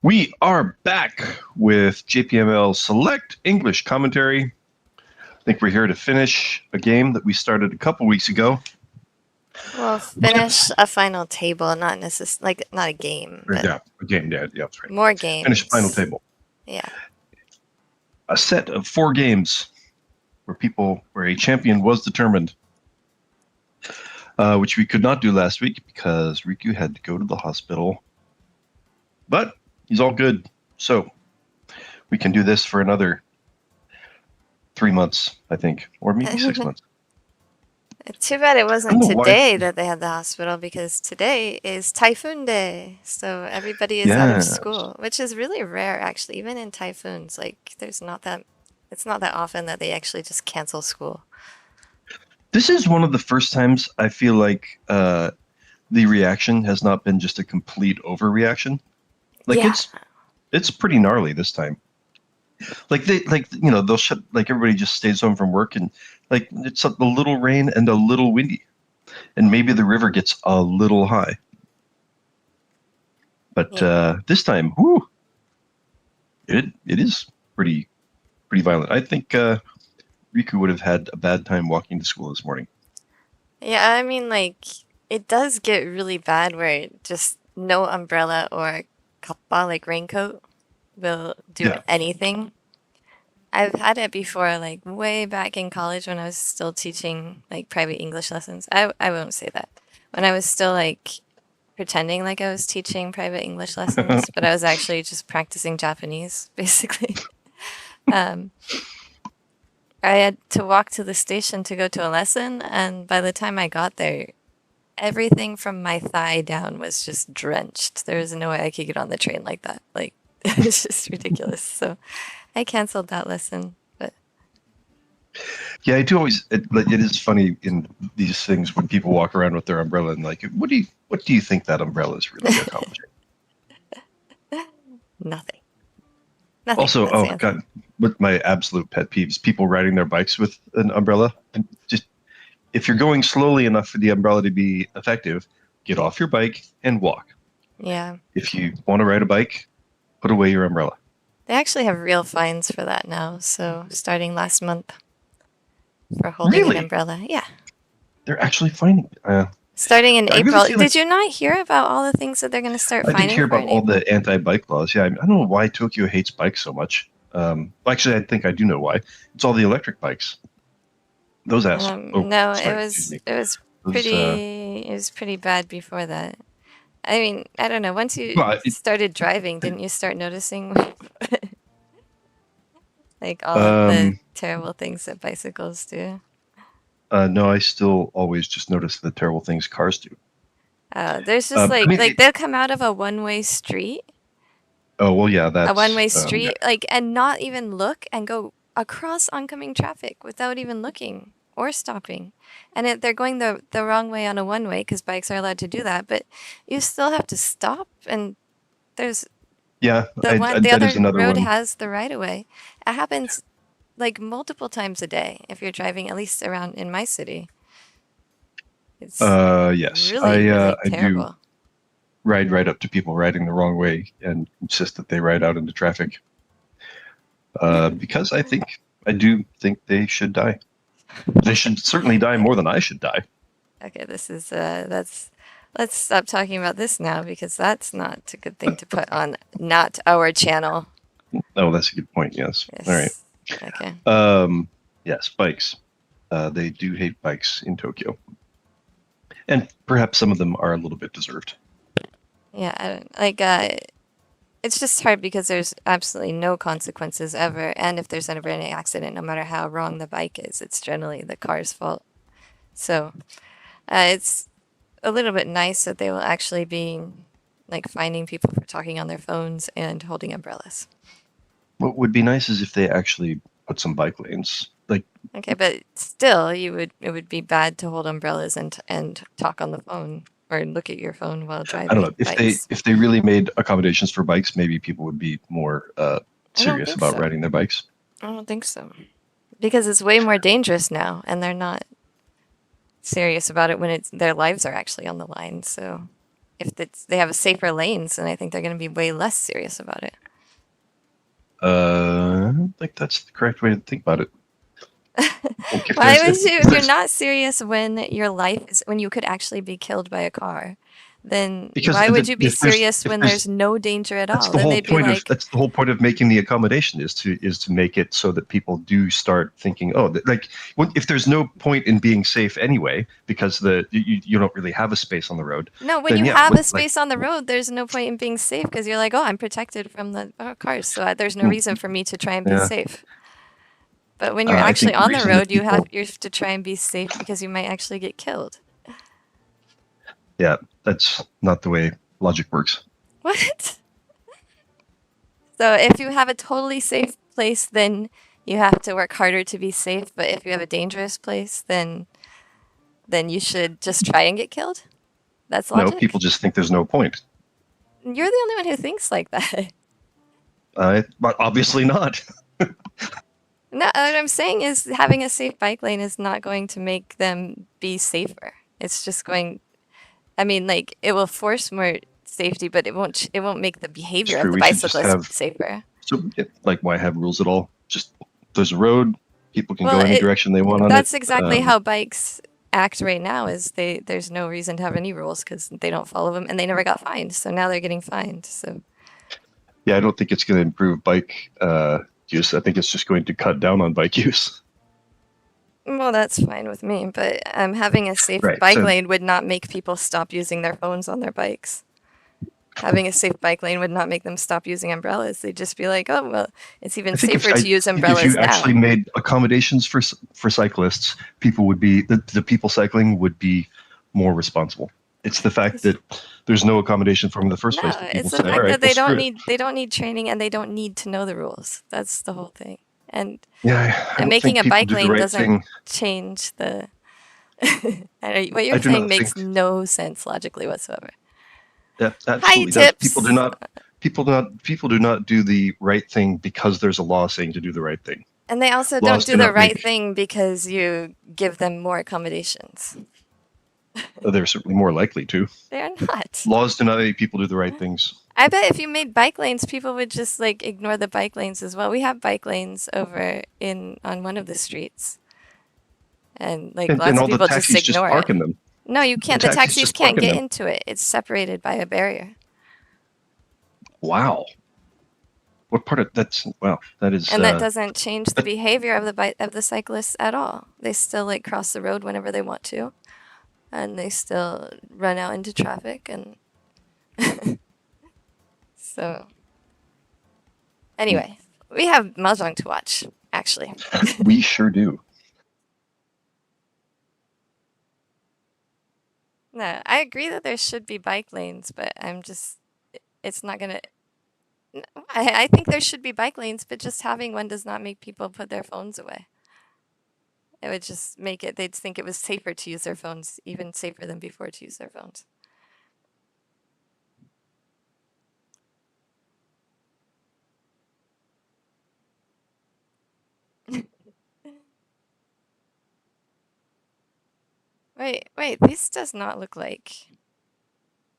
We are back with JPML Select English Commentary. I think we're here to finish a game that we started a couple weeks ago. Well, finish a final table, not not a game. But yeah, a game, yeah, that's right. More games. Finish a final table. Yeah. A set of 4 games where a champion was determined, which we could not do last week because Riku had to go to the hospital. But he's all good, so we can do this for another 3 months, I think, or maybe 6 months. Too bad it wasn't today that they had the hospital, because today is Typhoon Day, so everybody is out of school, which is really rare, actually. Even in typhoons, like it's not that often that they actually just cancel school. This is one of the first times I feel like the reaction has not been just a complete overreaction. Like it's pretty gnarly this time. They'll shut, like everybody just stays home from work, and like it's a little rain and a little windy. and maybe the river gets a little high. But this time, whoo, it is pretty violent. I think Riku would have had a bad time walking to school this morning. Yeah, I mean, like, it does get really bad where just no umbrella or kappa, like raincoat, will do anything. I've had it before, like way back in college when I was still teaching like private English lessons. I won't say that. When I was still like pretending like I was teaching private English lessons, but I was actually just practicing Japanese, basically. I had to walk to the station to go to a lesson, and by the time I got there, everything from my thigh down was just drenched. There was no way I could get on the train like that. Like, it's just ridiculous. So I canceled that lesson. But yeah, I do always. It is funny in these things when people walk around with their umbrella and like, what do you think that umbrella is really accomplishing? Nothing. Also, oh god, what my absolute pet peeves: people riding their bikes with an umbrella. And just if you're going slowly enough for the umbrella to be effective, get off your bike and walk. Yeah. If you want to ride a bike, put away your umbrella. They actually have real fines for that now. So starting last month for holding an umbrella. Yeah. They're actually fining. Starting in April. Really did you not hear about all the things that they're going to start fining? I did hear about all the anti-bike laws. Yeah, I don't know why Tokyo hates bikes so much. Actually, I think I do know why. It's all the electric bikes. Those assholes. No, it was pretty bad before that. I mean, I don't know. Once you started driving, didn't you start noticing like all of the terrible things that bicycles do? No, I still always just notice the terrible things cars do. There's just like they'll come out of a one-way street. Oh well, yeah, that's a one-way street, like, and not even look and go across oncoming traffic without even looking or stopping. And they're going the wrong way on a one-way because bikes are allowed to do that, but you still have to stop. And there's the other road has the right-of-way. It happens like multiple times a day if you're driving, at least around in my city. It's yes, really I terrible. do ride right up to people riding the wrong way and insist that they ride out into traffic. Because I do think they should die. They should certainly die more than I should die. Okay, this is let's stop talking about this now because that's not a good thing to put on not our channel. Oh, that's a good point. Yes. All right. Okay. Yes, bikes. They do hate bikes in Tokyo, and perhaps some of them are a little bit deserved. Yeah, it's just hard because there's absolutely no consequences ever, and if there's ever any accident, no matter how wrong the bike is, it's generally the car's fault. So, it's a little bit nice that they will actually be like finding people for talking on their phones and holding umbrellas. What would be nice is if they actually put some bike lanes. Okay, but still, it would be bad to hold umbrellas and talk on the phone or look at your phone while driving. I don't know if they really made accommodations for bikes, maybe people would be more serious about riding their bikes. I don't think so, because it's way more dangerous now, and they're not serious about it when their lives are actually on the line. So, if they have safer lanes, then I think they're going to be way less serious about it. I don't think that's the correct way to think about it. Why would you, if you're not serious when you could actually be killed by a car, then why would you be serious when there's no danger at all? Then they'd be like, that's the whole point of making the accommodation is to make it so that people do start thinking, if there's no point in being safe anyway, because you don't really have a space on the road. No, when you have a space on the road, there's no point in being safe because you're like, oh, I'm protected from the cars, so there's no reason for me to try and be safe. But when you're actually on the road, you have to try and be safe because you might actually get killed. Yeah, that's not the way logic works. What? So if you have a totally safe place, then you have to work harder to be safe. But if you have a dangerous place, then you should just try and get killed? That's logic? No, people just think there's no point. You're the only one who thinks like that. But obviously not. No, what I'm saying is having a safe bike lane is not going to make them be safer. It's just going. I mean, like it will force more safety, but it won't make the It's behavior of true. the We should just bicyclist have safer. like why have rules at all? Just there's a road. People can go Well, any direction they want on it. that's exactly how bikes act right now. Is there's no reason to have any rules because they don't follow them, and they never got fined. So now they're getting fined. So Yeah, I don't think it's going to improve bike use. I think it's just going to cut down on bike use. well, that's fine with me. But having a safe Right. bike So lane would not make people stop using their phones on their bikes. Having a safe bike lane would not make them stop using umbrellas. They'd just be like, oh, well, it's even I think safer to use if umbrellas you now. actually made accommodations for cyclists, people would be the people cycling would be more responsible. It's the fact that there's no accommodation for them in the first place. No, That people it's the say, fact all right, that well, screw it. they don't need training and they don't need to know the rules. That's the whole thing. And Yeah, I and don't making think a people bike do the lane right doesn't thing. change the. What I you're do saying not makes think no sense logically whatsoever. that Hi, absolutely does. tips. People do not do the right thing because there's a law saying to do the right thing. And they also Laws don't do do the not right make. thing because you give them more accommodations. They're certainly more likely to. They're not. Laws do not make people do the right things. I bet if you made bike lanes, people would just like ignore the bike lanes as well. We have bike lanes over on one of the streets, and like And lots of all the people just taxis just ignore park it. in them. No, you The can't. The taxis taxis just park can't in get them. into it. It's separated by a barrier. Wow. What part of that's wow? That is. And that doesn't change the behavior of the cyclists at all. They still like cross the road whenever they want to, and they still run out into traffic. And so, anyway, we have Mahjong to watch. Actually, we sure do. no, I agree that there should be bike lanes, but it's not gonna. I think there should be bike lanes, but just having one does not make people put their phones away. It would just make it, they'd think it was safer to use their phones, even safer than before to use their phones. Wait, this does not look like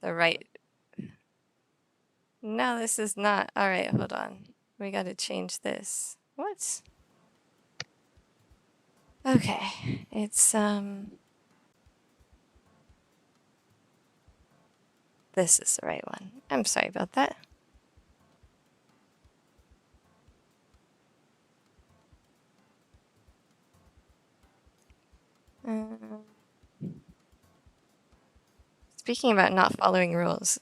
the right. No, this is not. All right, hold on. We got to change this. What? Okay, it's this is the right one. I'm sorry about that. Speaking about not following rules,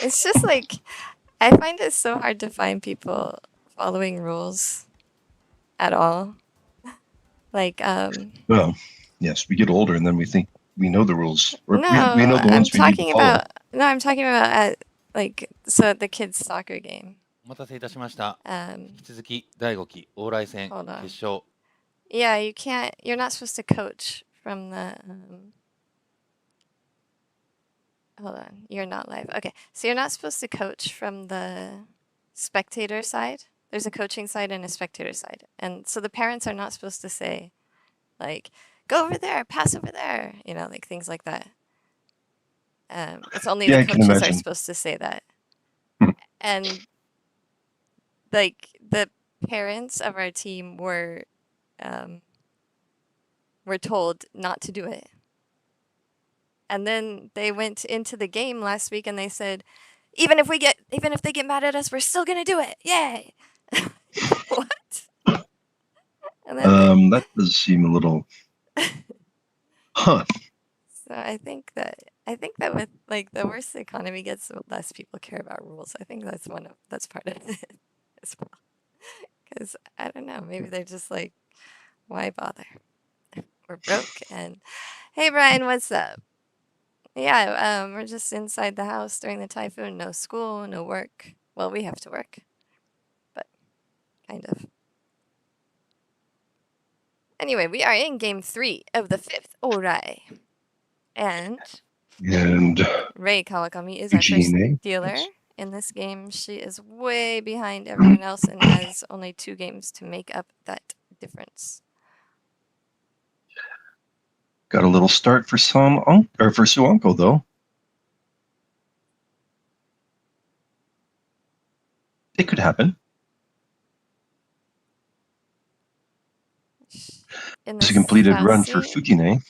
it's just like I find it so hard to find people following rules at all. Like, Well, yes, we get older and then we think we know the rules, or no, we know the I'm ones we need to talking follow. about no, I'm talking about at like so the kids' soccer game. お待たせいたしました。 Um, 引き続き第5期往来戦 hold on. 決勝 Yeah, you can't. You're not supposed to coach from the. Hold on, you're not live. Okay, so you're not supposed to coach from the spectator side. There's a coaching side and a spectator side, and so the parents are not supposed to say, like, "Go over there, pass over there," you know, like things like that. It's only Yeah, the I can coaches are imagine. supposed to say that, Hmm. and like the parents of our team were told not to do it. And then they went into the game last week and they said, even if they get mad at us, we're still gonna do it. Yay! What? And then That does seem a little. Huh. so I think that with like the worse the economy gets, the less people care about rules. I think that's part of it as well. Because I don't know, maybe they're just like, why bother? We're broke. And hey, Brian, what's up? Yeah, we're just inside the house during the typhoon. No school, no work. Well, we have to work, but kind of. Anyway, we are in game 3 of the 5th Orai. And Rei Kawakami is our first dealer in this game. She is way behind everyone else and has only 2 games to make up that difference. Got a little start for for Suanko though. It could happen. It's a completed run for Fukine,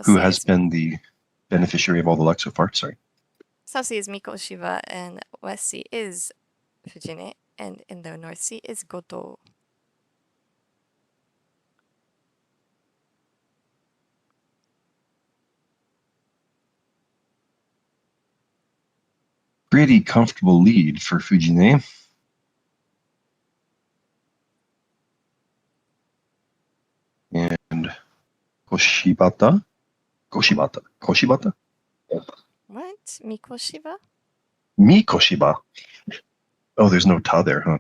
who has been the beneficiary of all the luck so far. Sorry. South Sea is Mikoshiba, and West Sea is Fujine, and in the North Sea is Goto. Pretty comfortable lead for Fujine. And Koshibata? Koshibata? What? Mikoshiba? Mikoshiba. Oh, there's no ta there, huh?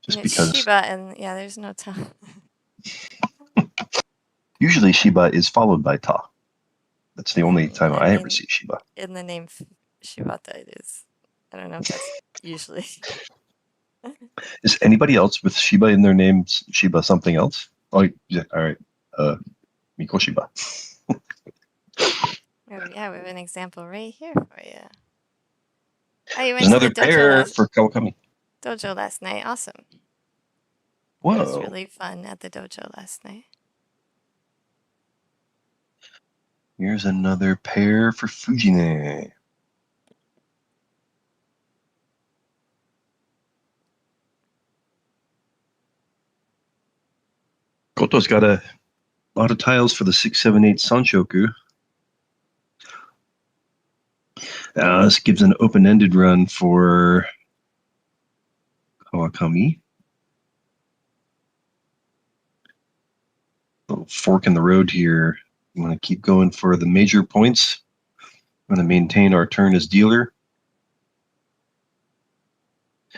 Just it's because. Shiba, and yeah, there's no ta. Usually Shiba is followed by ta. That's the only time I ever see Shiba. In the name Shibata, it is. I don't know if that's usually. Is anybody else with Shiba in their name Shiba something else? Oh, yeah, all right. Mikoshiba. Oh, yeah, we have an example right here for you. Oh, you went There's another to the pair for Kawakami. dojo last night. Awesome. Whoa. It was really fun at the dojo last night. Here's another pair for Fujine. Goto's got a lot of tiles for the 678 Sanshoku. This gives an open-ended run for Kawakami. Little fork in the road here. You want to keep going for the major points. I'm going to maintain our turn as dealer.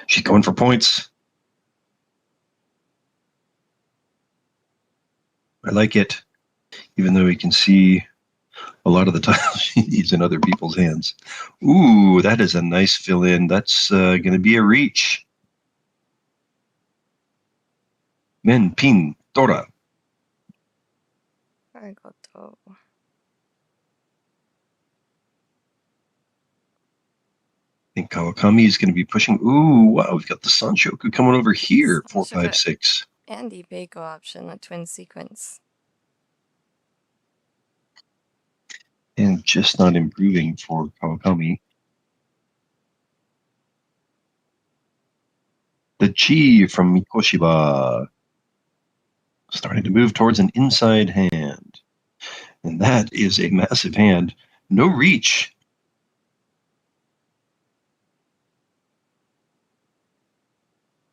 She's going for points. I like it, even though we can see a lot of the tiles she needs in other people's hands. Ooh, that is a nice fill-in. That's going to be a reach. Men, pin, tora. Goto. I think Kawakami is going to be pushing. Ooh, wow, we've got the Sanshoku coming over here. 4, 5, 6. And the Ibeiko option, a twin sequence. And just not improving for Kawakami. The Chi from Mikoshiba. Starting to move towards an inside hand. And that is a massive hand. No reach.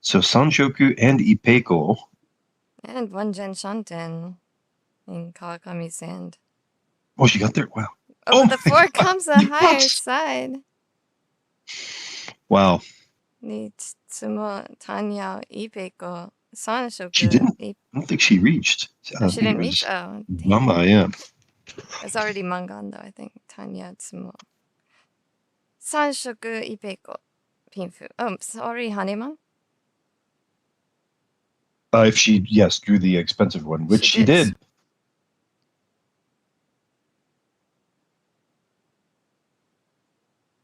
So Sanshoku and Ipeiko. And one Jenn Shanten in Kawakami's hand. Oh, she got there? Wow. Oh, the 4 comes a higher side. Wow. Nitsumo, Tanya, Ipeiko, Sanshoku. She didn't. I don't think she reached. Oh, she didn't reach? Oh, damn. Mama, yeah. It's already Mangan, though, I think. Tanya, Tsumo. Sanshoku, Ipeiko, Pinfu. Oh, sorry, Haneman? If she, yes, drew the expensive one, which she did.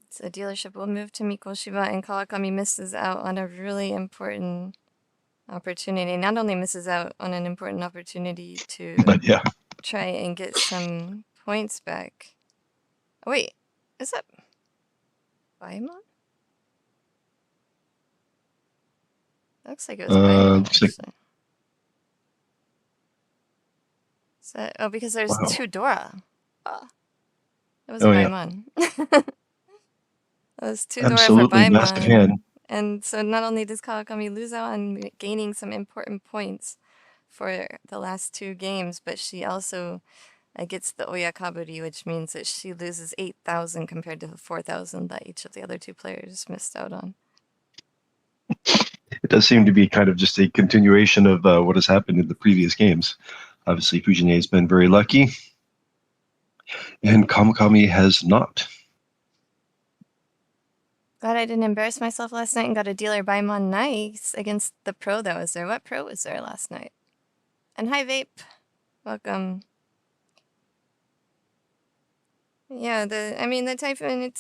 So dealership will move to Mikoshiba, and Kawakami misses out on a really important opportunity. Not only misses out on an important opportunity to try and get some points back. Oh, wait, is that Baimon? Looks like it was Baimon, actually. So, oh, because there's 2 Dora. Oh, it was Baimon. Yeah. That was 2 Dora for Baimon. Massive hand. And so not only does Kawakami lose out on gaining some important points for the last 2 games, but she also gets the Oyakaburi, which means that she loses 8,000 compared to the 4,000 that each of the other 2 players missed out on. It does seem to be kind of just a continuation of what has happened in the previous games. Obviously, Fujine has been very lucky, and Kawakami has not. Glad I didn't embarrass myself last night and got a dealer Baimon nice against the pro that was there. What pro was there last night? And hi, Vape. Welcome. Yeah, the typhoon,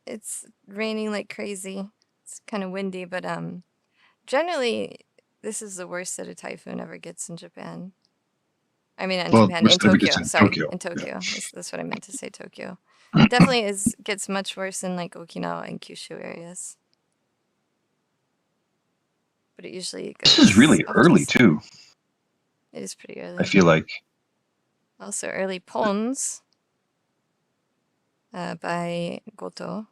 it's raining like crazy. It's kind of windy, but generally this is the worst that a typhoon ever gets in Japan. I mean, in Well, Japan, in worst ever gets Tokyo. in Sorry, Tokyo. in Yeah. Tokyo. That's what I meant to say, Tokyo. It definitely gets much worse in like Okinawa and Kyushu areas. But it usually This is goes really off to early too. It is pretty I early. feel like. Also early Pons by Goto.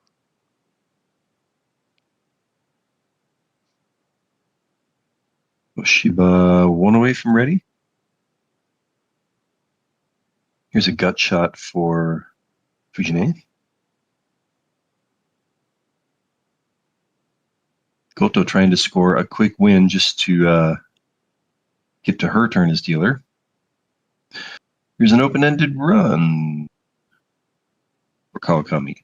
Mikoshiba one away from ready. Here's a gut shot for Fujine. Goto trying to score a quick win just to get to her turn as dealer. Here's an open-ended run for Kawakami.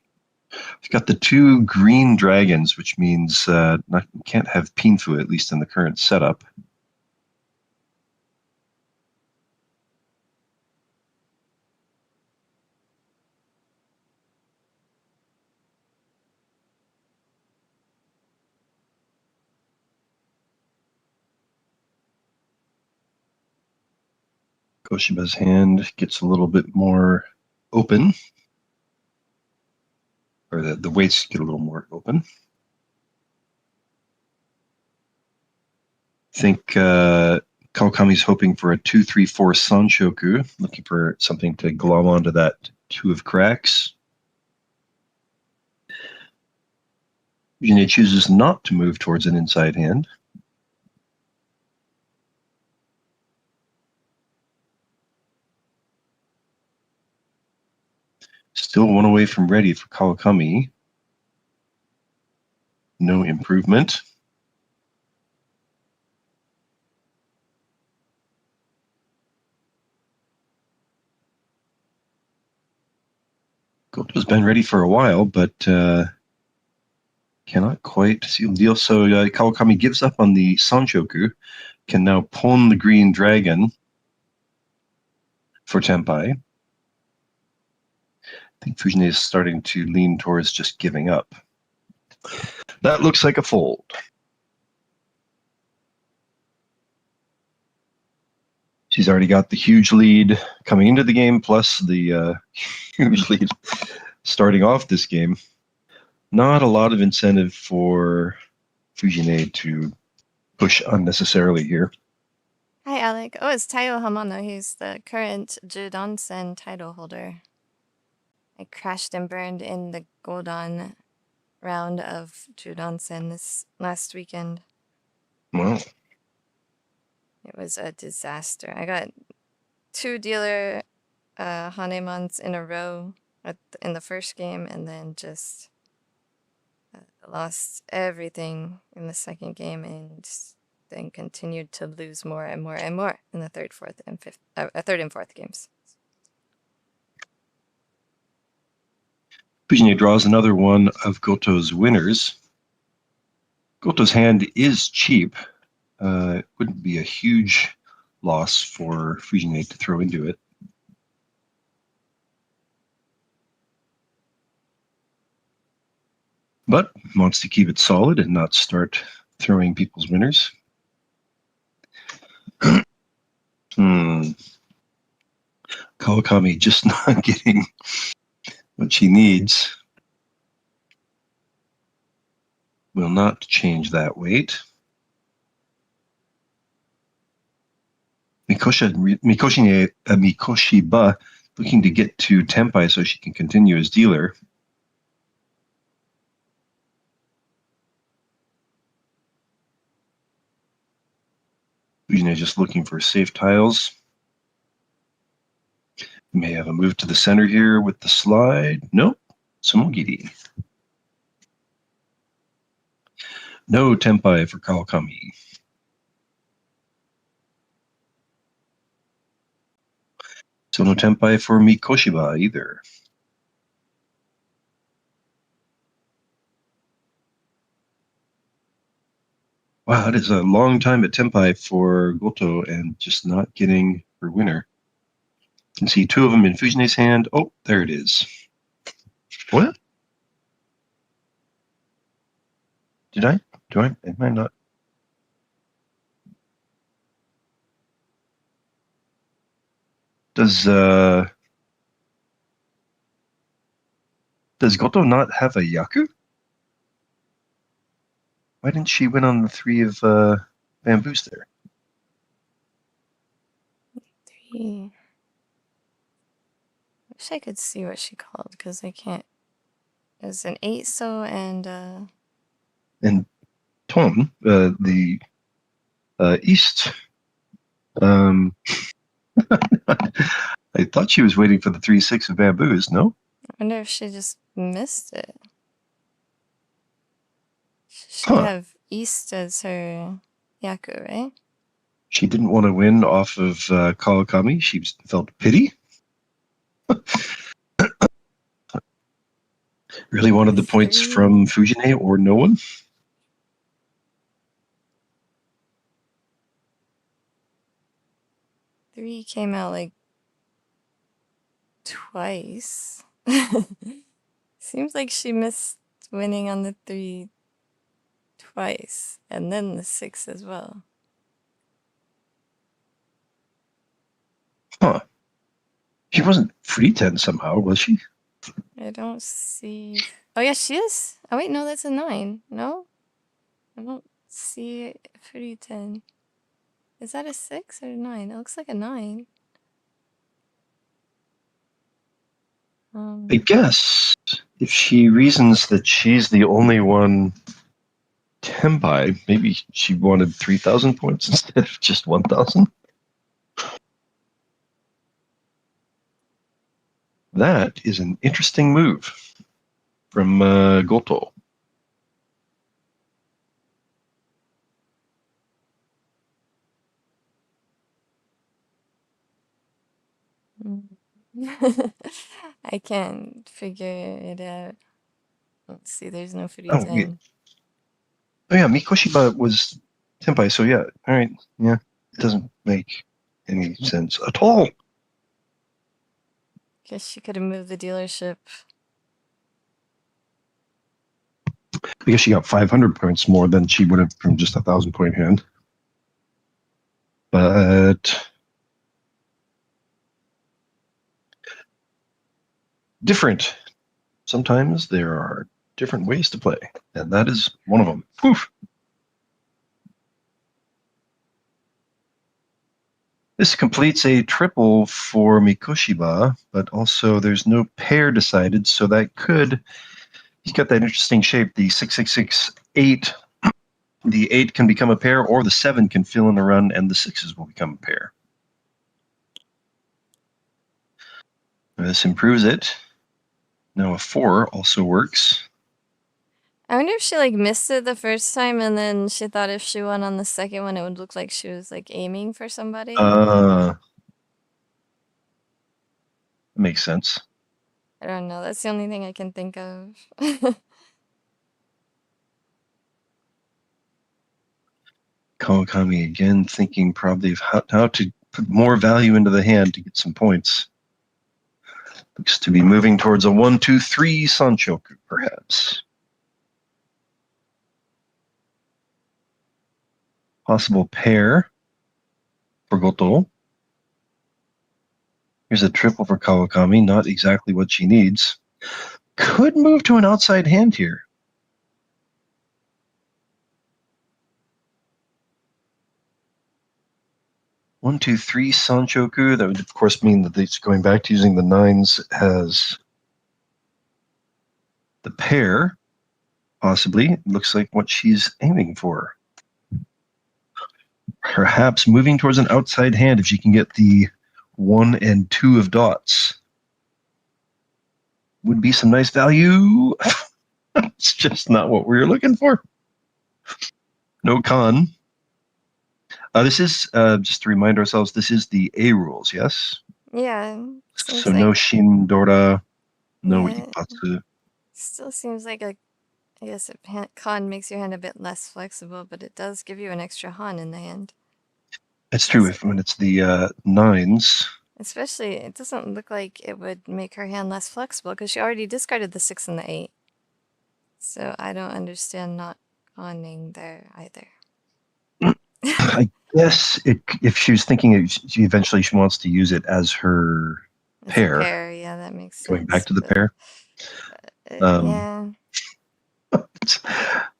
We've got the two green dragons, which means can't have Pinfu, at least in the current setup. Koshiba's hand gets a little bit more open, or the weights get a little more open. I think Kawakami's hoping for a 2-3-4 Sanshoku, looking for something to glom onto that two of cracks. Fujine chooses not to move towards an inside hand. Still one away from ready for Kawakami. No improvement. Goto's been ready for a while, but cannot quite seal the deal. So Kawakami gives up on the Sanshoku, can now pawn the green dragon for Tenpai. I think Fujine is starting to lean towards just giving up. That looks like a fold. She's already got the huge lead coming into the game, plus the huge lead starting off this game. Not a lot of incentive for Fujine to push unnecessarily here. Hi, Alec. Oh, it's Taiyo Hamano. He's the current Judansen title holder. I crashed and burned in the Godan round of Judansen this last weekend. Wow. It was a disaster. I got 2 dealer Hanemans in a row in the first game, and then just lost everything in the second game, and then continued to lose more and more and more in the third, fourth, and fifth, third and fourth games. Fujine draws another one of Goto's winners. Goto's hand is cheap. It wouldn't be a huge loss for Fujine to throw into it. But wants to keep it solid and not start throwing people's winners. Kawakami just not getting what she needs. Will not change that weight. Mikoshiba looking to get to Tenpai so she can continue as dealer. Fujine just looking for safe tiles. May have a move to the center here with the slide. Nope. Sumogiri. No Tenpai for Kawakami. So no Tenpai for Mikoshiba either. Wow, that is a long time at Tenpai for Goto and just not getting her winner. You can see 2 of them in Fujine's hand. Oh, there it is. What? Did I? Do I? Am I not? Does Goto not have a Yaku? Why didn't she win on the 3 of bamboos there? 3. Wish I could see what she called because I can't. There's an 8 so and Tom, the east. I thought she was waiting for the 3-6 of bamboos. No. I wonder if she just missed it. She Huh. have East as her Yaku, right? She didn't want to win off of Kawakami. She felt pity. Really wanted the points 3. from Fujine or no one. 3 came out like twice. Seems like she missed winning on the 3 twice, and then the 6 as well. Huh. She wasn't free 10 somehow, was she? I don't see. Oh yeah, she is. Oh wait, no, that's a 9. No, I don't see free 10. Is that a 6 or a 9? It looks like a 9. I guess if she reasons that she's the only one Tenpai, maybe she wanted 3,000 points instead of just 1,000. That is an interesting move from Goto. I can't figure it out. Let's see, there's no free Oh, 10. wait. Oh yeah, Mikoshiba was Tenpai, so yeah, all right, yeah, it doesn't make any sense at all. Guess she could have moved the dealership. I guess she got 500 points more than she would have from just a 1,000-point hand. But different. Sometimes there are different ways to play, and that is one of them. Poof. This completes a triple for Mikoshiba, but also there's no pair decided, so that could. He's got that interesting shape. The 6-6-6-8. The 8 can become a pair, or the 7 can fill in the run, and the 6s will become a pair. This improves it. Now a 4 also works. I wonder if she like missed it the first time and then she thought if she won on the second one, it would look like she was like aiming for somebody. Makes sense. I don't know. That's the only thing I can think of. Kawakami again thinking probably of how to put more value into the hand to get some points. Looks to be moving towards a 1-2-3 Sanchoku, perhaps. Possible pair for Goto. Here's a triple for Kawakami, not exactly what she needs. Could move to an outside hand here. One, two, three Sanchoku. That would, of course, mean that it's going back to using the 9s as the pair, possibly. It looks like what she's aiming for. Perhaps moving towards an outside hand if she can get the 1 and 2 of dots. Would be some nice value. It's just not what we were looking for. No con. This is, just to remind ourselves, this is the A rules, yes? Yeah. So no Shindora, no Yeah. Ippatsu. Still seems like I guess con makes your hand a bit less flexible, but it does give you an extra han in the hand. It's true when it's the 9s. Especially, it doesn't look like it would make her hand less flexible because she already discarded the 6 and the 8. So I don't understand not conning there either. I guess if she was thinking eventually she wants to use it as her It's pair. a pair, yeah, that makes sense. Going back to the pair. Yeah. But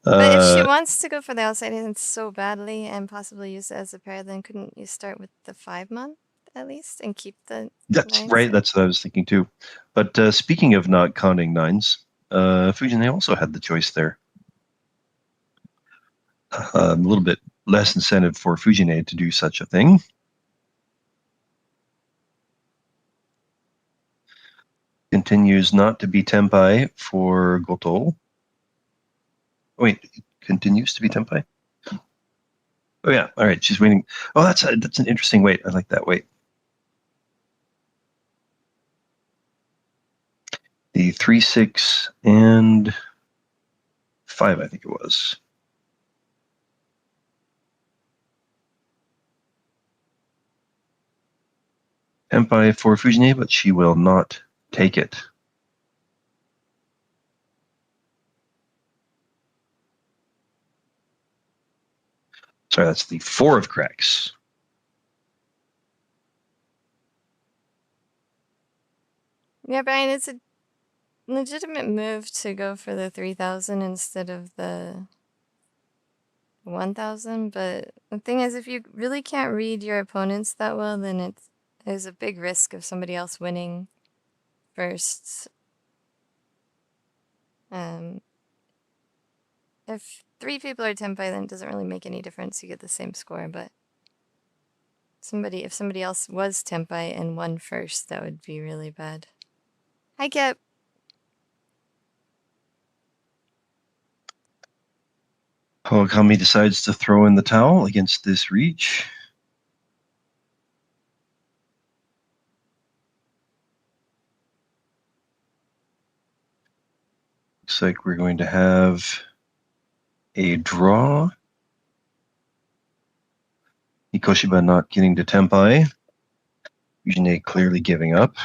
if she wants to go for the outside hand so badly and possibly use it as a pair, then couldn't you start with the 5-month at least and keep the That's 9s? right. That's what I was thinking too. But speaking of not conning 9s, Fujine also had the choice there. A little bit less incentive for Fujine to do such a thing. Continues not to be Tenpai for Goto. Wait, continues to be Tenpai? Oh yeah, all right, she's waiting. Oh, that's an interesting wait. I like that wait. The 3, 6, and 5, I think it was. Tenpai for Fujine, but she will not take it. Sorry, that's the 4 of cracks. Yeah, Brian, it's a legitimate move to go for the 3,000 instead of the 1,000, but the thing is, if you really can't read your opponents that well, then there's a big risk of somebody else winning first. If 3 people are Tenpai, then it doesn't really make any difference. You get the same score, but if somebody else was Tenpai and won first, that would be really bad. Hi, Kip. Kawakami decides to throw in the towel against this reach. Looks like we're going to have a draw. Mikoshiba not getting to Tenpai. Fujine clearly giving up.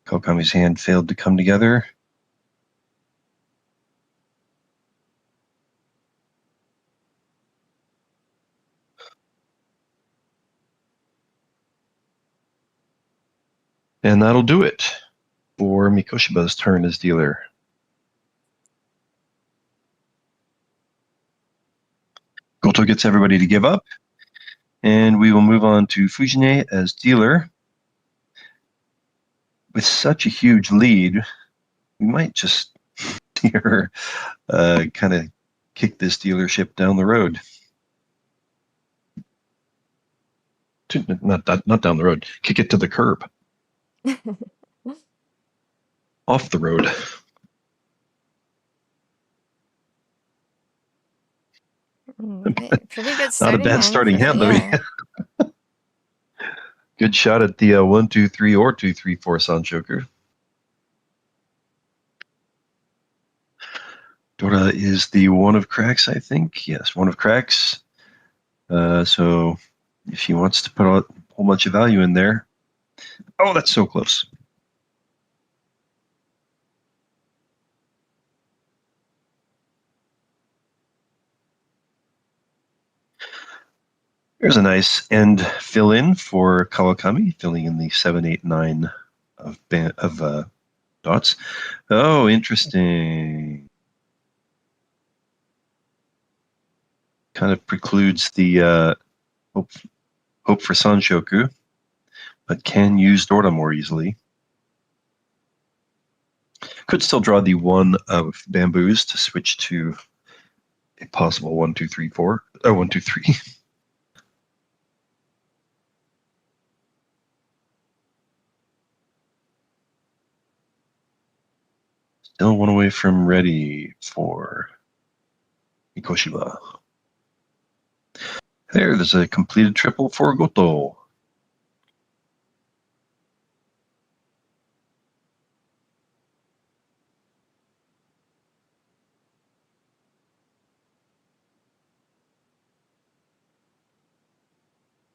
Kawakami's hand failed to come together. And that'll do it for Mikoshiba's turn as dealer. Goto gets everybody to give up. And we will move on to Fujine as dealer. With such a huge lead, we might just see her kind of kick this dealership down the road. Not down the road. Kick it to the curb. Off the road. Pretty good starting Not a bad hand starting hand, yeah. Good shot at the 1, 2, 3 or 2, 3, 4 Sanchoku. Dora is the 1 of cracks, I think. Yes, 1 of cracks. So if she wants to put a whole bunch of value in there. Oh, that's so close. There's a nice end fill-in for Kawakami, filling in the 7, 8, 9 of dots. Oh, interesting. Kind of precludes the hope for Sanshoku, but can use Dora more easily. Could still draw the 1 of bamboos to switch to a possible 1, 2, 3, 4. 1, 2, 3. Still 1 away from ready for Mikoshiba. There's a completed triple for Goto.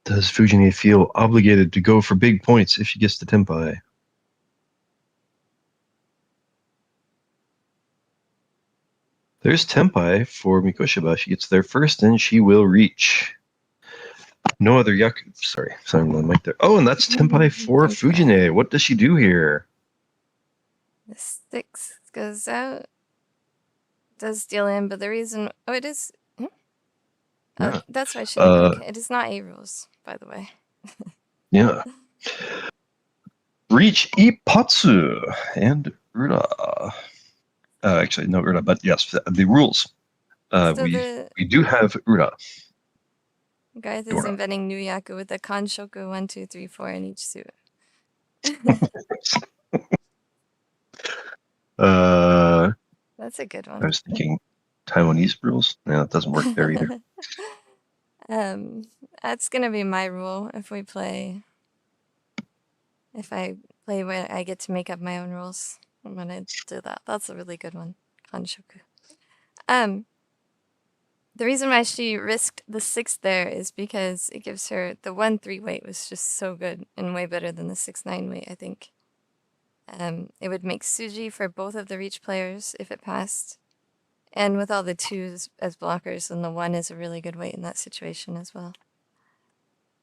Does Fujine feel obligated to go for big points if she gets the tenpai? There's tenpai for Mikoshiba. She gets there first, and she will reach. No other Yaku. Sorry, I'm going like there. Oh, and that's tenpai for Fujine. What does she do here? The 6 goes out. Does deal in, but the reason... Oh, it is... Yeah. That's why she didn't look. It is not A rules, by the way. Yeah. Reach Ippatsu and Ura. Actually, no Ura, but yes, the rules. We do have Ura. Garthe is inventing new Yaku with the Kanshoku 1, 2, 3, 4 in each suit. That's a good one. I was thinking Taiwanese rules. No, it doesn't work there either. That's gonna be my rule if we play. If I play where I get to make up my own rules, I'm gonna do that. That's a really good one, Kanshoku. The reason why she risked the 6 there is because it gives her the 1-3 weight was just so good and way better than the 6-9 weight, I think. It would make Suji for both of the reach players if it passed. And with all the 2s as blockers, then the 1 is a really good weight in that situation as well.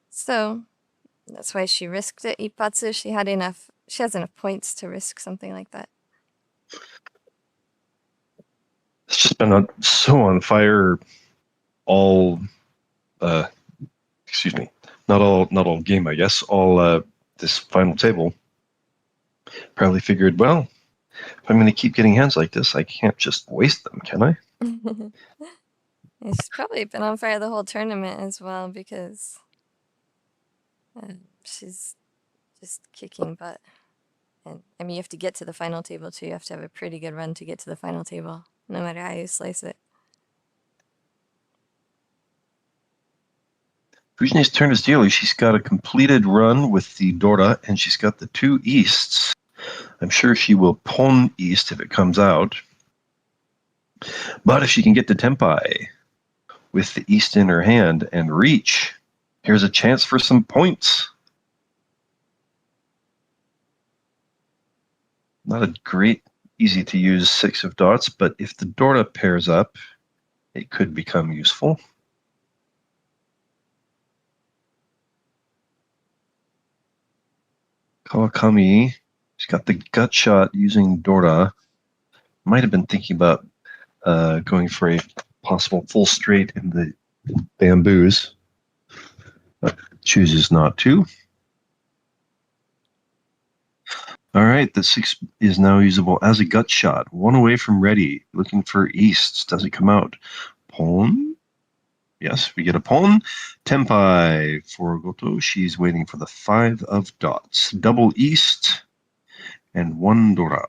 So that's why she risked it. Ippatsu, she has enough points to risk something like that. It's just been so on fire all excuse me, not all game, I guess, all this final table. Probably figured, well, if I'm going to keep getting hands like this, I can't just waste them, can I? She's probably been on fire the whole tournament as well because she's just kicking butt. And I mean, you have to get to the final table too. You have to have a pretty good run to get to the final table, no matter how you slice it. Fujine's turn is daily. She's got a completed run with the Dora, and she's got the 2 easts. I'm sure she will pon east if it comes out. But if she can get the tenpai with the east in her hand and reach, here's a chance for some points. Not a great, easy to use 6 of dots, but if the Dora pairs up, it could become useful. Kawakami, she's got the gut shot using Dora. Might have been thinking about going for a possible full straight in the bamboos, but chooses not to. All right, the 6 is now usable as a gut shot. 1 away from ready, looking for easts. Does it come out? Pon? Yes, we get a pon. Tenpai for Goto. She's waiting for the 5 of dots. Double east and 1 Dora.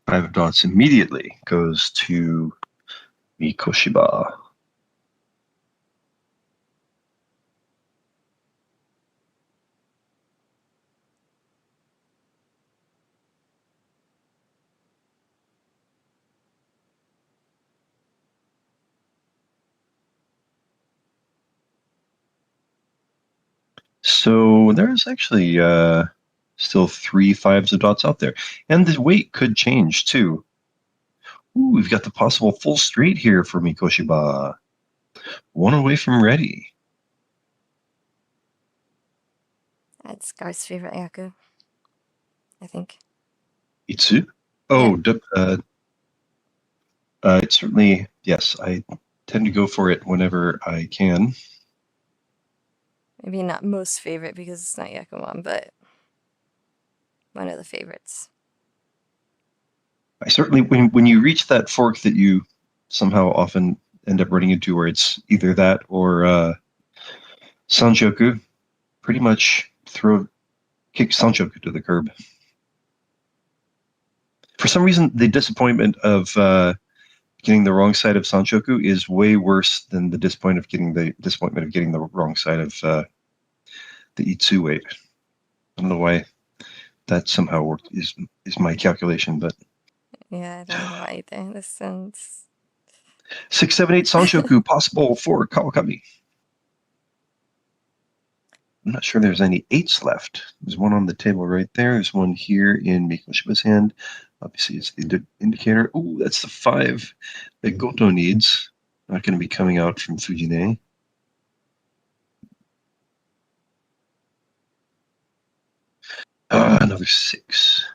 5 of dots immediately goes to Mikoshiba. So there's actually still 3 5s of dots out there. And the weight could change too. Ooh, we've got the possible full straight here for Mikoshiba. 1 away from ready. That's Garth's favorite Yaku, I think. Itsu? Oh, yeah. It's certainly, yes, I tend to go for it whenever I can. Maybe not most favorite because it's not Yakuman, but one of the favorites. I certainly, when you reach that fork that you somehow often end up running into where it's either that or Sanchoku, pretty much kick Sanchoku to the curb. For some reason, the disappointment of getting the wrong side of Sanchoku is way worse than the disappointment of getting the wrong side of the Itsu weight. I don't know why that somehow worked. Is my calculation, but yeah, I don't know why either. 6, 7, 8 Sanshoku possible for Kawakami. I'm not sure there's any 8s left. There's one on the table right there. There's one here in Mikoshiba's hand. Obviously, it's the indicator. Oh, that's the 5 that Goto needs. Not going to be coming out from Fujine. Another 6.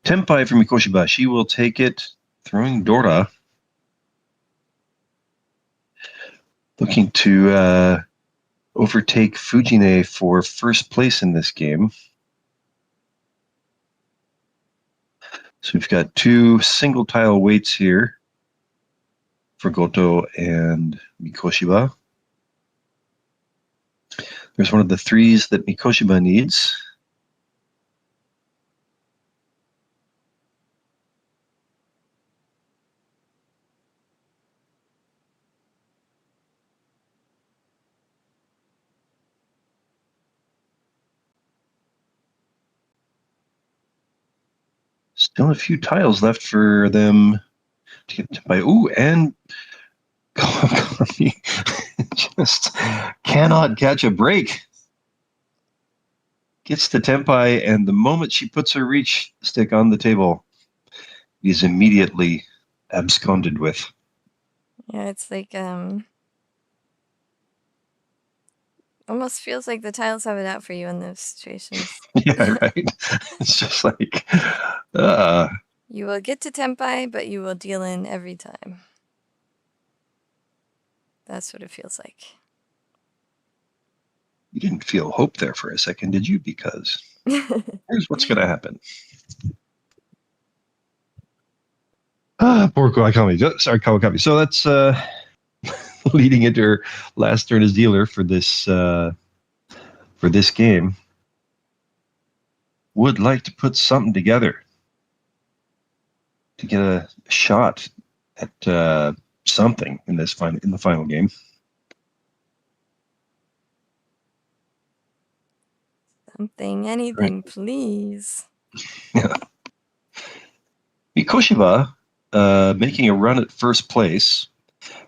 Tenpai for Mikoshiba. She will take it, throwing Dora. Looking to overtake Fujine for first place in this game. So we've got 2 single tile weights here for Goto and Mikoshiba. There's one of the 3s that Mikoshiba needs. Still a few tiles left for them to get to buy. Ooh, and Kawakami just cannot catch a break. Gets the Tenpai, and the moment she puts her reach stick on the table, is immediately absconded with. Yeah, it's like almost feels like the tiles have it out for you in those situations. Yeah, right. It's just like you will get to Tenpai, but you will deal in every time. That's what it feels like. You didn't feel hope there for a second, did you? Because here's what's going to happen. Poor Kawakami. Sorry, Kawakami. So that's leading into her last turn as dealer for this game. Would like to put something together to get a shot at something in the final game. Something, anything, right. Please. Yeah. Mikoshiba making a run at first place.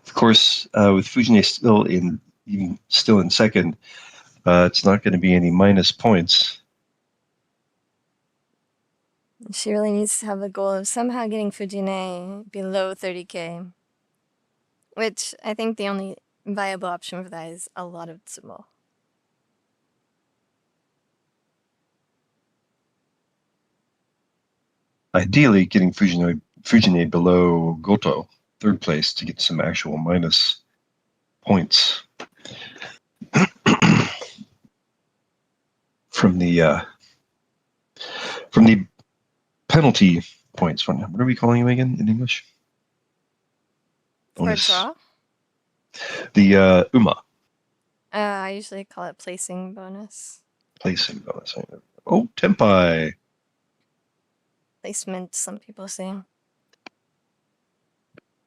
Of course, with Fujine still in second, it's not going to be any minus points. She really needs to have the goal of somehow getting Fujine below 30k, which I think the only viable option for that is a lot of tsumo. Ideally, getting Fujine below Goto, third place, to get some actual minus points from the penalty points. What are we calling them again in English? For a draw? The UMA. I usually call it placing bonus. Placing bonus. Oh, Tenpai. Placement, some people say.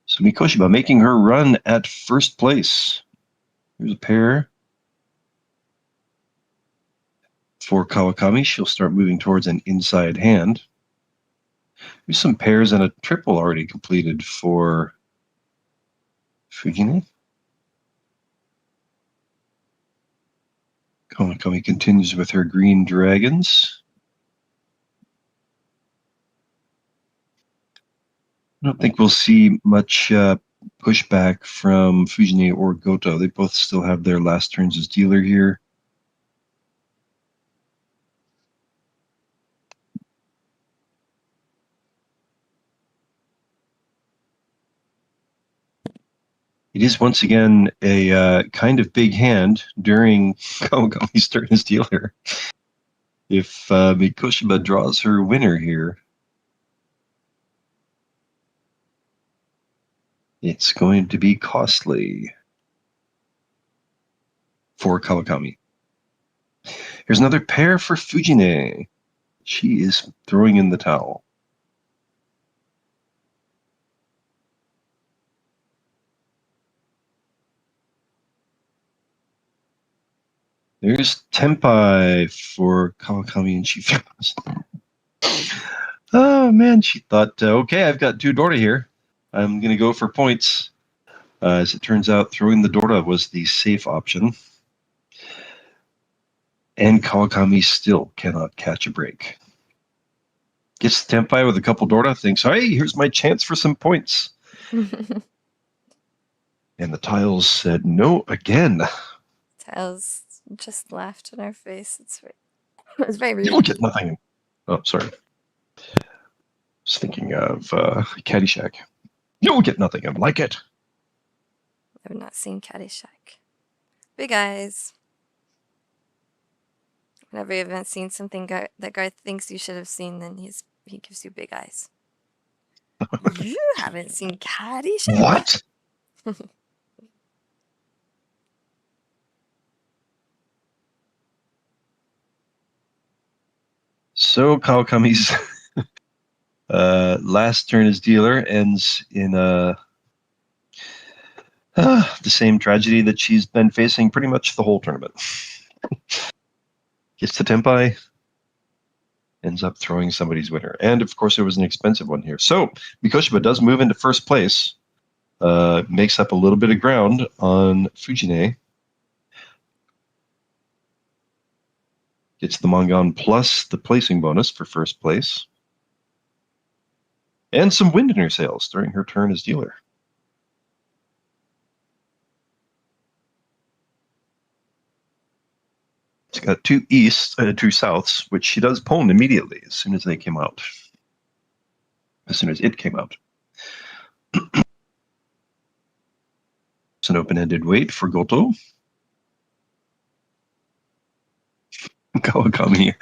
So Mikoshiba making her run at first place. Here's a pair for Kawakami. She'll start moving towards an inside hand. There's some pairs and a triple already completed for Fujine. Kawakami continues with her green dragons. I don't think we'll see much pushback from Fujine or Goto. They both still have their last turns as dealer here. It is once again a kind of big hand during Kawakami's turn as dealer. If Mikoshiba draws her winner here, it's going to be costly for Kawakami. Here's another pair for Fujine. She is throwing in the towel. There's Tenpai for Kawakami, and she throws. Oh man, she thought, okay, I've got 2 Dora here. I'm going to go for points. As it turns out, throwing the Dora was the safe option. And Kawakami still cannot catch a break. Gets the Tenpai with a couple Dora, thinks, hey, here's my chance for some points. And the tiles said no again. Tiles just laughed in our face. It's very rude. You'll get nothing. Oh, sorry. I was thinking of Caddyshack. You'll get nothing. I like it. I've not seen Caddyshack. Big eyes. Whenever you haven't seen something that Garth thinks you should have seen, then he gives you big eyes. You haven't seen Caddyshack? What? So Kawakami's last turn as dealer ends in the same tragedy that she's been facing pretty much the whole tournament. Gets the Tenpai, ends up throwing somebody's winner. And of course, it was an expensive one here. So Mikoshiba does move into first place, makes up a little bit of ground on Fujine. Gets the Mangan plus the placing bonus for first place. And some wind in her sails during her turn as dealer. It's got two souths, which she does pwn immediately as soon as they came out. As soon as it came out. It's an open-ended wait for Goto. Kawakami,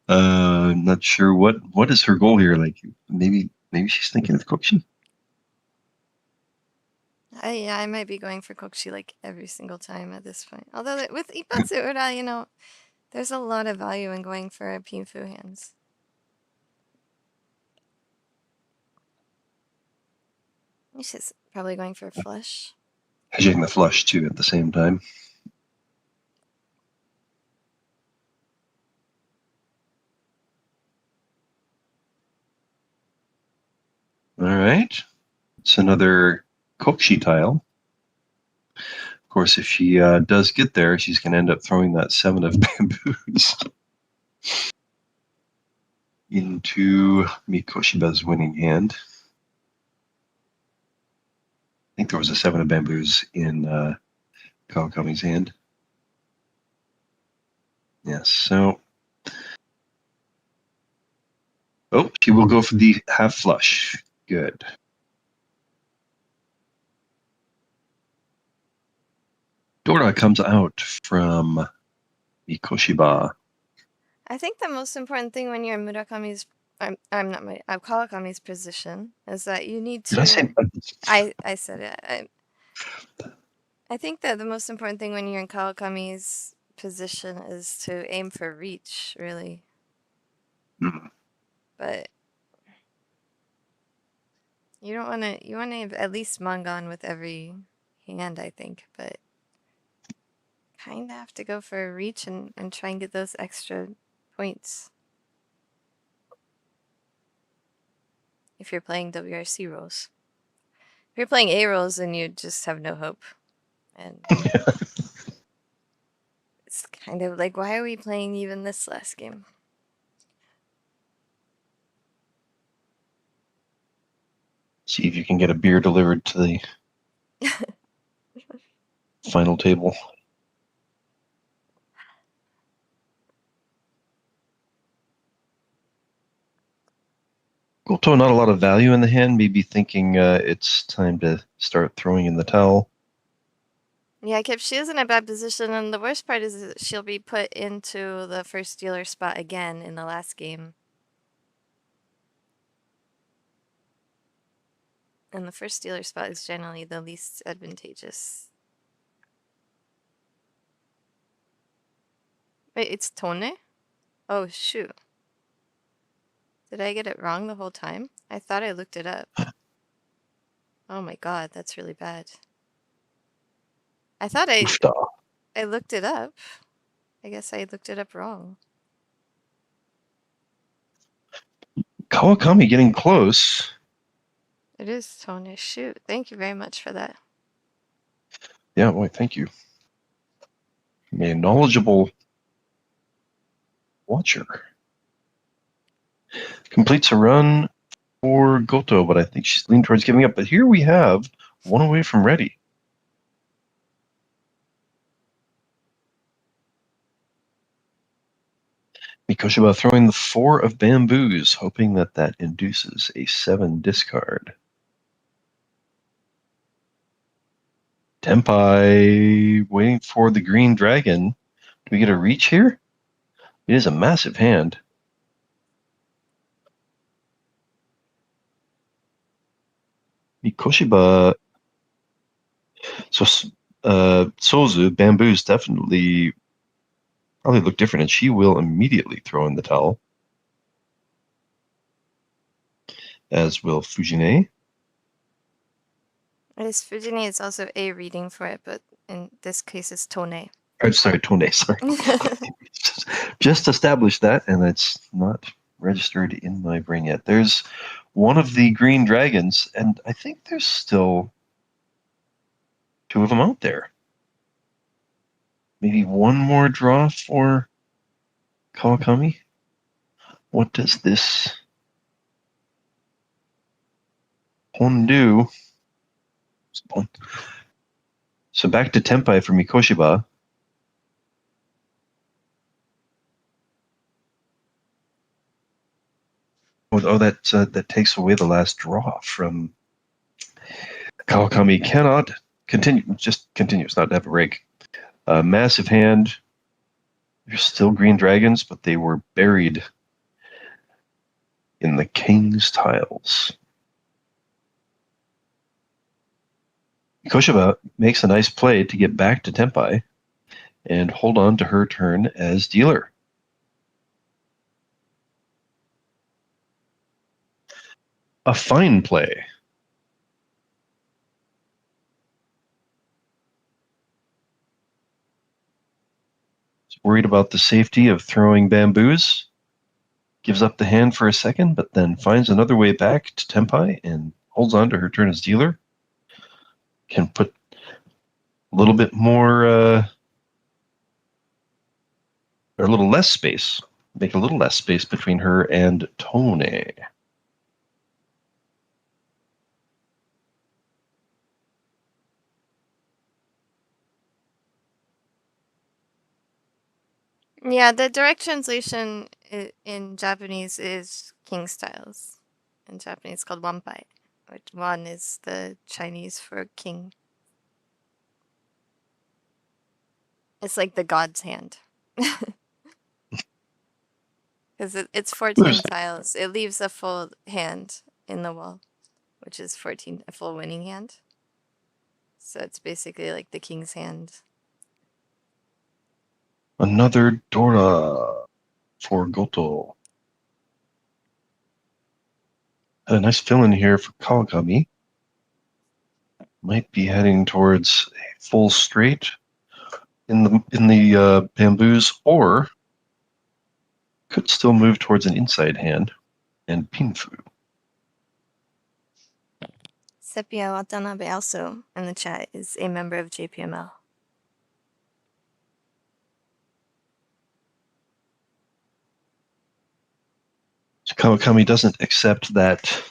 not sure what is her goal here. Like maybe she's thinking of Kokushi. I might be going for Kokushi like every single time at this point. Although with Ippatsu Ura, there's a lot of value in going for Pinfu hands. She's probably going for a flush. Hedging the flush too at the same time. All right. It's another Kokushi tile. Of course, if she does get there, she's going to end up throwing that 7 of bamboos into Mikoshiba's winning hand. I think there was a 7 of bamboos in Kawakami's hand. Yes, so... Oh, she will go for the half flush. Good. Dora comes out from Mikoshiba. I think the most important thing when you're in Murakami's, I'm Kawakami's position, is that you need to. Did I say? I said it. I think that the most important thing when you're in Kawakami's position is to aim for reach, really. Mm. But you don't want to. You want to at least Mangan with every hand, I think. But kind of have to go for a reach and try and get those extra points. If you're playing WRC roles. If you're playing A roles, then you just have no hope. And it's kind of like, why are we playing even this last game? See if you can get a beer delivered to the final table. Goto, not a lot of value in the hand, maybe thinking it's time to start throwing in the towel. Yeah, she is in a bad position, and the worst part is that she'll be put into the first dealer spot again in the last game. And the first dealer spot is generally the least advantageous. Wait, it's Tone? Oh, shoot. Did I get it wrong the whole time? I thought I looked it up. Oh my god, that's really bad. I thought I looked it up. I guess I looked it up wrong. Kawakami getting close. It is Tone. Shoot. Thank you very much for that. Yeah, boy, thank you. A knowledgeable watcher. Completes a run for Goto, but I think she's leaning towards giving up. But here we have one away from ready. Mikoshiba throwing the 4 of bamboos, hoping that that induces a 7 discard. Tenpai waiting for the green dragon. Do we get a reach here? It is a massive hand. Mikoshiba. So Sozu, bamboos definitely probably look different, and she will immediately throw in the towel. As will Fujine. Yes, Fujini is also a reading for it, but in this case it's Tone. I'm sorry, Tone, sorry. Just established that, and it's not registered in my brain yet. There's one of the green dragons, and I think there's still 2 of them out there. Maybe one more draw for Kawakami. What does this pawn do? So back to Tenpai for Mikoshiba. Oh, that takes away the last draw from Kawakami. Cannot continue. Just continues not to have a break. Massive hand. There's still green dragons, but they were buried in the king's tiles. Mikoshiba makes a nice play to get back to Tenpai and hold on to her turn as dealer. A fine play. Worried about the safety of throwing bamboos. Gives up the hand for a second, but then finds another way back to Tenpai and holds on to her turn as dealer. Can put a little bit more, or a little less space, make a little less space between her and Tone. Yeah, the direct translation in Japanese is king styles. In Japanese, it's called wanpai, which wan is the Chinese for king. It's like the god's hand. Because it's 14 tiles. It leaves a full hand in the wall, which is 14, a full winning hand. So it's basically like the king's hand. Another Dora for Goto. Had a nice fill in here for Kawakami. Might be heading towards a full straight in the bamboos, or could still move towards an inside hand and Pinfu. Sepia Watanabe also in the chat is a member of JPML. So Kawakami doesn't accept that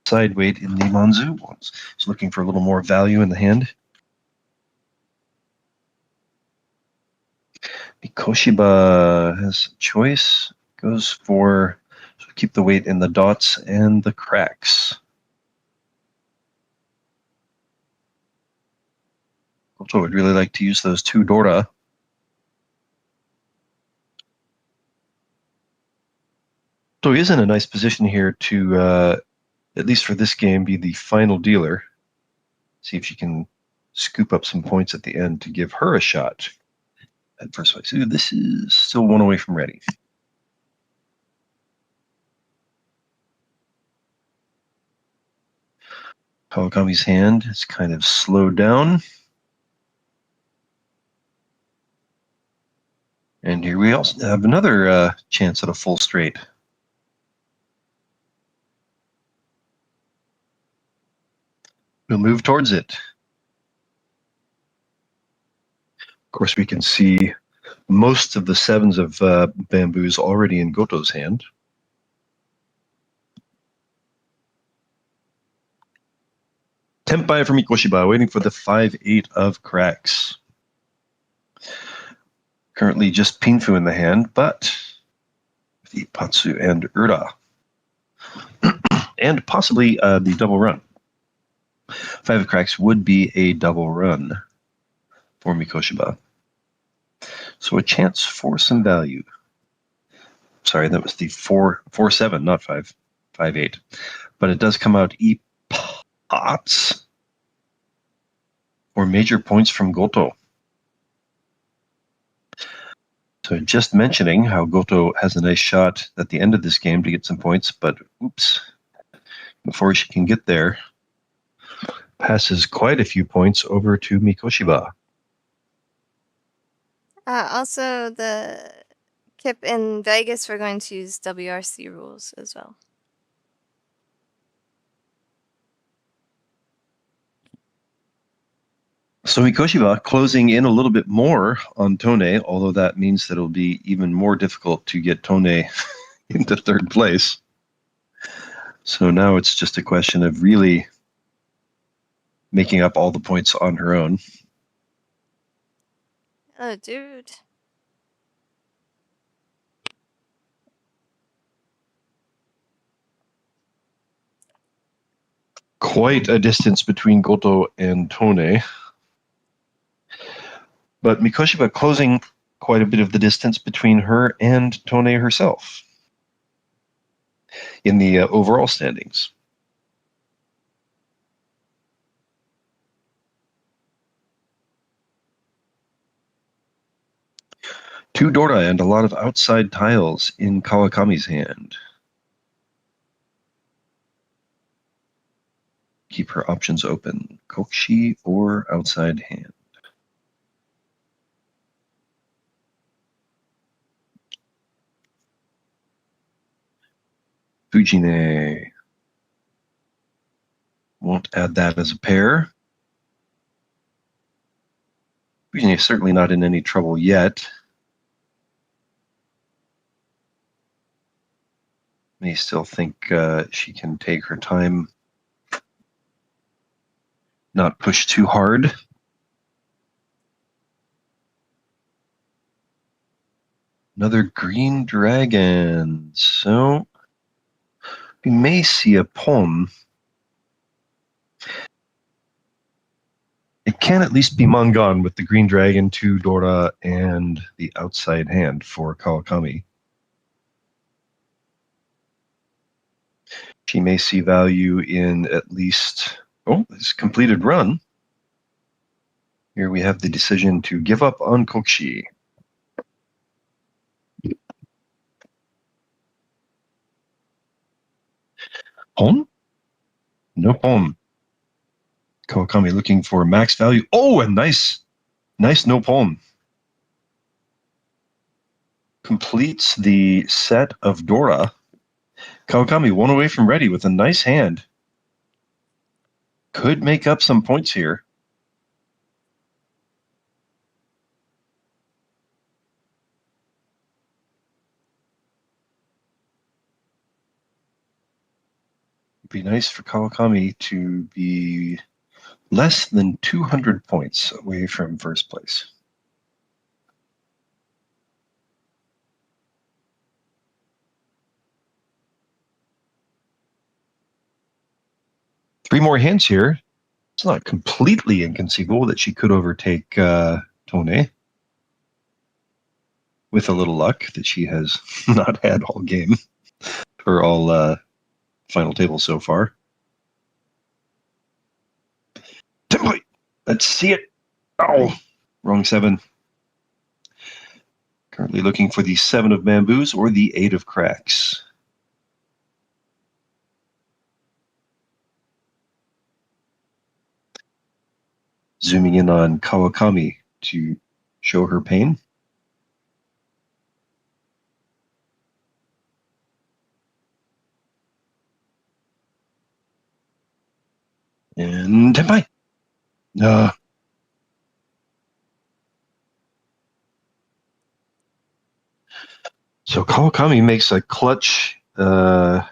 side weight in the Manzu ones. He's looking for a little more value in the hand. Mikoshiba has a choice. Goes for keep the weight in the dots and the cracks. Goto would really like to use those 2 Dora. So he is in a nice position here to, at least for this game, be the final dealer. See if she can scoop up some points at the end to give her a shot at first place. Ooh, this is still one away from ready. Kawakami's hand is kind of slowed down. And here we also have another chance at a full straight. We'll move towards it. Of course, we can see most of the sevens of bamboos already in Goto's hand. Tenpai from Mikoshiba, waiting for the 5-8 of cracks. Currently just Pinfu in the hand, but the Patsu and Urda. And possibly the double run. 5 of cracks would be a double run for Mikoshiba. So a chance for some value. Sorry, that was the 4-7, not 5-8. But it does come out pots or major points from Goto. So just mentioning how Goto has a nice shot at the end of this game to get some points, but oops, before she can get there, passes quite a few points over to Mikoshiba. Also, the Kip in Vegas, we're going to use WRC rules as well. So Mikoshiba closing in a little bit more on Tone, although that means that it'll be even more difficult to get Tone into third place. So now it's just a question of really making up all the points on her own. Oh, dude. Quite a distance between Goto and Tone. But Mikoshiba closing quite a bit of the distance between her and Tone herself in the overall standings. Two Dora and a lot of outside tiles in Kawakami's hand. Keep her options open. Kokushi or outside hand. Fujine. Won't add that as a pair. Fujine is certainly not in any trouble yet. May still think she can take her time. Not push too hard. Another green dragon. So we may see a poem. It can at least be Mangan with the green dragon, 2 Dora, and the outside hand for Kawakami. She may see value in at least, this completed run. Here we have the decision to give up on Kokushi. Poem? No poem. Kawakami looking for max value. Oh, a nice no poem. Completes the set of Dora. Kawakami one away from ready with a nice hand. Could make up some points here. It'd be nice for Kawakami to be less than 200 points away from first place. Three more hands here. It's not completely inconceivable that she could overtake Tone. With a little luck that she has not had all game. Or all final table so far. Template! Let's see it! Oh! Wrong 7. Currently looking for the 7 of bamboos or the 8 of cracks. Zooming in on Kawakami to show her pain. And tenpai. So Kawakami makes a clutch no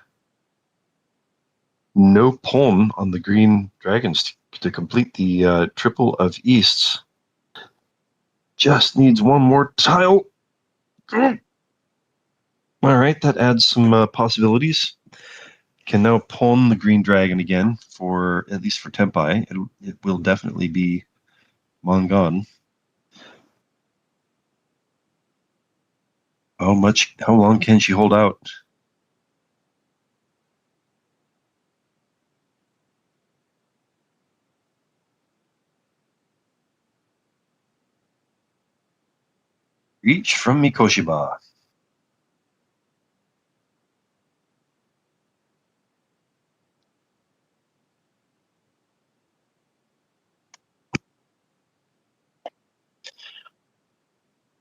pawn on the green dragons to complete the triple of easts. Just needs one more tile. All right, that adds some possibilities. Can now pawn the green dragon again for at least for tenpai. It will definitely be Mongon. How long can she hold out? Reach from Mikoshiba.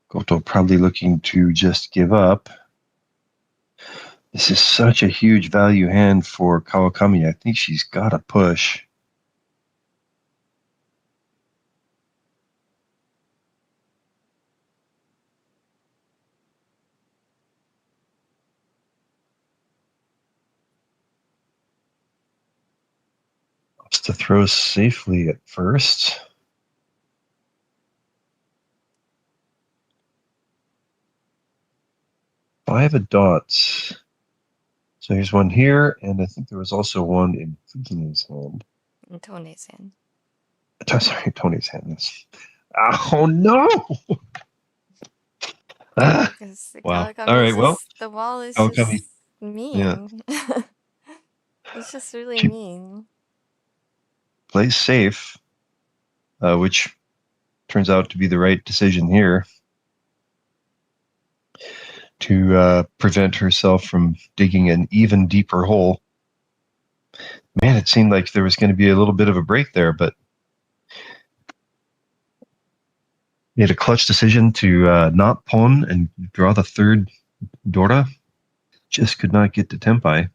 Goto probably looking to just give up. This is such a huge value hand for Kawakami. I think she's got to push. Wants to throw safely at first. Five of dots. So here's one here, and I think there was also one in Fukine's hand. In Tone's hand. Sorry, Tony's hand. Yes. Oh no! Because the Wow. Kawakami All right. is Well, the wall is Kawakami. just mean. Yeah. It's just really She mean. plays safe, which turns out to be the right decision here to prevent herself from digging an even deeper hole. Man, it seemed like there was going to be a little bit of a break there, but made a clutch decision to not pawn and draw the third Dora. Just could not get to tenpai.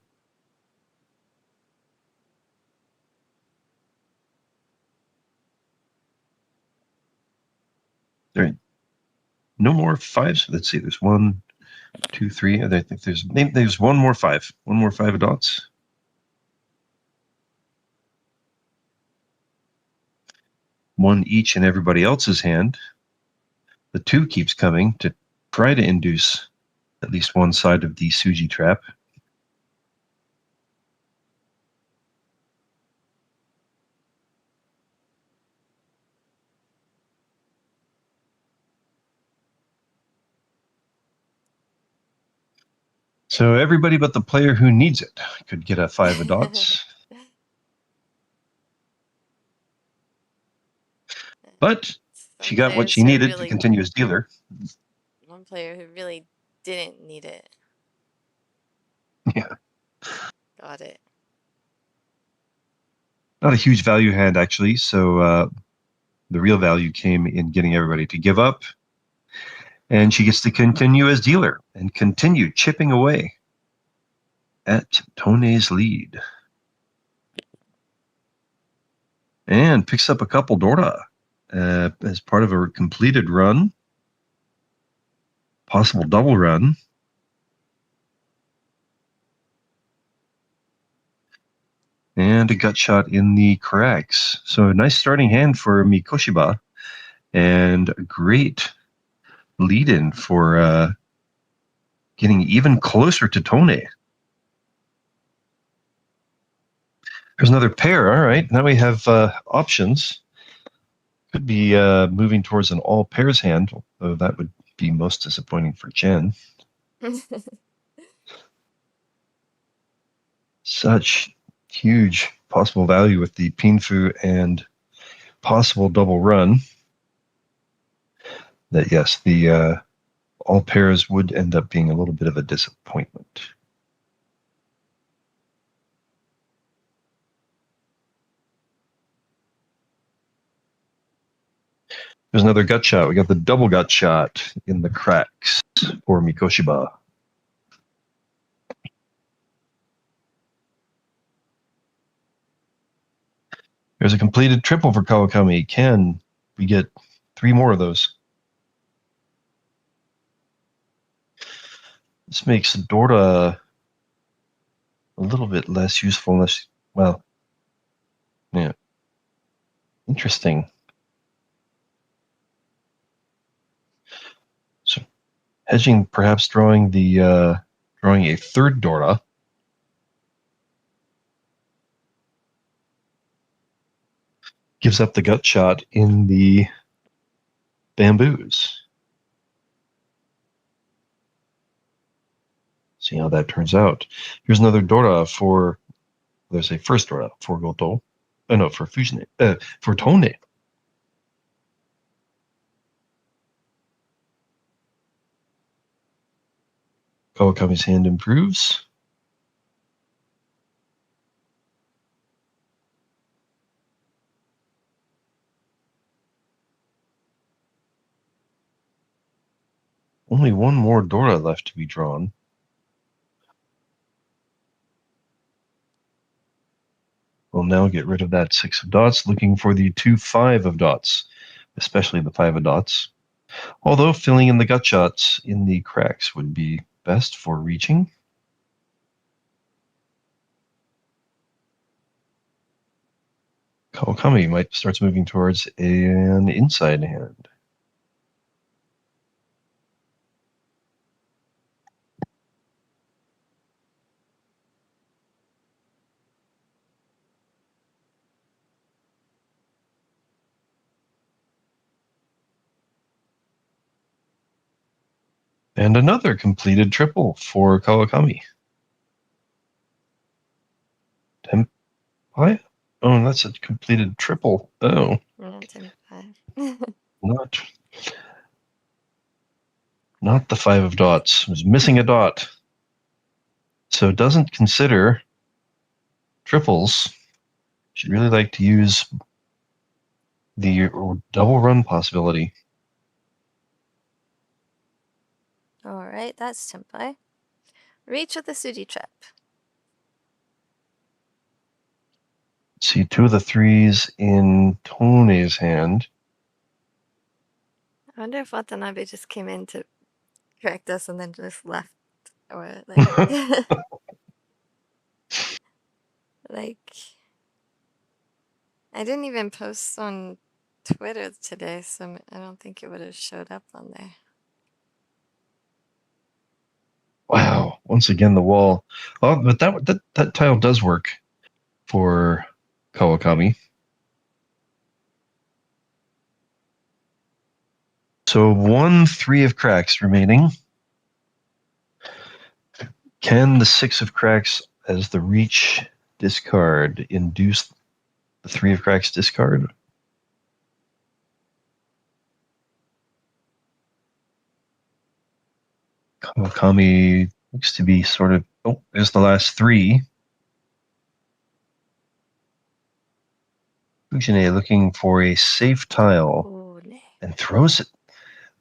There, no more fives. Let's see. There's 1, 2, 3. I think there's one more five. One more five of dots. One each in everybody else's hand. The 2 keeps coming to try to induce at least one side of the Suji trap. So everybody but the player who needs it could get a 5 of dots. But she got what she needed to continue as dealer. One player who really didn't need it. Yeah. Got it. Not a huge value hand, actually. So the real value came in getting everybody to give up. And she gets to continue as dealer and continue chipping away at Tone's lead. And picks up a couple Dora as part of a completed run. Possible double run. And a gut shot in the cracks. So a nice starting hand for Mikoshiba. And a great lead-in for getting even closer to Tone. There's another pair. All right, now we have options. Could be moving towards an all pairs hand, though that would be most disappointing for Jenn. Such huge possible value with the Pinfu and possible double run that, yes, the all pairs would end up being a little bit of a disappointment. There's another gut shot. We got the double gut shot in the cracks for Mikoshiba. There's a completed triple for Kawakami. Can we get 3 more of those? This makes Dorda a little bit less useful unless, well, yeah. Interesting. So hedging, perhaps drawing a third Dorda. Gives up the gut shot in the bamboos. See how that turns out. Here's another Dora for, there's a first Dora for Goto. Oh no, for Fujine, for Tone. Kawakami's hand improves. Only one more Dora left to be drawn. We'll now get rid of that 6 of dots, looking for the 2 5 of dots, especially the 5 of dots. Although filling in the gut shots in the cracks would be best for reaching. Kawakami might start moving towards an inside hand. And another completed triple for Kawakami. Tempai? Oh, that's a completed triple. Oh. Yeah, Tempai. Not the 5 of dots. It was missing a dot. So it doesn't consider triples. She'd really like to use the double run possibility. All right, that's Tempai. Reach with the Sudi trap. See 2 of the 3s in Tone's hand. I wonder if Watanabe just came in to correct us and then just left. Or like like I didn't even post on Twitter today, so I don't think it would have showed up on there. Wow. Once again, the wall. Oh, but that tile does work for Kawakami. So 1 3 of cracks remaining. Can the 6 of cracks as the reach discard induce the 3 of cracks discard? Kawakami looks to be sort of, oh, there's the last 3. Fujine looking for a safe tile and throws it.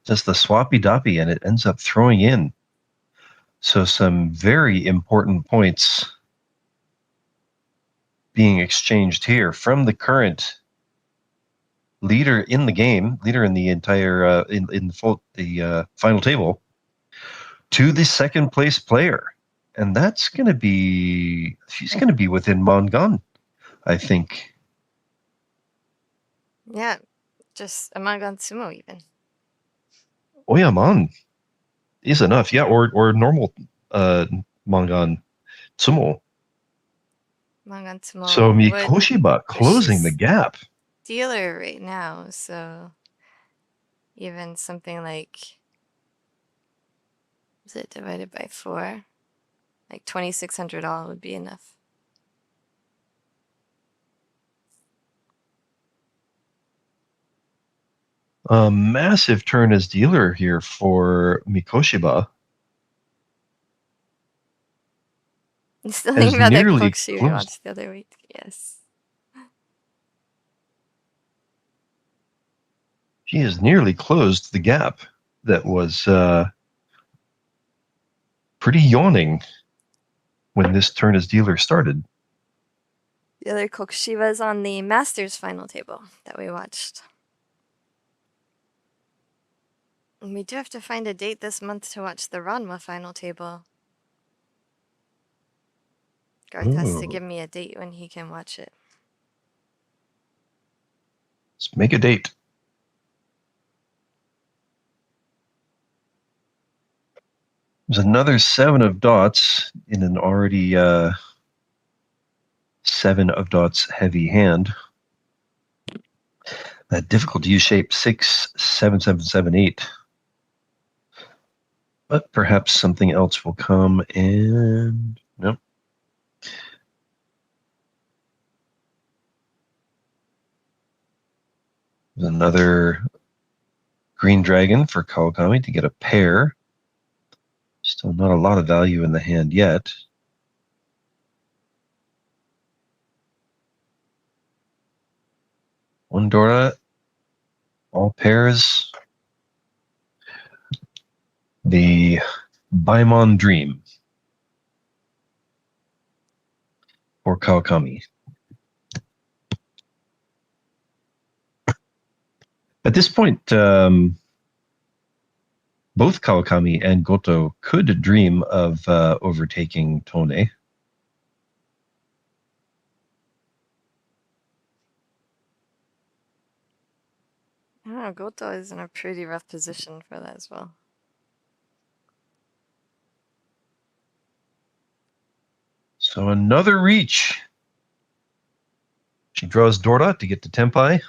Just the swappy doppy, and it ends up throwing in. So some very important points being exchanged here from the current leader in the game, leader in the entire in the final table, to the second place player, and that's going to be, she's going to be within Mongon, I think. Yeah, just a Mangan Sumo even. Oyaman is enough, yeah, or normal Mangan Sumo. Mangan Sumo. So Mikoshiba closing the gap. Dealer right now, so even something like, is it divided by 4? Like 2,600 all would be enough. A massive turn as dealer here for Mikoshiba. Still thinking about that Kokushu we closed. watched the other week. Yes. She has nearly closed the gap that was pretty yawning when this turn as dealer started. The other Kokushiba is on the Masters final table that we watched. And we do have to find a date this month to watch the Ranma final table. Garth has to give me a date when he can watch it. Let's make a date. There's another 7 of dots in an already 7 of dots heavy hand. That difficulty U shape 6, 7, 7, 7, 8. But perhaps something else will come and nope. There's another green dragon for Kawakami to get a pair. Still not a lot of value in the hand yet. One Dora, all pairs. The Baimon Dream for Kawakami. At this point, both Kawakami and Goto could dream of overtaking Tone. Oh, Goto is in a pretty rough position for that as well. So another reach. She draws Dora to get to Tenpai.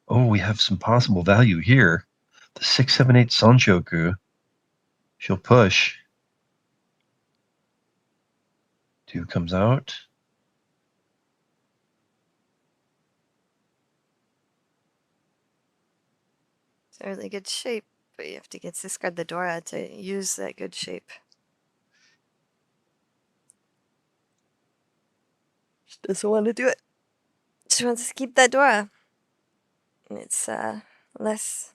Oh, we have some possible value here. The 6, 7, 8 Sanshoku. She'll push. 2 comes out. It's a really good shape, but you have to get discard the Dora to use that good shape. She doesn't want to do it. She wants to keep that Dora. And it's less.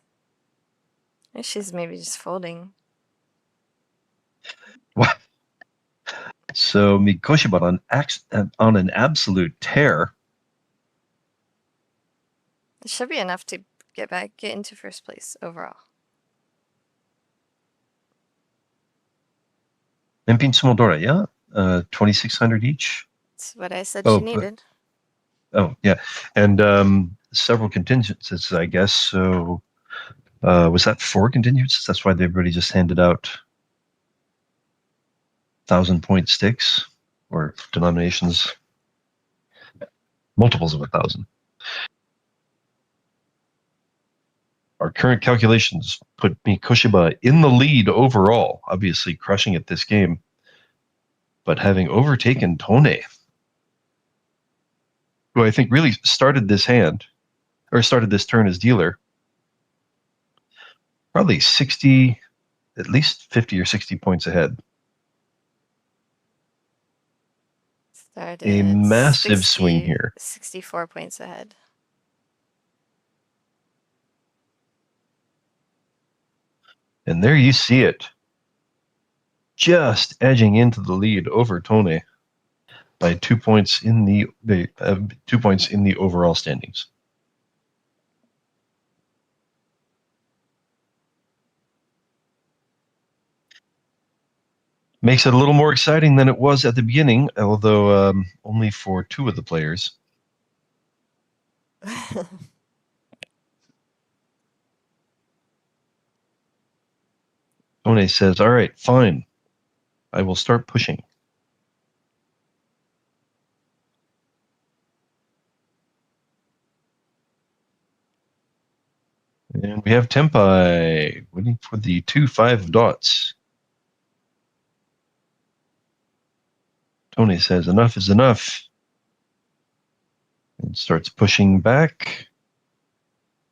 She's maybe just folding. What? So Mikoshiba on an absolute tear. It should be enough to get into first place overall. Empin Smodora, yeah? 2,600 each. That's what I said she needed. Yeah. And several contingencies, I guess. So was that 4 contingencies? That's why everybody just handed out 1,000-point sticks or denominations, multiples of 1,000. Our current calculations put Mikoshiba in the lead overall, obviously crushing it this game, but having overtaken Tone, who I think really started this turn as dealer, probably 60, at least 50 or 60 points ahead. Started a massive swing here. 64 points ahead. And there you see it. Just edging into the lead over Tone by 2 points in the 2 points in the overall standings. Makes it a little more exciting than it was at the beginning, although only for 2 of the players. Tone says, all right, fine. I will start pushing. And we have Tenpai waiting for the 2 5 dots. Tone says, enough is enough. And starts pushing back.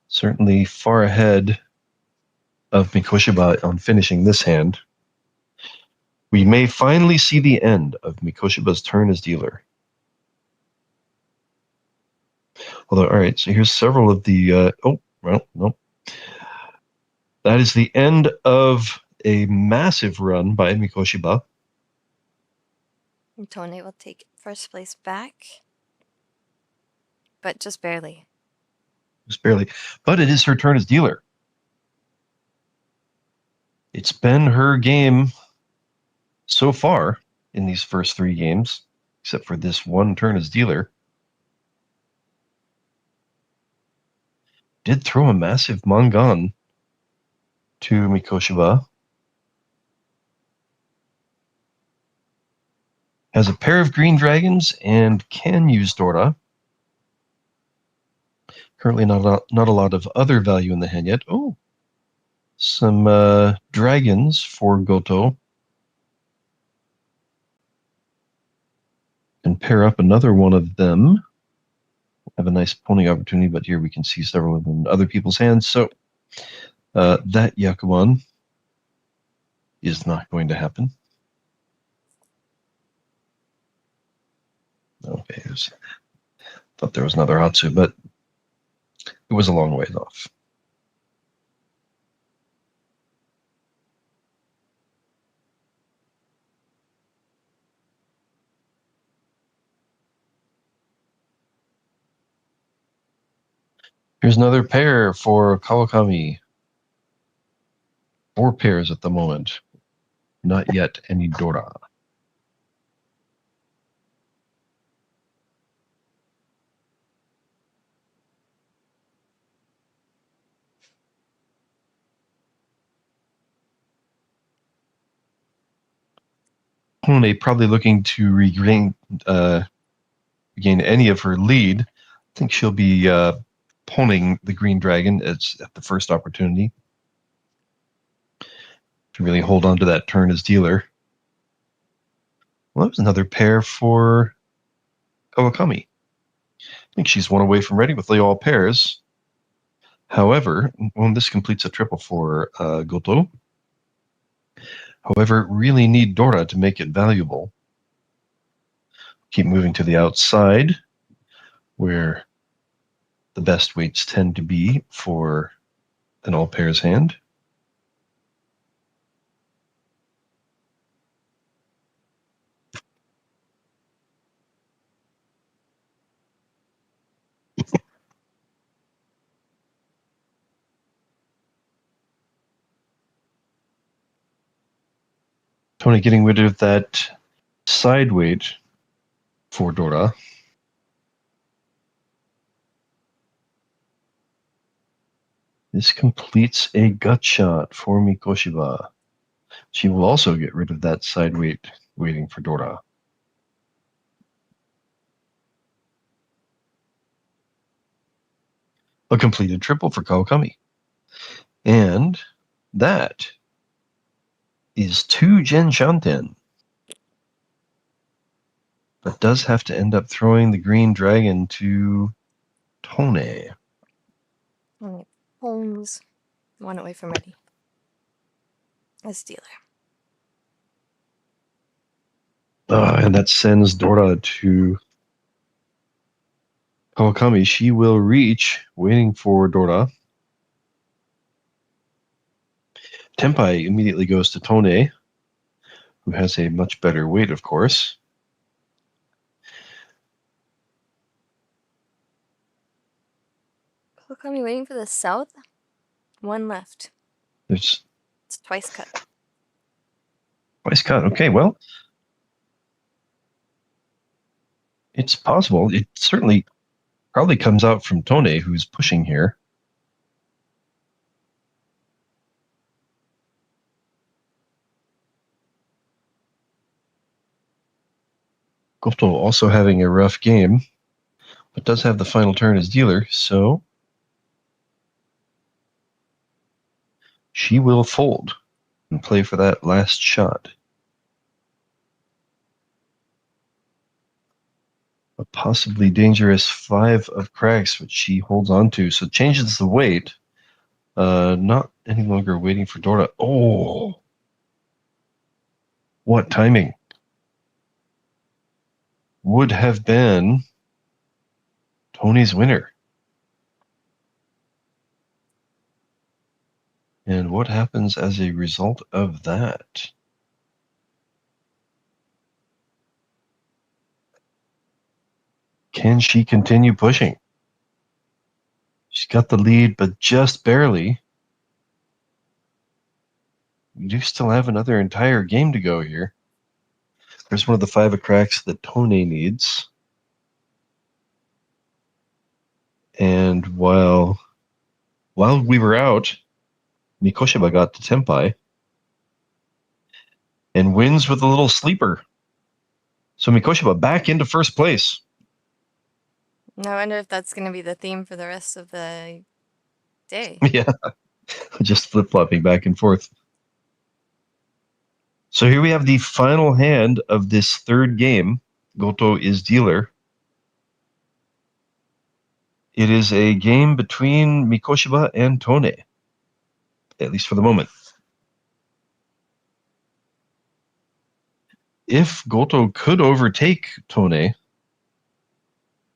Certainly far ahead of Mikoshiba on finishing this hand. We may finally see the end of Mikoshiba's turn as dealer. Although, all right, so here's several of the, no. That is the end of a massive run by Mikoshiba. Tone will take first place back, but just barely. Just barely. But it is her turn as dealer. It's been her game so far in these first 3 games, except for this one turn as dealer. Did throw a massive Mangan to Mikoshiba. Has a pair of green dragons and can use Dora. Currently not a lot of other value in the hand yet. Oh, some dragons for Goto. And pair up another one of them. Have a nice pony opportunity, but here we can see several of them in other people's hands. So that Yakuman is not going to happen. Okay, thought there was another Hatsu, but it was a long ways off. Here's another pair for Kawakami. 4 pairs at the moment. Not yet any Dora. Tone probably looking to regain any of her lead. I think she'll be pawning the green dragon at the first opportunity to really hold on to that turn as dealer. Well, that was another pair for Kawakami. I think she's one away from ready with all pairs. However, when this completes a triple for Goto. However, really need Dora to make it valuable. Keep moving to the outside, where the best weights tend to be for an all pairs hand. Tony getting rid of that side weight for Dora. This completes a gut shot for Mikoshiba. She will also get rid of that side weight waiting for Dora. A completed triple for Kawakami. And that is 2 Jenn Shanten. But does have to end up throwing the green dragon to Tone. Holmes, 1 away from ready. As dealer. And that sends Dora to Kawakami. She will reach, waiting for Dora. Tenpai immediately goes to Tone, who has a much better weight, of course. Kawakami waiting for the south. 1 left. It's twice cut. Twice cut. Okay, well, it's possible. It certainly probably comes out from Tone, who's pushing here. Goto also having a rough game, but does have the final turn as dealer, so she will fold and play for that last shot. A possibly dangerous 5 of cracks, which she holds on to, so changes the weight. Not any longer waiting for Dora. Oh, what timing. Would have been Tony's winner. And what happens as a result of that? Can she continue pushing? She's got the lead, but just barely. We do still have another entire game to go here. There's one of the 5 cracks that Tone needs. And while we were out, Mikoshiba got to Tenpai and wins with a little sleeper. So Mikoshiba back into first place. I wonder if that's going to be the theme for the rest of the day. Yeah, just flip-flopping back and forth. So here we have the final hand of this third game. Goto is dealer. It is a game between Mikoshiba and Tone, at least for the moment. If Goto could overtake Tone,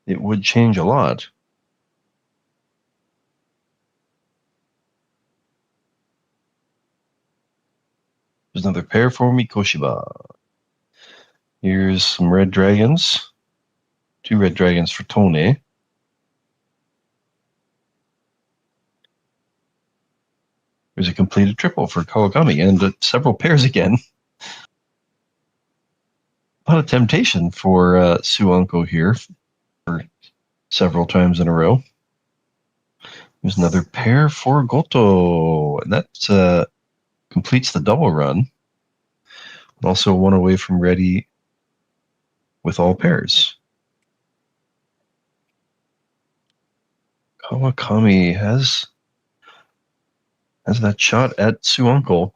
it would change a lot. There's another pair for Mikoshiba. Here's some red dragons. 2 red dragons for Tone. There's a completed triple for Kawakami and several pairs again. A lot of temptation for Suanko here for several times in a row. There's another pair for Goto, and that completes the double run. Also 1 away from ready with all pairs. Kawakami has that shot at Suanko.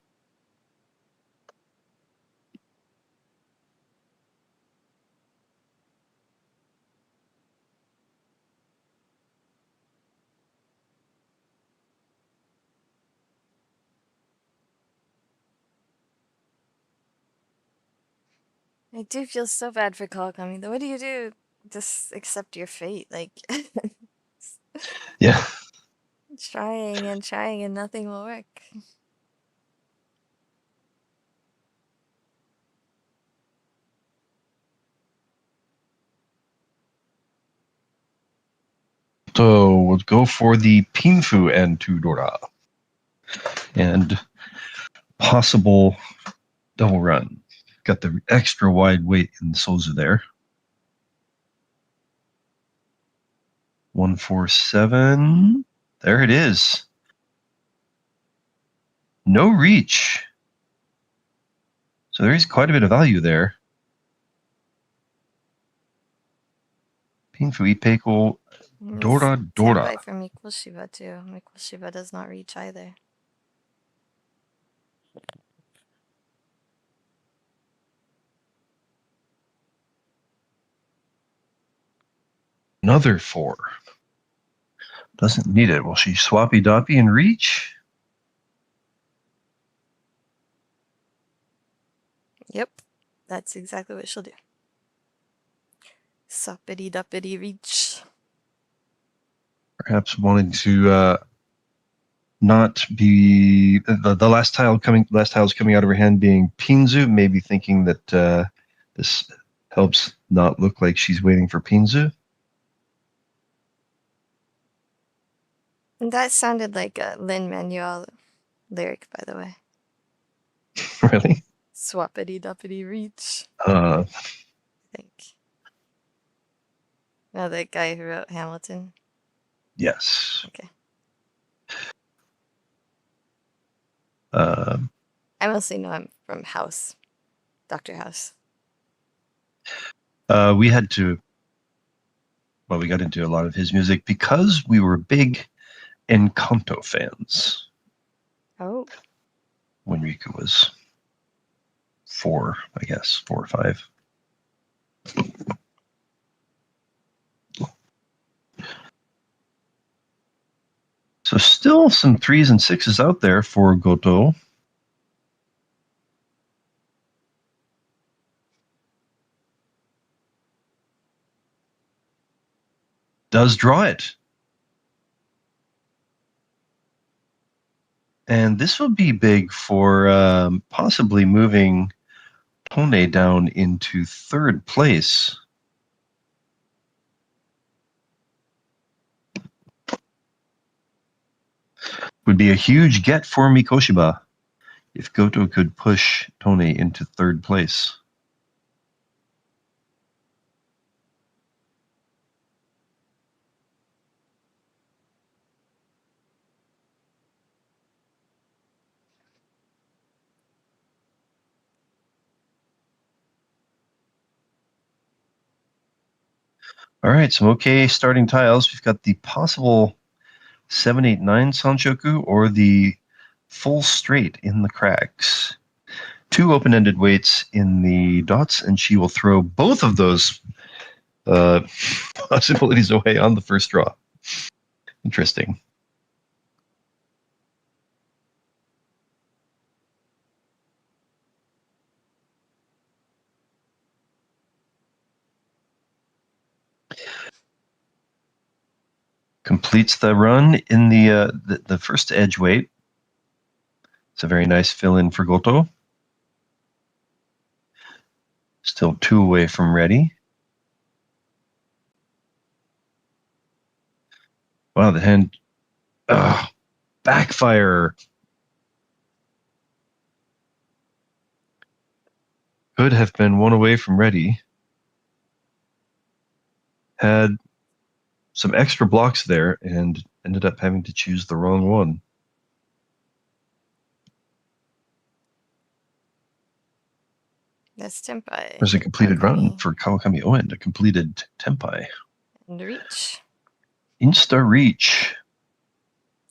I do feel so bad for Kawakami, though. What do you do? Just accept your fate, like Yeah. trying and nothing will work. So we'll go for the Pinfu and Tudora. And possible double run. Got the extra wide weight in Sozu there. 147. There it is. No reach. So there is quite a bit of value there. Pinfu Ipeiko Dora. Tenpai for Mikoshiba too. Mikoshiba does not reach either. Another 4. Doesn't need it. Will she swappy doppy and reach? Yep. That's exactly what she'll do. Soppity duppity reach. Perhaps wanting to not be the last tile's coming out of her hand being Pinzu, maybe thinking that this helps not look like she's waiting for Pinzu. That sounded like a Lin-Manuel lyric, by the way. Really? Swappity duppity reach. Uh, I think. No, that guy who wrote Hamilton. yes. Okay. I mostly know him from House, Dr. House. We had to. Well, we got into a lot of his music because we were big Encanto fans. Oh. When Riku was 4, I guess, 4 or 5. So still some 3s and 6s out there for Goto. Does draw it. And this will be big for possibly moving Tone down into 3rd place. Would be a huge get for Mikoshiba if Goto could push Tone into third place. All right, some okay starting tiles. We've got the possible 7-8-9 Sanshoku or the full straight in the cracks. 2 open-ended weights in the dots, and she will throw both of those possibilities away on the first draw. Interesting. Completes the run in the first edge weight. It's a very nice fill-in for Goto. Still 2 away from ready. Wow, the hand... backfire! Could have been 1 away from ready. Had some extra blocks there and ended up having to choose the wrong one. That's Tempai. There's a completed Kawakami. run for Kawakami Owen, a completed Tempai. And reach. Insta reach.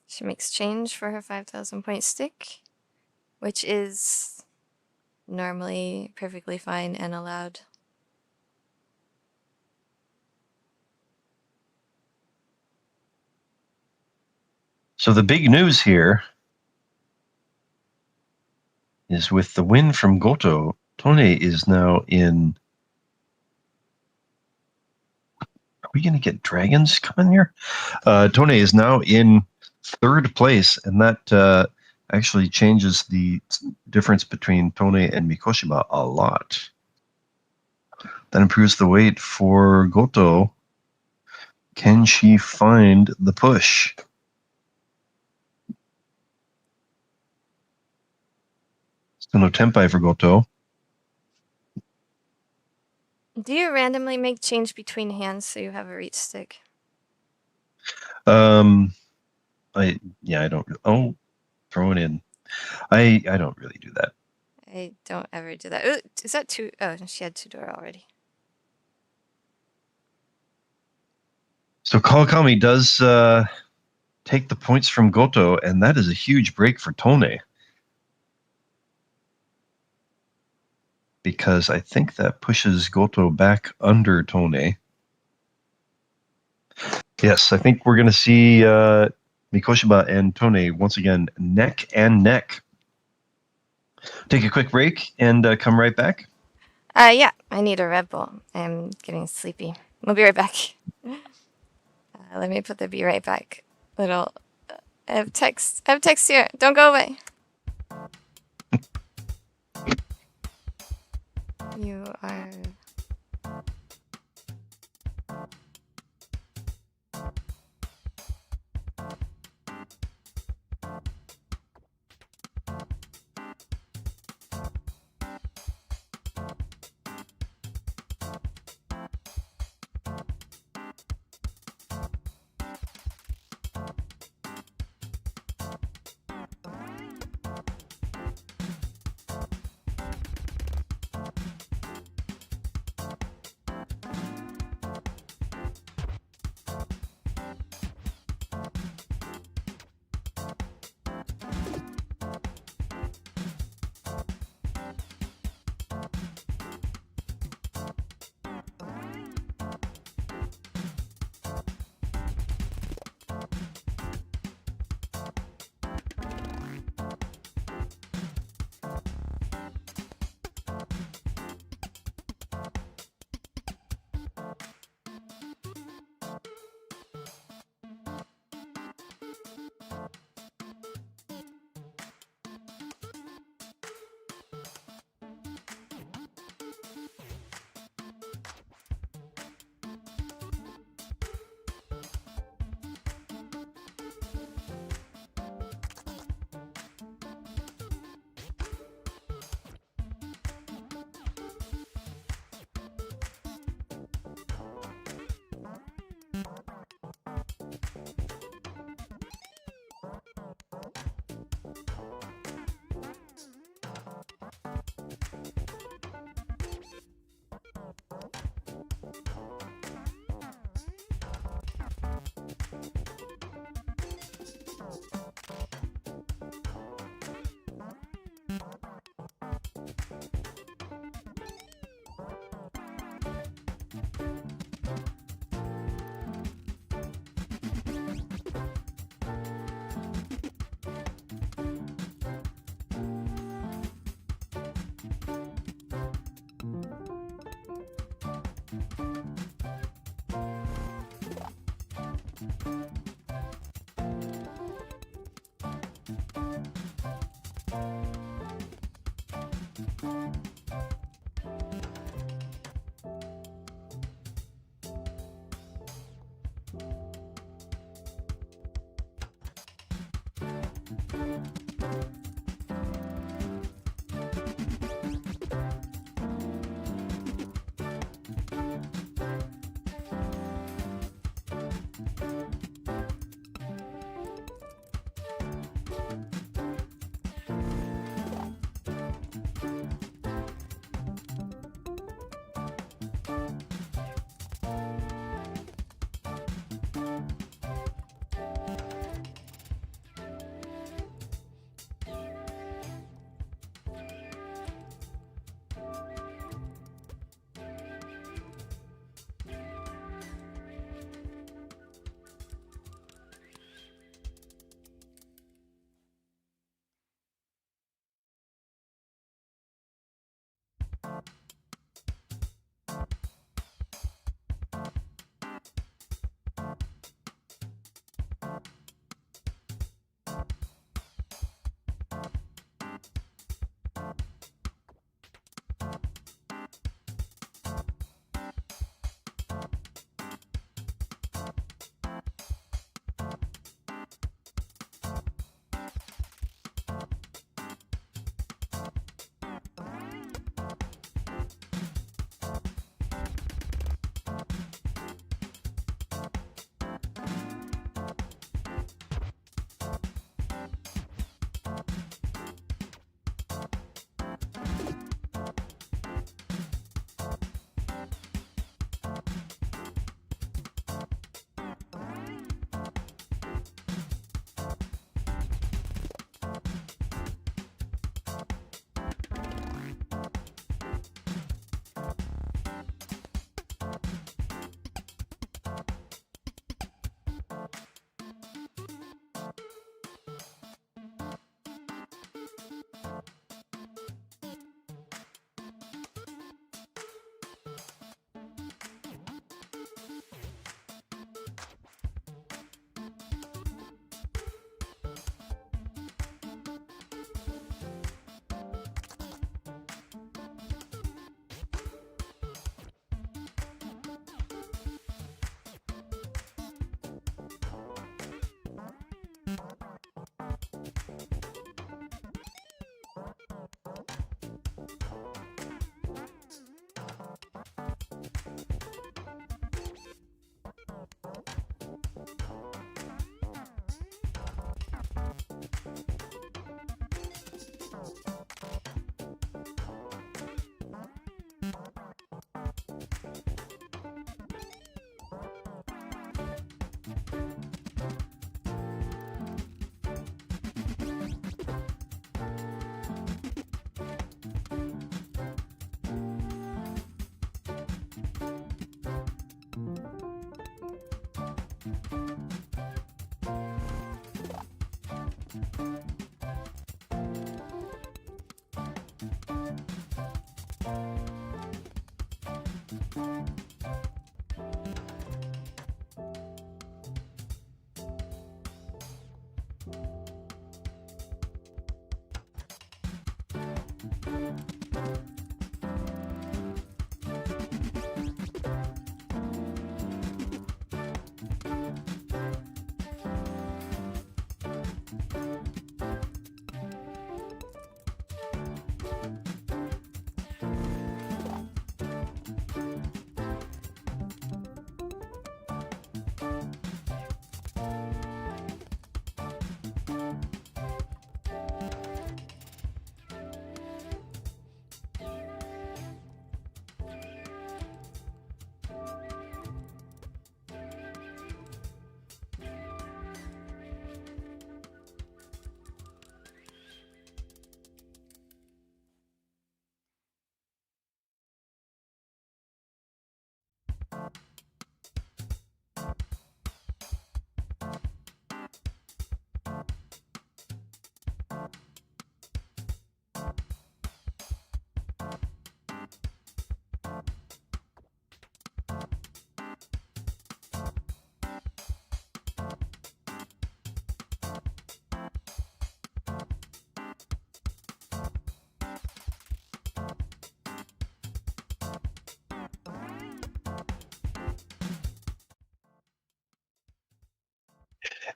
She makes change for her 5,000 point stick, which is normally perfectly fine and allowed. So the big news here is with the win from Goto, Tone is now in... Are we going to get dragons coming here? Tone is now in third place, and that actually changes the difference between Tone and Mikoshiba a lot. That improves the weight for Goto. Can she find the push? Still no Tempai for Goto. Do you randomly make change between hands so you have a reach stick? I don't. Oh, throw it in. I don't really do that. I don't ever do that. Ooh, is that 2? Oh, she had 2 door already. So Kawakami does take the points from Goto, and that is a huge break for Tone. Because I think that pushes Goto back under Tone. Yes, I think we're going to see Mikoshiba and Tone once again neck and neck. Take a quick break and come right back. Yeah, I need a Red Bull. I'm getting sleepy. We'll be right back. Let me put the be right back. Little, I have text here. Don't go away. You are...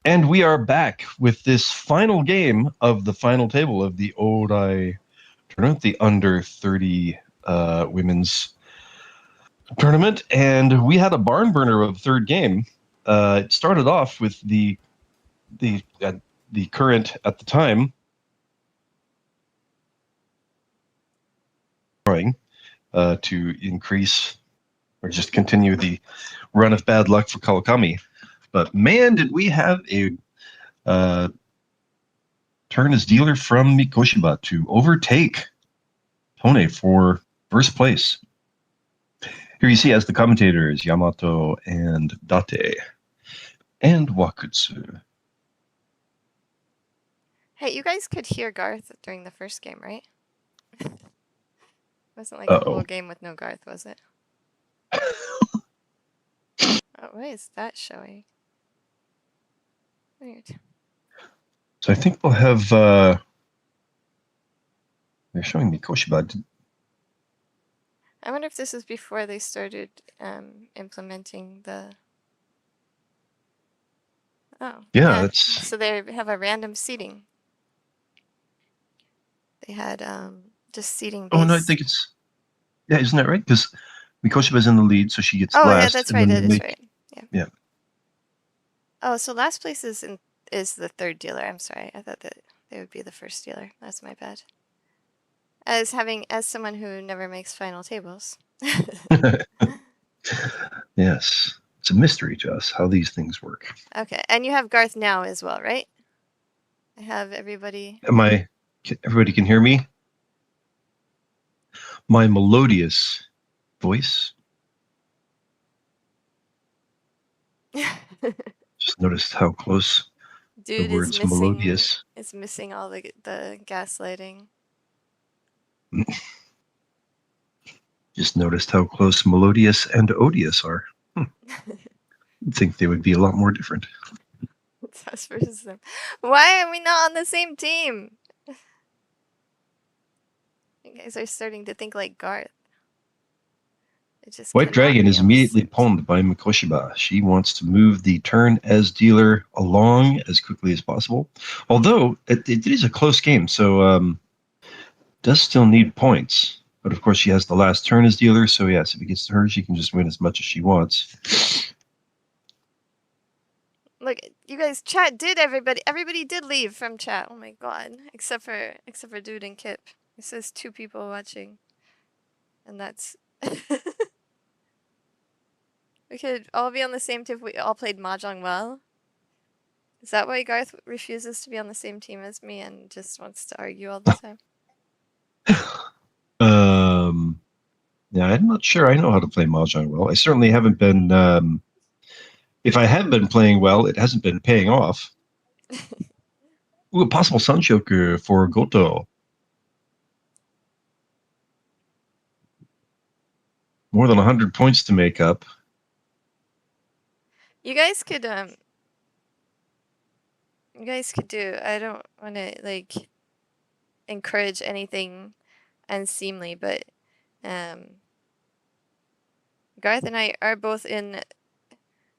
And we are back with this final game of the final table of the Odai tournament, the under 30 women's tournament. And we had a barn burner of third game. It started off with the current at the time trying to increase or just continue the run of bad luck for Kawakami. But man, did we have a turn as dealer from Mikoshiba to overtake Tone for first place. Here you see as the commentators Yamato and Date and Wakutsu. Hey, you guys could hear Garth during the first game, right? It wasn't like a whole game with no Garth, was it? Oh, why is that showing? Weird. So I think we'll have they're showing Mikoshiba. I wonder if this is before they started implementing the. Oh. Yeah, that's. So they have a random seating. They had just seating. Oh no, I think it's. Yeah, isn't that right? Because Mikoshiba's in the lead, so she gets last. Oh yeah, that's right. That is right. Yeah. Yeah. Oh, so last place is the third dealer. I'm sorry. I thought that they would be the first dealer. That's my bad. As someone who never makes final tables. Yes. It's a mystery to us how these things work. Okay. And you have Garth now as well, right? I have everybody. Everybody can hear me? My melodious voice. Just noticed how close Dude the word's melodious. It's missing all the gaslighting. Just noticed how close melodious and odious are. You'd think they would be a lot more different. It's us versus them. Why are we not on the same team? You guys are starting to think like Garth. White Dragon is immediately pwned by Mikoshiba. She wants to move the turn as dealer along as quickly as possible. Although it is a close game, so does still need points. But of course, she has the last turn as dealer, so yes, if it gets to her, she can just win as much as she wants. Look, you guys, chat did everybody did leave from chat. Oh my god, except for Dude and Kip. It says 2 people watching, and that's. We could all be on the same team if we all played Mahjong well. Is that why Garth refuses to be on the same team as me and just wants to argue all the time? Yeah, I'm not sure I know how to play Mahjong well. I certainly haven't been. If I have been playing well, it hasn't been paying off. Ooh, a possible Sanshoku for Goto. More than 100 points to make up. You guys could do. I don't want to like encourage anything unseemly, but Garth and I are both in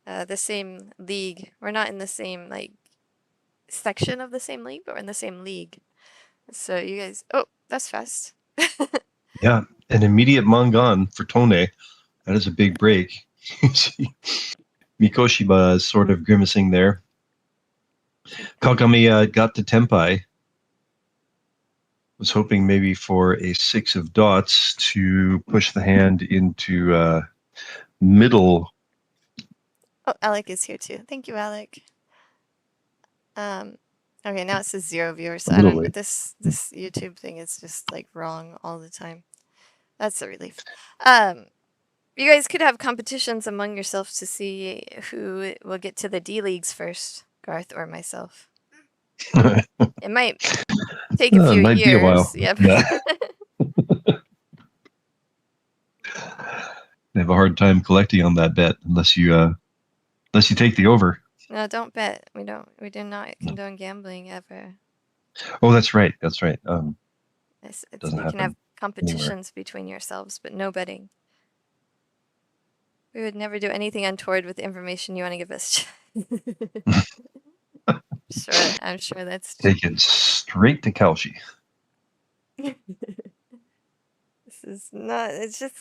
the same league. We're not in the same like section of the same league, but we're in the same league. So you guys, oh, that's fast. Yeah, an immediate mangan for Tone. That is a big break. Mikoshiba is sort of grimacing there. Kawakami got to Tenpai. Was hoping maybe for a 6 of dots to push the hand into middle. Oh, Alec is here too. Thank you, Alec. Okay, now it says 0 viewers. So I don't know. This YouTube thing is just like wrong all the time. That's a relief. You guys could have competitions among yourselves to see who will get to the D leagues first, Garth or myself. It might take a few might years. Be a while. Yep. Yeah. They have a hard time collecting on that bet unless you take the over. No, don't bet. We do not condone gambling ever. Oh, that's right. That's right. You can have competitions between yourselves, but no betting. We would never do anything untoward with the information you want to give us. I'm sure that's take it straight to Kalshi. This is not. It's just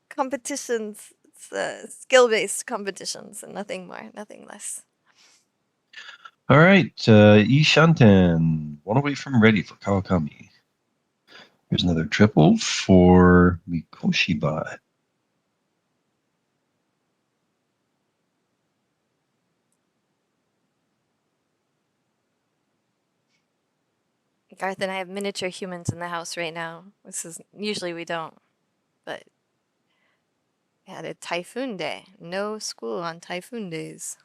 competitions. It's skill-based competitions and nothing more, nothing less. All right, Ishanten, one away from ready for Kawakami. Here's another triple for Mikoshiba. Garth and I have miniature humans in the house right now. Usually we don't, but we had a typhoon day. No school on typhoon days.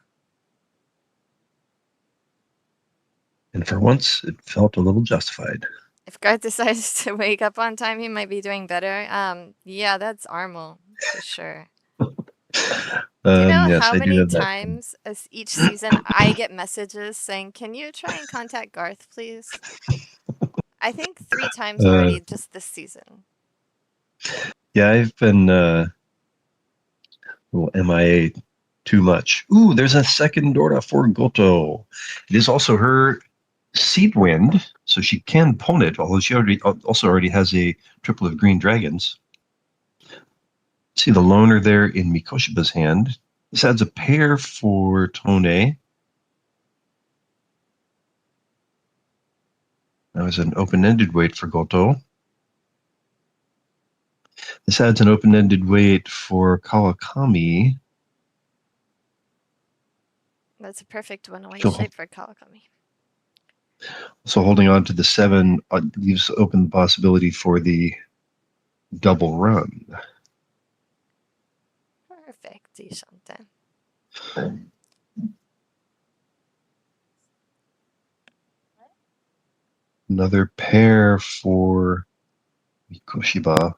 And for once, it felt a little justified. If Garth decides to wake up on time, he might be doing better. Yeah, that's Armel for sure. Do you know yes, how many times as each season I get messages saying, "Can you try and contact Garth, please?" I think 3 times already just this season. Yeah, I've been MIA too much. Ooh, there's a second Dora for Goto. It is also her Seed Wind, so she can pwn it, although she already has a triple of green dragons. See the loner there in Mikoshiba's hand. This adds a pair for Tone. That was an open-ended weight for Goto. This adds an open-ended weight for Kawakami. That's a perfect one-away shape for Kawakami. So holding on to the 7 leaves open the possibility for the double run. Perfect, Ishante. Another pair for Mikoshiba.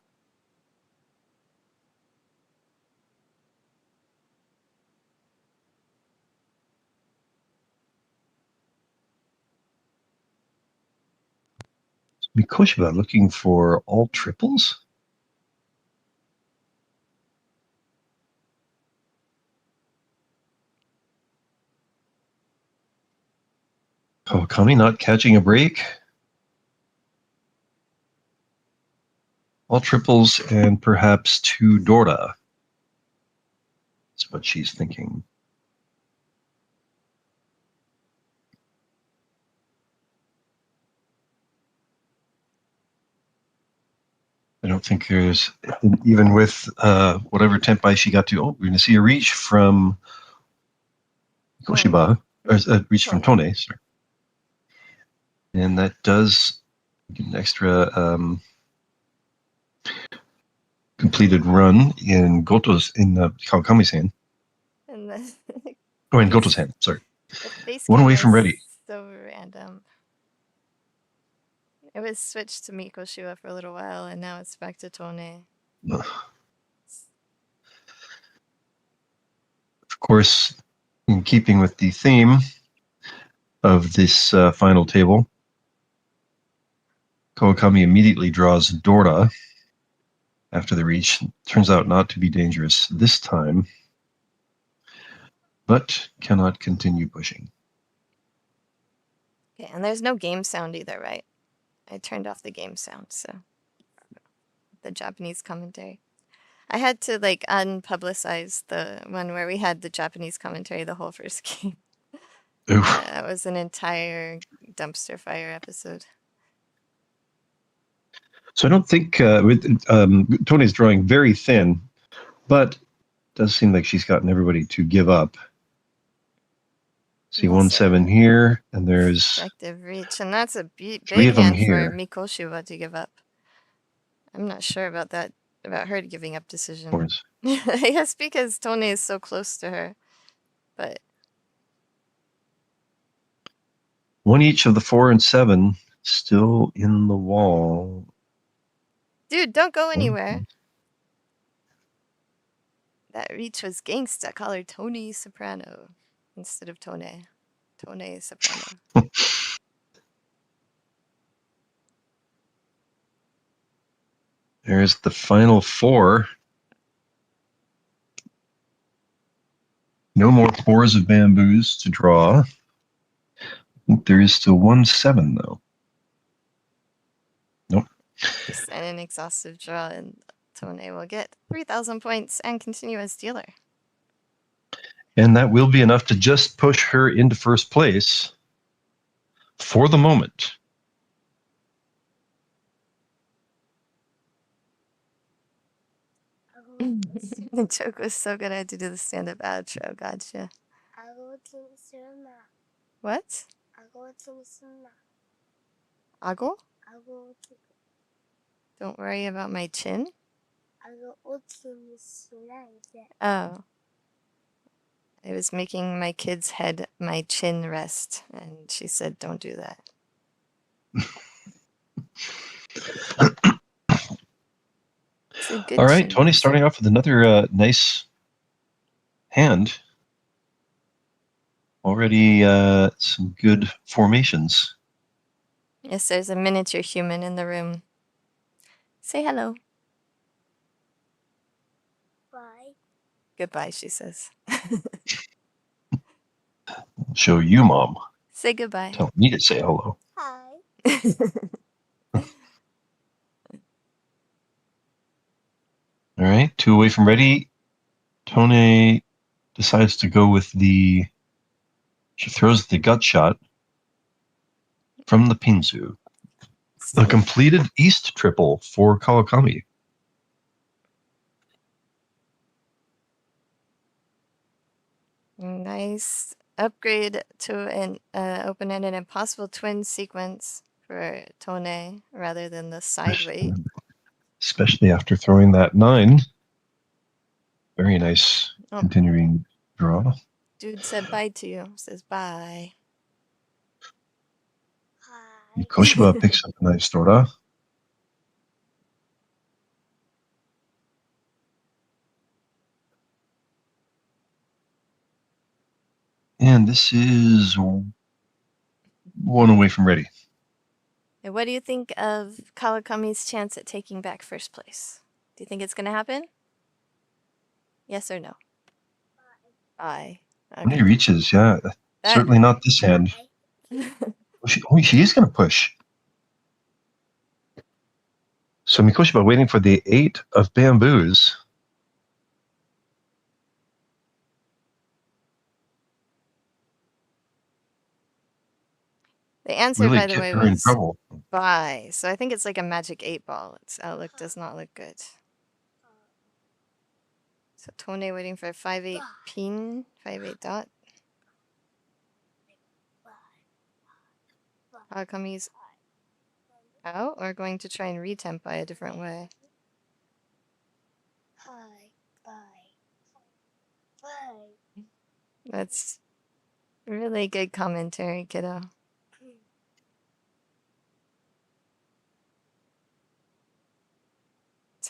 Mikoshiba looking for all triples? Kawakami not catching a break. All triples and perhaps 2 Dora. That's what she's thinking. I don't think there's, even with whatever Tenpai she got to, we're going to see a reach from Mikoshiba, or a reach from Tone, sorry. And that does get an extra completed run in Kawakami's hand. In Goto's hand, sorry. One away from ready. So random. It was switched to Mikoshiba for a little while, and now it's back to Tone. Of course, in keeping with the theme of this final table, Kawakami immediately draws Dora after the reach. Turns out not to be dangerous this time, but cannot continue pushing. Okay, and there's no game sound either, right? I turned off the game sound, so the Japanese commentary. I had to like unpublicize the one where we had the Japanese commentary the whole first game. That was an entire dumpster fire episode. So I don't think Tony's drawing very thin, but it does seem like she's gotten everybody to give up. See 1-7 here, and there's effective reach, and that's a big of them hand for here. Mikoshiba to give up. I'm not sure about that, about her giving up decision. Of course. I guess because Tone is so close to her, but one each of the 4 and 7 still in the wall. Dude, don't go anywhere. That reach was gangsta. Call her Tony Soprano instead of Tone. Tone Soprano. There's the final 4. No more 4s of bamboos to draw. I think there is still 1-7 though. Nope. Just an exhaustive draw, and Tone will get 3,000 points and continue as dealer. And that will be enough to just push her into first place for the moment. The joke was so good I had to do the stand-up outro. Gotcha. What? Ago? Don't worry about my chin? Oh. I was making my kid's head my chin rest, and she said, don't do that. All right, Tony's starting off with another nice hand. Already some good formations. Yes, there's a miniature human in the room. Say hello. Bye. Goodbye, she says. Show you, Mom. Say goodbye. Tell me to say hello. Hi. All right, 2 away from ready. Tone decides to go with she throws the gut shot from the Pinzu. A completed East triple for Kawakami. Nice upgrade to an open-ended impossible twin sequence for Tone rather than the side weight. Especially after throwing that 9. Very nice continuing draw. Dude said bye to you. Says bye. Hi. Mikoshiba picks up a nice Dora. And this is 1 away from ready. And what do you think of Kawakami's chance at taking back first place? Do you think it's going to happen? Yes or no? Bye. Okay. When he reaches, yeah. Certainly not this hand. She is going to push. So Mikoshiba waiting for the 8 of bamboos. The answer, really, by the way, was bye. So I think it's like a magic 8 ball. Its outlook does not look good. So Tone waiting for a 5-8 pin, 5-8 dot. Kawakami's out or going to try and retemp by a different way. That's really good commentary, kiddo.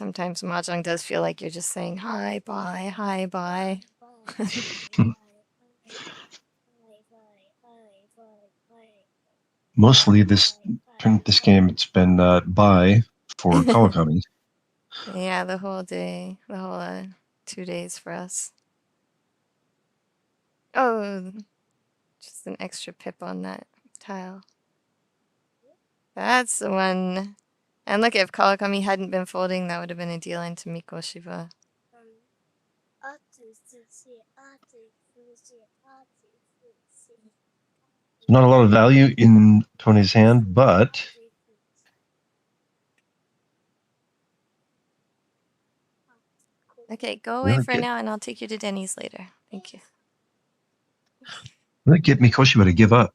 Sometimes Mahjong does feel like you're just saying hi, bye, hi, bye. Mostly this game, it's been bye for Kawakami. Yeah, the whole day, the whole 2 days for us. Oh, just an extra pip on that tile. That's the one. And look, if Kawakami hadn't been folding, that would have been a deal into Mikoshiba. Not a lot of value in Tone's hand, but Okay, go away for now, and I'll take you to Denny's later. Thank you. Let's get Mikoshiba to give up.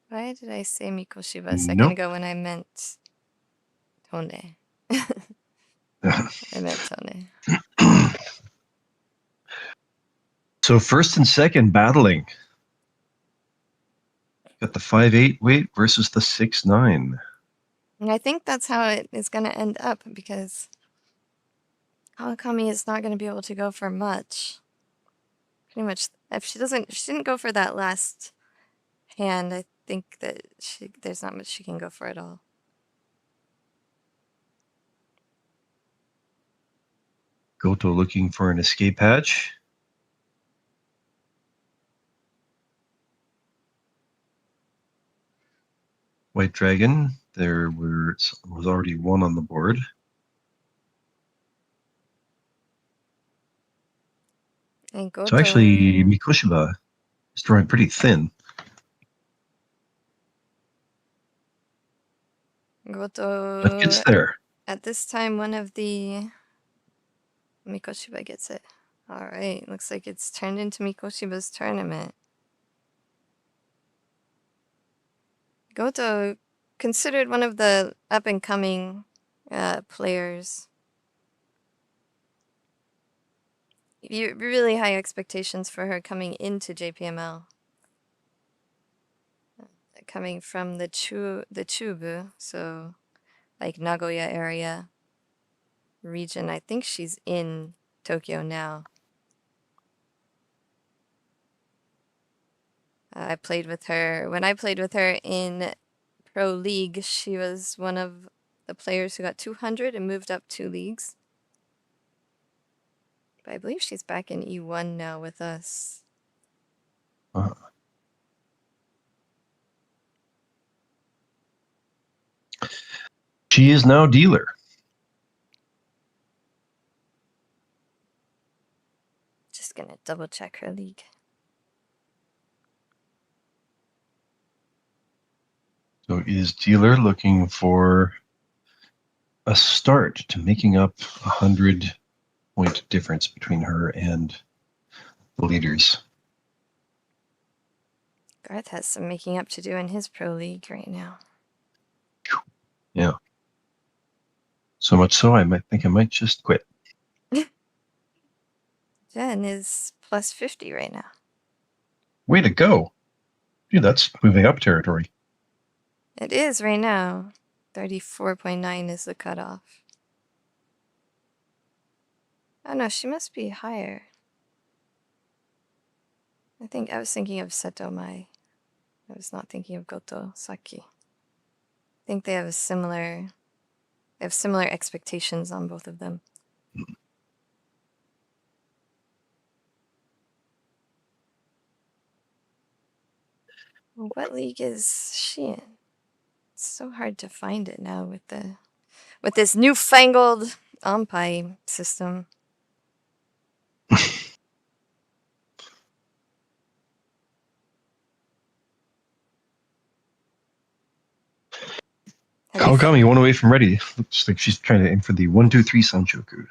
Why did I say Mikoshiba a second ago when I meant Tone? I meant Tone. So first and second battling. Got the 5-8 weight versus the 6-9. And I think that's how it is going to end up, because Kawakami is not going to be able to go for much. Pretty much, if she didn't go for that last hand, I think that there's not much she can go for at all. Goto looking for an escape hatch. White Dragon, there was already one on the board. And Goto, So actually, Mikoshiba is drawing pretty thin. Goto, But gets there. At this time, one of the... Mikoshiba gets it. Alright, looks like it's turned into Mikoshiba's tournament. Goto, considered one of the up-and-coming players. Really high expectations for her coming into JPML. Coming from the Chubu, so like Nagoya area region. I think she's in Tokyo now. I played with her. When I played with her in Pro League, she was one of the players who got 200 and moved up 2 leagues. But I believe she's back in E1 now with us. She is now dealer. Just gonna double check her league. So is dealer looking for a start to making up 100-point difference between her and the leaders. Garthe has some making up to do in his Pro League right now. Yeah. So much so, I might just quit. Jenn is plus 50 right now. Way to go. Dude, that's moving up territory. It is right now. 34.9 is the cutoff. Oh no, she must be higher. I was thinking of Seto Mai. I was not thinking of Goto Saki. I think they have similar expectations on both of them. What league is she in? It's so hard to find it now with this newfangled Ampai system. Kawakami, one away from ready. Looks like she's trying to aim for the 1-2-3 Sanchoku.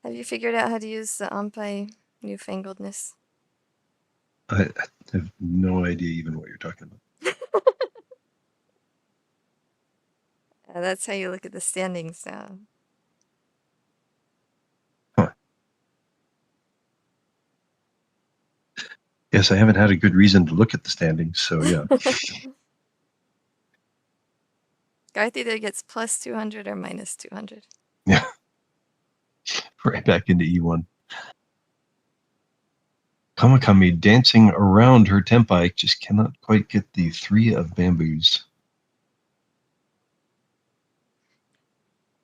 Have you figured out how to use the Ampai newfangledness? I have no idea even what you're talking about. That's how you look at the standings now. Huh. Yes, I haven't had a good reason to look at the standings, so yeah. Garthe either gets plus 200 or minus 200. Yeah. Right back into E1. Kawakami dancing around her tempai, just cannot quite get the 3 of bamboos.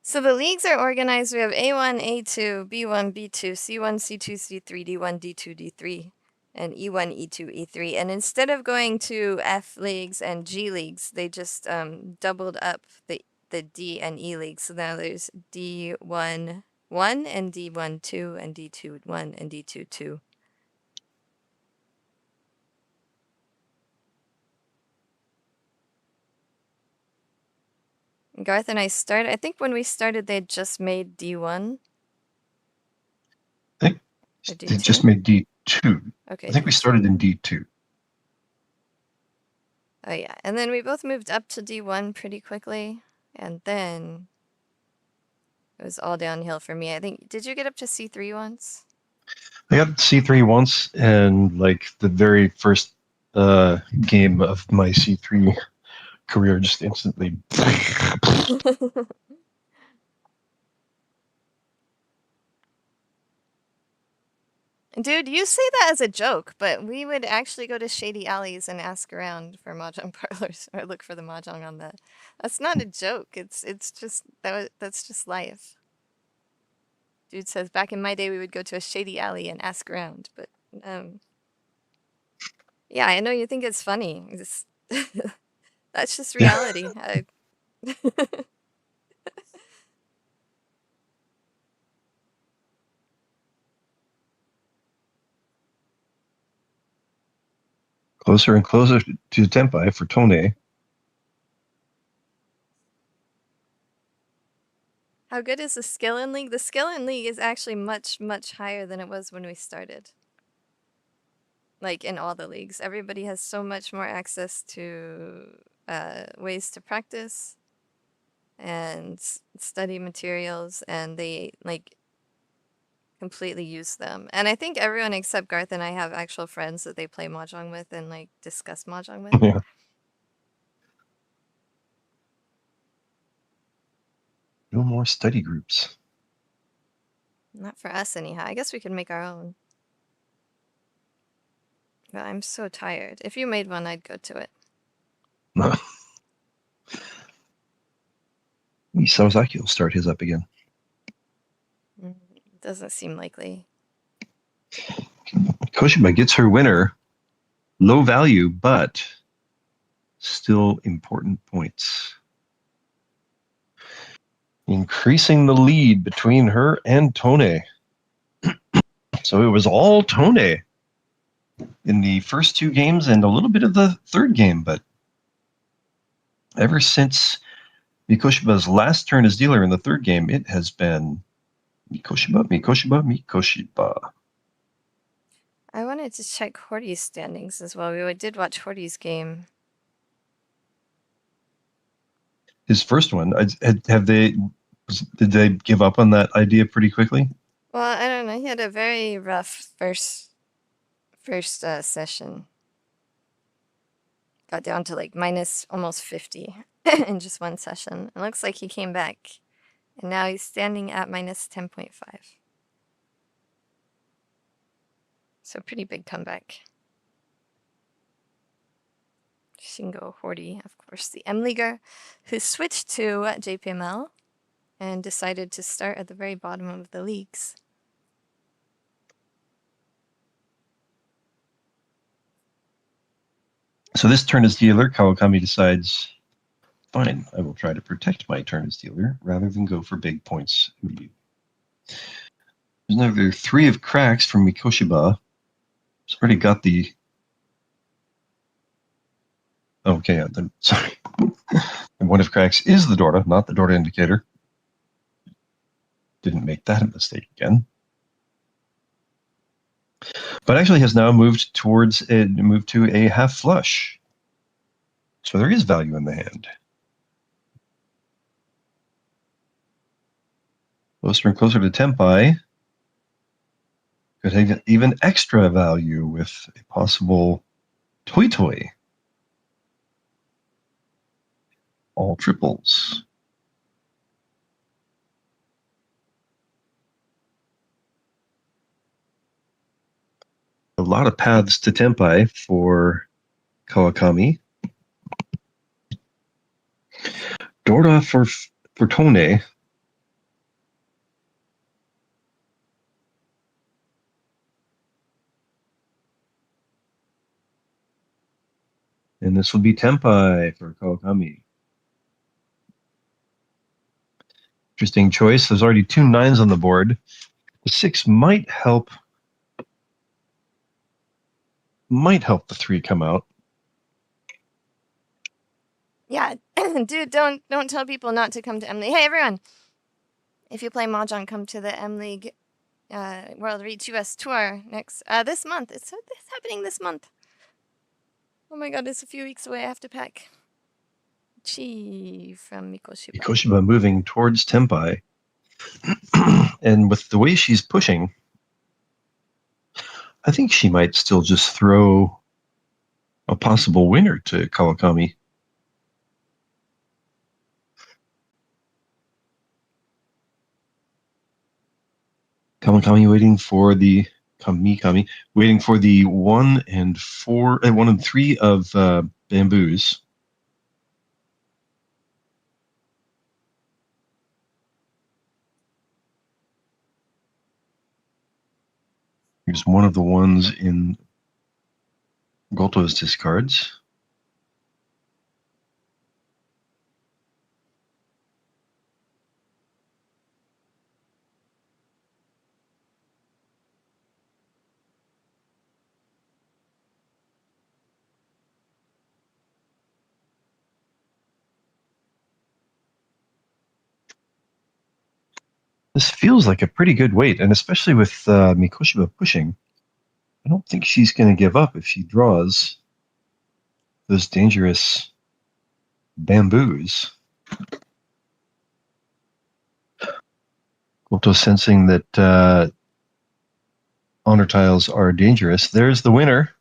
So the leagues are organized. We have A1, A2, B1, B2, C1, C2, C3, D1, D2, D3, and E1, E2, E3. And instead of going to F leagues and G leagues, they just doubled up the D and E leagues. So now there's D1 1 and D1 2 and D2 1 and D2 2. Garth and I started. I think when we started, they just made D1. I think they just made D2. Okay. I think we started in D2. Oh yeah, and then we both moved up to D1 pretty quickly, and then it was all downhill for me. I think, did you get up to C3 once? I got C3 once, and like the very first game of my C3 career, just instantly. Dude, you say that as a joke, but we would actually go to shady alleys and ask around for Mahjong parlors or look for the Mahjong on that. That's not a joke. It's just that's just life. Dude says back in my day we would go to a shady alley and ask around, but yeah, I know you think it's funny. That's just reality. Closer and closer to tempai for Tone. How good is the skill in league? The skill in league is actually much, much higher than it was when we started. Like in all the leagues, everybody has so much more access to ways to practice and study materials, and they like completely use them. And I think everyone except Garth and I have actual friends that they play Mahjong with and like discuss Mahjong with. Yeah. No more study groups. Not for us anyhow. I guess we could make our own. But I'm so tired. If you made one, I'd go to it. Sawazaki will start his up again. Doesn't seem likely. Mikoshiba gets her winner. Low value, but still important points. Increasing the lead between her and Tone. So it was all Tone in the first 2 games and a little bit of the third game, but ever since Mikoshiba's last turn as dealer in the third game, it has been Mikoshiba, Mikoshiba, Mikoshiba. I wanted to check Horty's standings as well. We did watch Horty's game. His first one, did they give up on that idea pretty quickly? Well, I don't know. He had a very rough first session. Got down to like minus almost 50 in just one session. It looks like he came back, and now he's standing at minus 10.5. So pretty big comeback. Shingo Horty, of course, the M-Leaguer, who switched to JPML and decided to start at the very bottom of the leagues. So this turn as dealer, Kawakami decides, fine, I will try to protect my turn as dealer rather than go for big points. There's another 3 of cracks from Mikoshiba. He's already got the... Okay, sorry. And 1 of cracks is the Dorda, not the Dorda indicator. Didn't make that a mistake again. But actually has now moved to a half flush. So there is value in the hand. Closer and closer to tempai. Could even extra value with a possible Toy Toy. All triples. A lot of paths to Tenpai for Kawakami. Dorda for Tone. And this will be Tenpai for Kawakami. Interesting choice. There's already 2 9s on the board. The 6 might help the 3 come out. Yeah, dude, don't tell people not to come to M League. Hey, everyone! If you play Mahjong, come to the M League World Reach US Tour next this month. It's happening this month. Oh my god, it's a few weeks away. I have to pack. Chi from Mikoshiba. Mikoshiba moving towards Tenpai. And with the way she's pushing, I think she might still just throw a possible winner to Kawakami. Kawakami waiting for the waiting for the 1 and 3 of bamboos. Here's one of the ones in Goto's discards. This feels like a pretty good weight, and especially with Mikoshiba pushing, I don't think she's going to give up if she draws those dangerous bamboos. Goto sensing that honor tiles are dangerous. There's the winner.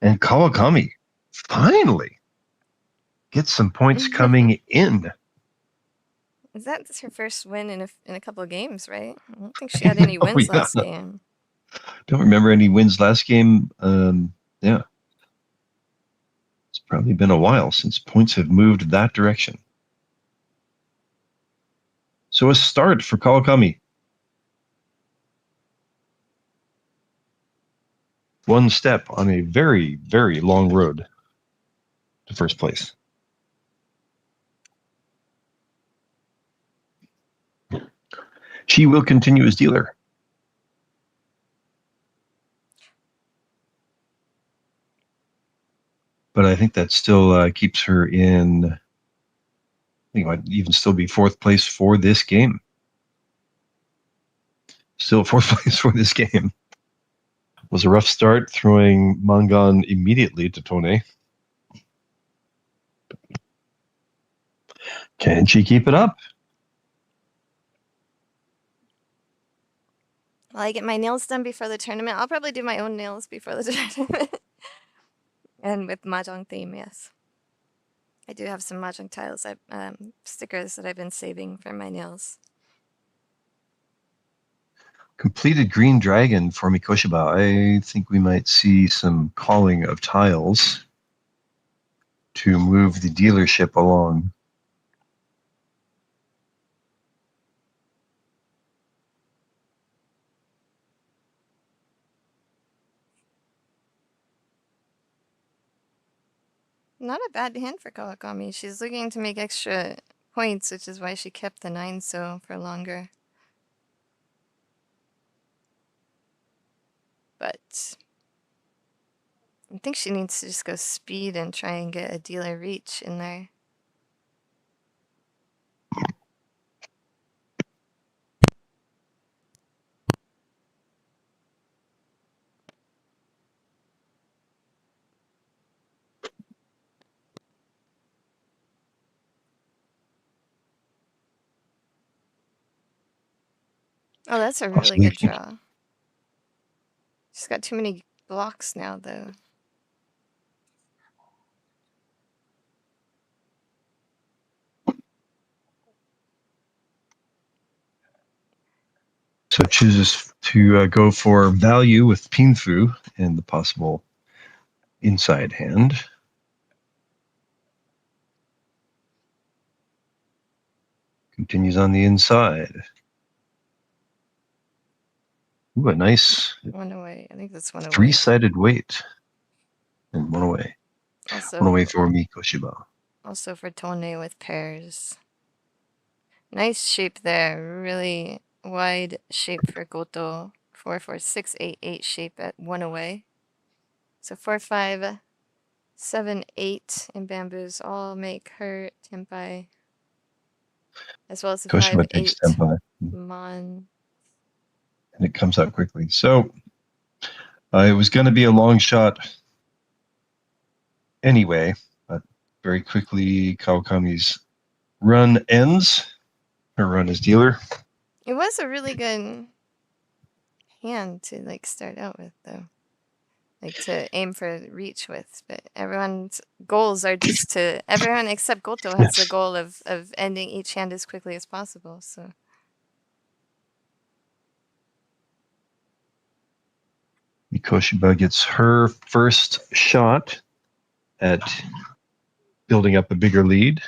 And Kawakami finally gets some points coming in. Is that her first win in a couple of games, right? I don't think she had any wins last game. Don't remember any wins last game. Yeah. It's probably been a while since points have moved that direction. So a start for Kawakami. One step on a very, very long road to first place. She will continue as dealer. But I think that still keeps her in, I think it might even still be 4th place for this game. Still 4th place for this game. Was a rough start, throwing Mangan immediately to Tone. Can she keep it up? Well, I get my nails done before the tournament. I'll probably do my own nails before the tournament. And with Mahjong theme, yes. I do have some Mahjong tiles, stickers that I've been saving for my nails. Completed Green Dragon for Mikoshiba. I think we might see some calling of tiles to move the dealership along. Not a bad hand for Kawakami. She's looking to make extra points, which is why she kept the 9 so for longer. But I think she needs to just go speed and try and get a dealer reach in there. Oh, that's a really good draw. She's got too many blocks now, though. So chooses to go for value with Pinfu and the possible inside hand. Continues on the inside. Ooh, a nice One away. I think that's one away. three-sided weight. And one away. Also, one away for Mikoshiba. Also for Tone with pairs. Nice shape there. Really wide shape for Goto. 4, 4, 6, 8, 8 shape at one away. So 4, 5, 7, 8 in bamboos all make her tempai. As well as the 5, Koshiba 8 takes tempai. mon. And it comes out quickly. So it was going to be a long shot anyway, but very quickly Kawakami's run ends. Her run as dealer. It was a really good hand to like start out with, though. Like to aim for reach with, but everyone's goals are just to everyone except Goto has the goal of ending each hand as quickly as possible. So Mikoshiba gets her first shot at building up a bigger lead.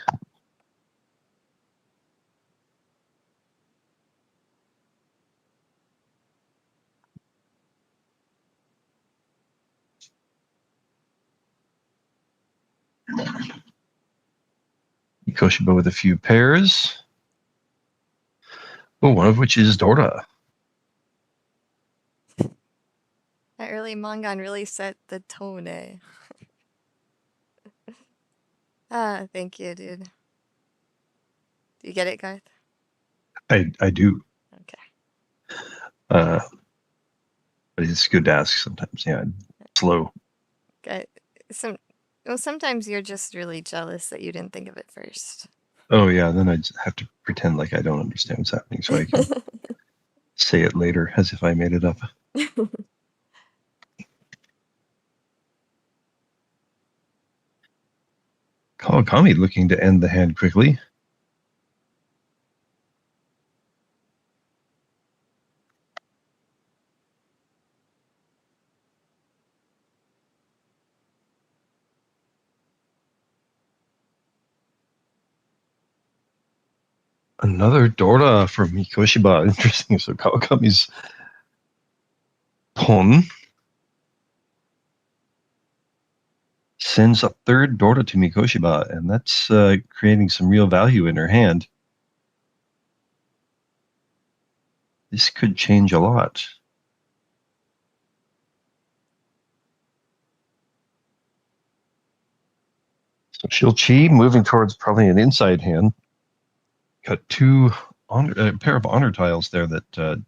Mikoshiba with a few pairs. Oh, one of which is Dora. that early Mangan really set the tone. Thank you, dude. Do you get it, Garth? I do. Okay. But it's good to ask sometimes. Yeah, slow. Okay. Sometimes you're just really jealous that you didn't think of it first. Oh yeah, then I just have to pretend like I don't understand what's happening so I can say it later as if I made it up. Kawakami looking to end the hand quickly. Another Dora from Mikoshiba. Interesting. So Kawakami's pawn sends a third Dora to Mikoshiba, and that's creating some real value in her hand. This could change a lot. So Shilchi moving towards probably an inside hand. Got a pair of honor tiles there that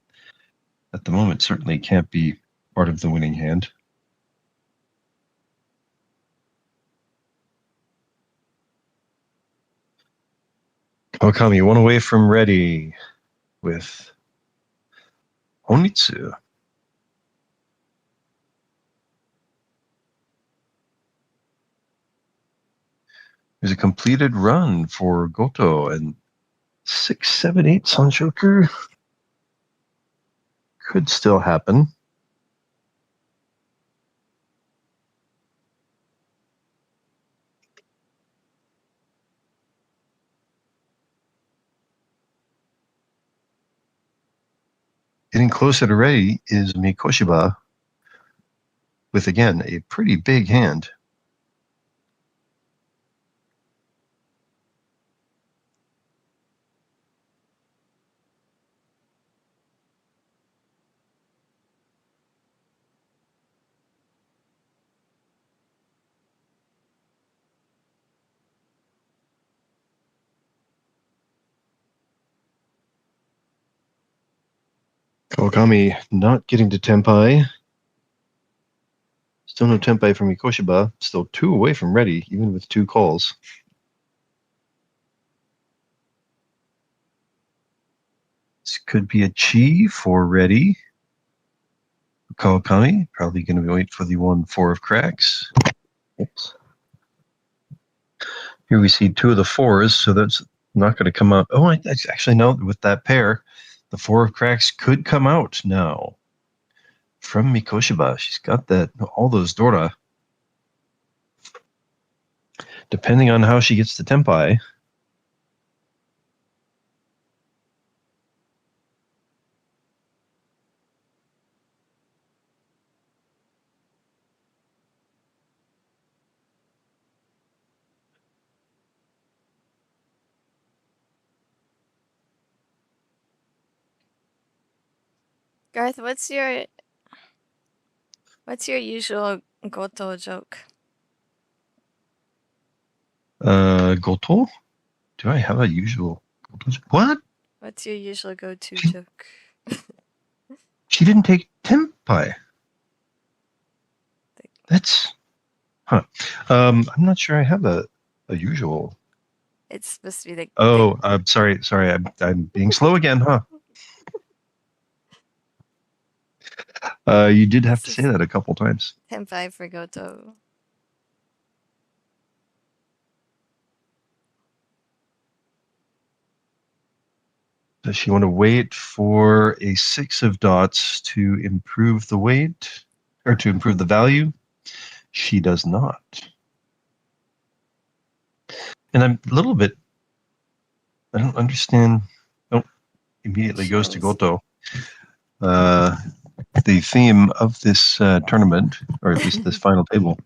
at the moment certainly can't be part of the winning hand. Kawakami one away from ready with Honitsu. There's a completed run for Goto and 6, 7, 8 Sunshoker could still happen. Getting closer to ready is Mikoshiba with, again, a pretty big hand. Kawakami not getting to Tenpai. Still no Tenpai from Mikoshiba. Still 2 away from ready, even with 2 calls. This could be a Chi for ready. Kawakami, probably going to wait for the 1-4 of cracks. Oops. Here we see 2 of the 4s, so that's not going to come out. Oh, I actually know with that pair, the 4 of cracks could come out now. From Mikoshiba, she's got all those Dora. Depending on how she gets the Tempai. Garth, what's your usual Goto joke? Goto? Do I have a usual Goto? What? What's your usual go-to joke? She didn't take Tempai. That's... Huh. I'm not sure I have a usual. It's supposed to be the... Oh, I'm sorry. I'm being slow again, huh? You did have to say that a couple times. Tempai for Goto. Does she want to wait for a 6 of dots to improve the weight or to improve the value? She does not. And I'm a little bit, I don't understand. Oh, immediately goes to Goto. The theme of this tournament, or at least this final table,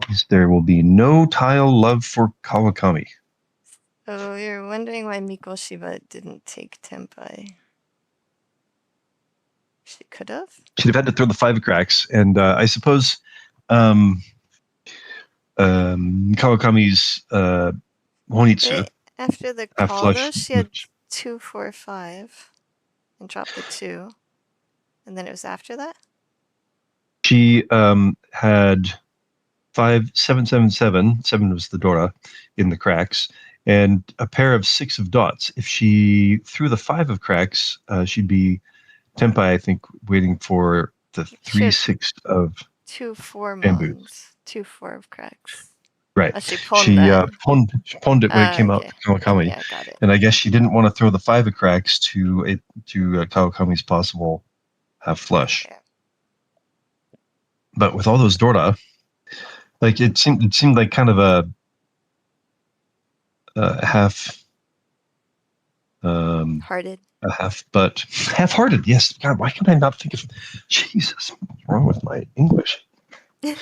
is there will be no tile love for Kawakami. Oh, you're wondering why Mikoshiba didn't take Tempai. She could have? She'd have had to throw the 5 of cracks, and I suppose Kawakami's Honitsu. After the call, though, she had 2, 4, 5, and dropped the 2. And then it was after that? She had 5, 7, 7, 7. 7 was the Dora in the cracks, and a pair of 6 of dots. If she threw the 5 of cracks, she'd be Tempai, I think, waiting for the 3, 6 of 2, 4 bamboo. 2, 4 of cracks. Right. Oh, she pawned it when it came out to Kawakami. Yeah, got it. And I guess she didn't want to throw the 5 of cracks to Kawakami's possible half flush. Okay. But with all those Dora, like it seemed like kind of a half hearted. A half-hearted. Yes. God, why can I not think of Jesus? What's wrong with my English? I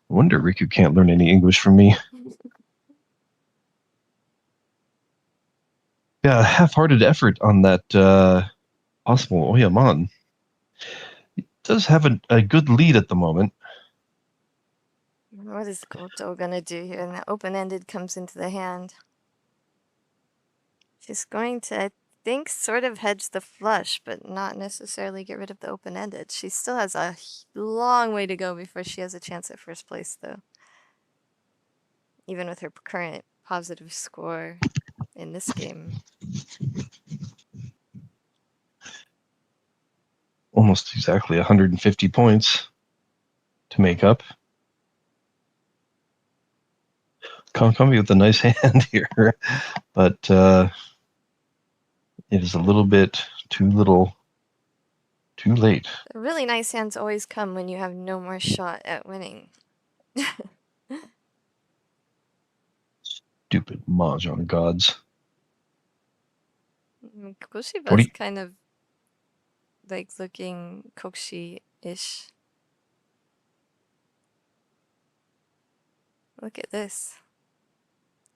wonder Riku can't learn any English from me. Yeah, a half-hearted effort on that possible Oyamon. It does have a good lead at the moment. What is Goto gonna do here? And the open-ended comes into the hand. She's going to, I think, sort of hedge the flush, but not necessarily get rid of the open-ended. She still has a long way to go before she has a chance at first place, though. Even with her current positive score in this game. Almost exactly 150 points to make up. Kawakami with a nice hand here, but it is a little bit too late. The really nice hands always come when you have no more shot at winning. Stupid Mahjong gods. Koshiba's kind of like looking Kokshi-ish. Look at this.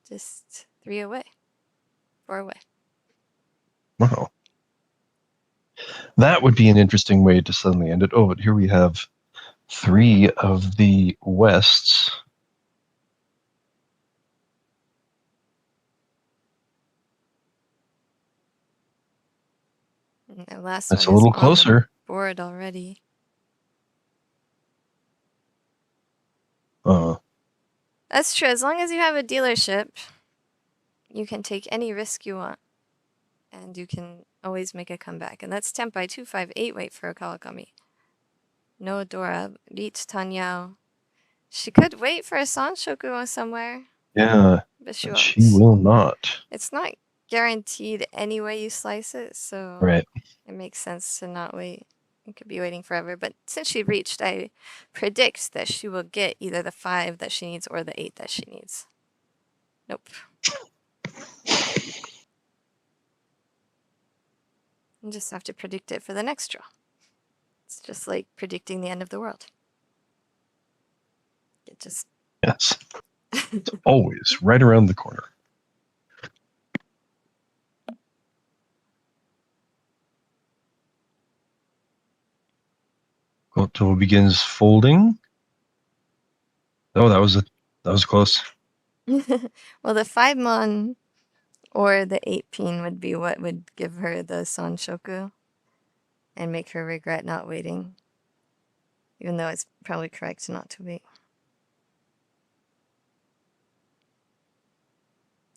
Just 3 away. 4 away. Wow. That would be an interesting way to suddenly end it. Oh, but here we have 3 of the Wests. The last That's one a little is on closer. the board already. That's true. As long as you have a dealership, you can take any risk you want. And you can always make a comeback. And that's Tempai 258 weight for a Kawakami. No Dora, Reach Tanyao. She could wait for a Sanshoku somewhere, Yeah, but she but won't. she will not. It's not guaranteed any way you slice it, so Right. it makes sense to not wait. You could be waiting forever, but since she reached, I predict that she will get either the 5 that she needs or the 8 that she needs. Nope. You just have to predict it for the next draw. It's just like predicting the end of the world. It just... Yes. It's always right around the corner. Goto begins folding. Oh, that was close. Well, the 5 mon or the 8 pin would be what would give her the Sanshoku and make her regret not waiting. Even though it's probably correct not to wait.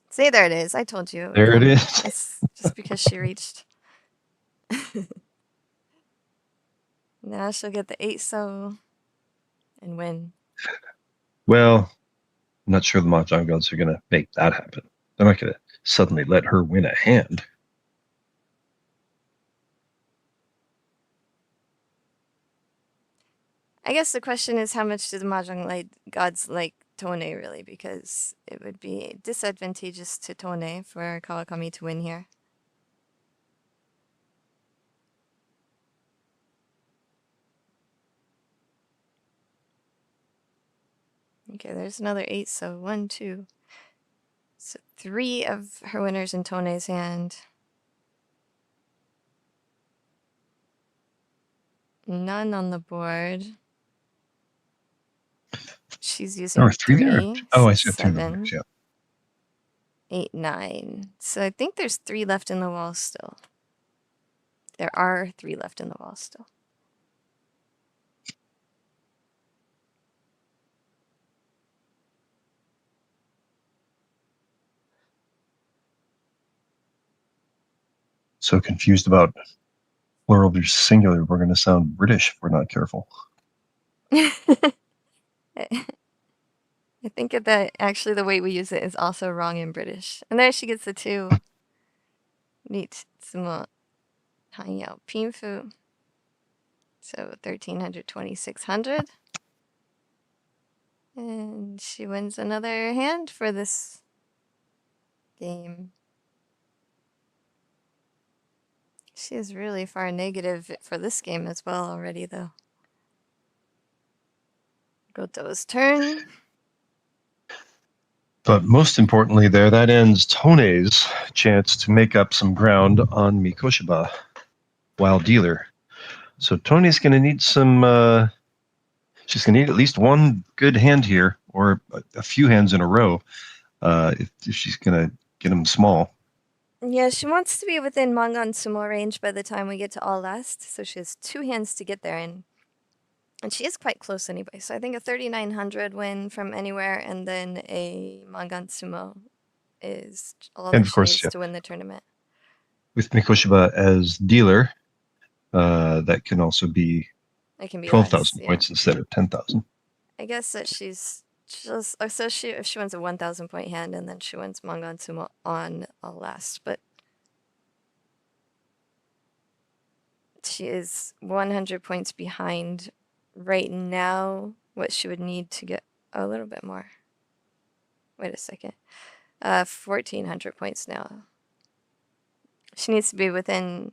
See, there it is. I told you. There it is. It's just because she reached. Now she'll get the 8 so and win. Well, I'm not sure the Mahjong gods are going to make that happen. They're not going to suddenly let her win a hand. I guess the question is, how much do the Mahjong gods like Tone, really? Because it would be disadvantageous to Tone for Kawakami to win here. Okay, there's another 8, so 1, 2. So 3 of her winners in Tone's hand. None on the board. She's using There were 3 there. 3. Oh, I 6, see 2 of them. 7, Yeah. 8, 9. So I think there's 3 left in the wall still. There are 3 left in the wall still. So confused about plural versus singular. We're going to sound British if we're not careful. I think that actually the way we use it is also wrong in British. And there she gets the 2. Neat. Sumo. Hanyao Pinfu. So 1,300, 2,600. And she wins another hand for this game. She is really far negative for this game as well already, though. Goto's turn. But most importantly there, that ends Tone's chance to make up some ground on Mikoshiba, wild dealer. So Tone's going to need some... she's going to need at least one good hand here, or a few hands in a row, if she's going to get them small. Yeah, she wants to be within Mangan Sumo range by the time we get to all last, so she has 2 hands to get there in. And she is quite close anyway, so I think a 3,900 win from anywhere and then a Mangan Sumo is all And that of she course, needs yeah, to win the tournament. with Mikoshiba as dealer, that can also be It can be 12,000 less, points instead of 10,000. I guess that she's just... So if she wins a 1,000 point hand and then she wins Mangan Sumo on all last, but she is 100 points behind right now what she would need to get a little bit more. Wait a second. 1,400 points now. She needs to be within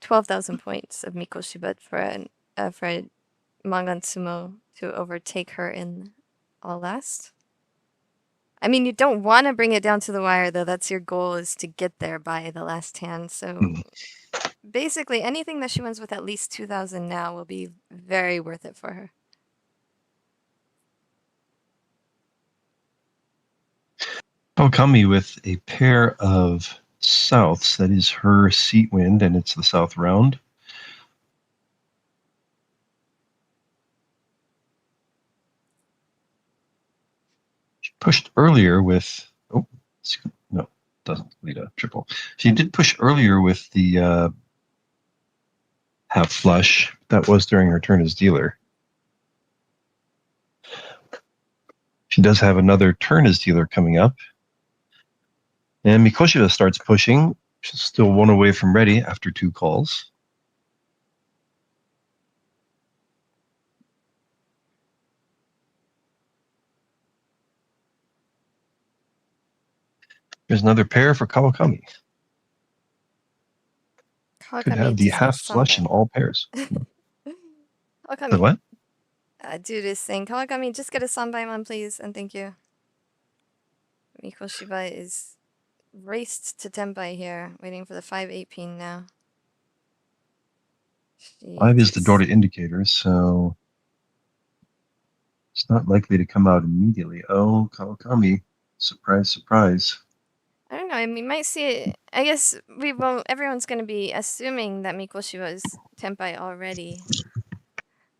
12,000 points of Mikoshiba for a Mangan Sumo to overtake her in all last. I mean, you don't want to bring it down to the wire, though. That's your goal, is to get there by the last hand. So basically, anything that she wins with at least 2,000 now will be very worth it for her. Kawakami with a pair of souths. That is her seat wind, and it's the south round. She pushed earlier with... Oh, no, doesn't lead a triple. She did push earlier with the half flush, that was during her turn as dealer. She does have another turn as dealer coming up. And Mikoshiba starts pushing. She's still one away from ready after 2 calls. There's another pair for Kawakami. Could have the half flush in all pairs. Kawakami. The what? Dude is saying, Kawakami, just get a Sanbaimon, please, and thank you. Mikoshiba is raced to Tenpai here, waiting for the 5-8 pin now. 5 is the Dora indicator, so it's not likely to come out immediately. Oh, Kawakami. Surprise, surprise. I don't know. I mean, might see it. I guess everyone's going to be assuming that Mikoshiba is Tenpai already.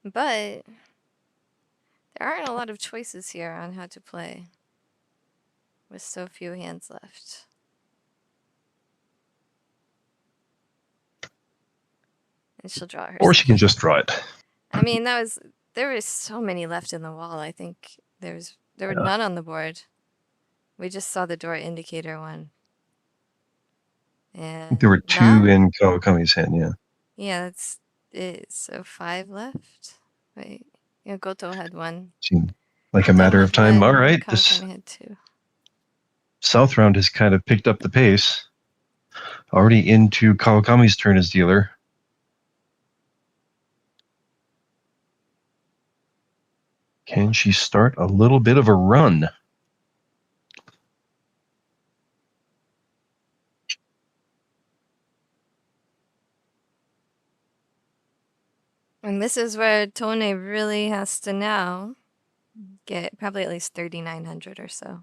But there aren't a lot of choices here on how to play with so few hands left. And she'll draw it herself. Or she can just draw it. I mean, there was so many left in the wall. I think there were none on the board. We just saw the door indicator one. And I think there were 2 in Kawakami's hand, yeah. Yeah, that's it. So 5 left. Wait, yeah, Goto had 1. Seemed like a matter of time. All right, this had 2. South round has kind of picked up the pace. Already into Kawakami's turn as dealer. Can she start a little bit of a run? And this is where Tone really has to now get probably at least 3,900 or so.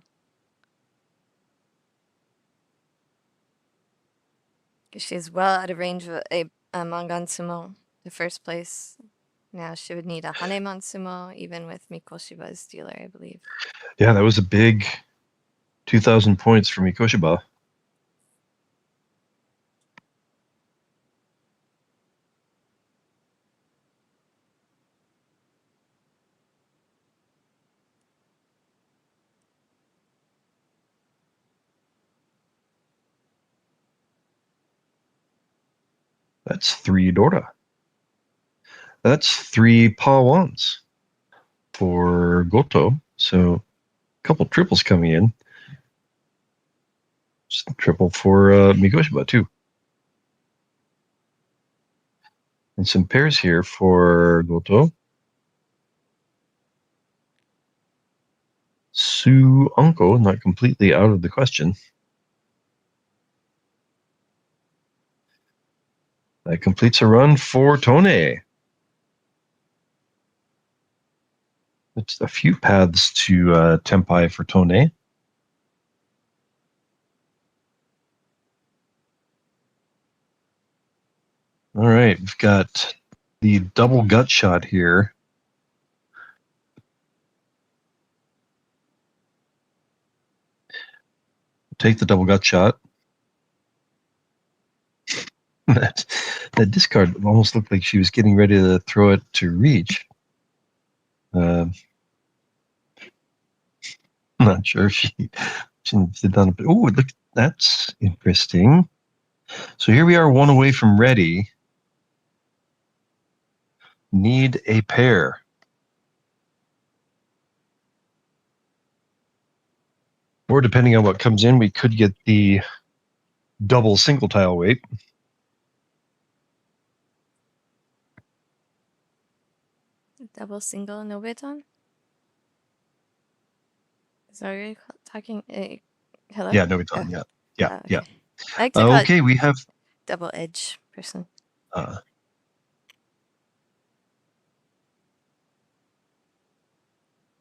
Because she's well out of range of a Mangan Sumo, the first place. Now she would need a Hanemon Sumo, even with Mikoshiba's dealer, I believe. Yeah, that was a big 2,000 points for Mikoshiba. That's 3 Dora. That's 3 Pawans for Goto. So a couple triples coming in. Just a triple for Mikoshiba too. And some pairs here for Goto. Su Unko, not completely out of the question. That completes a run for Tone. It's a few paths to Tenpai for Tone. All right, we've got the double gut shot here. Take the double gut shot. That discard almost looked like she was getting ready to throw it to reach. I'm not sure if she did done it. Oh, look, that's interesting. So here we are, 1 away from ready. Need a pair. Or depending on what comes in, we could get the double single tile weight. Double single no beton? Is that what you're talking? Hello? Yeah, no beton. Oh. Yeah. Okay. Yeah. I like to call Okay, we have double edge person.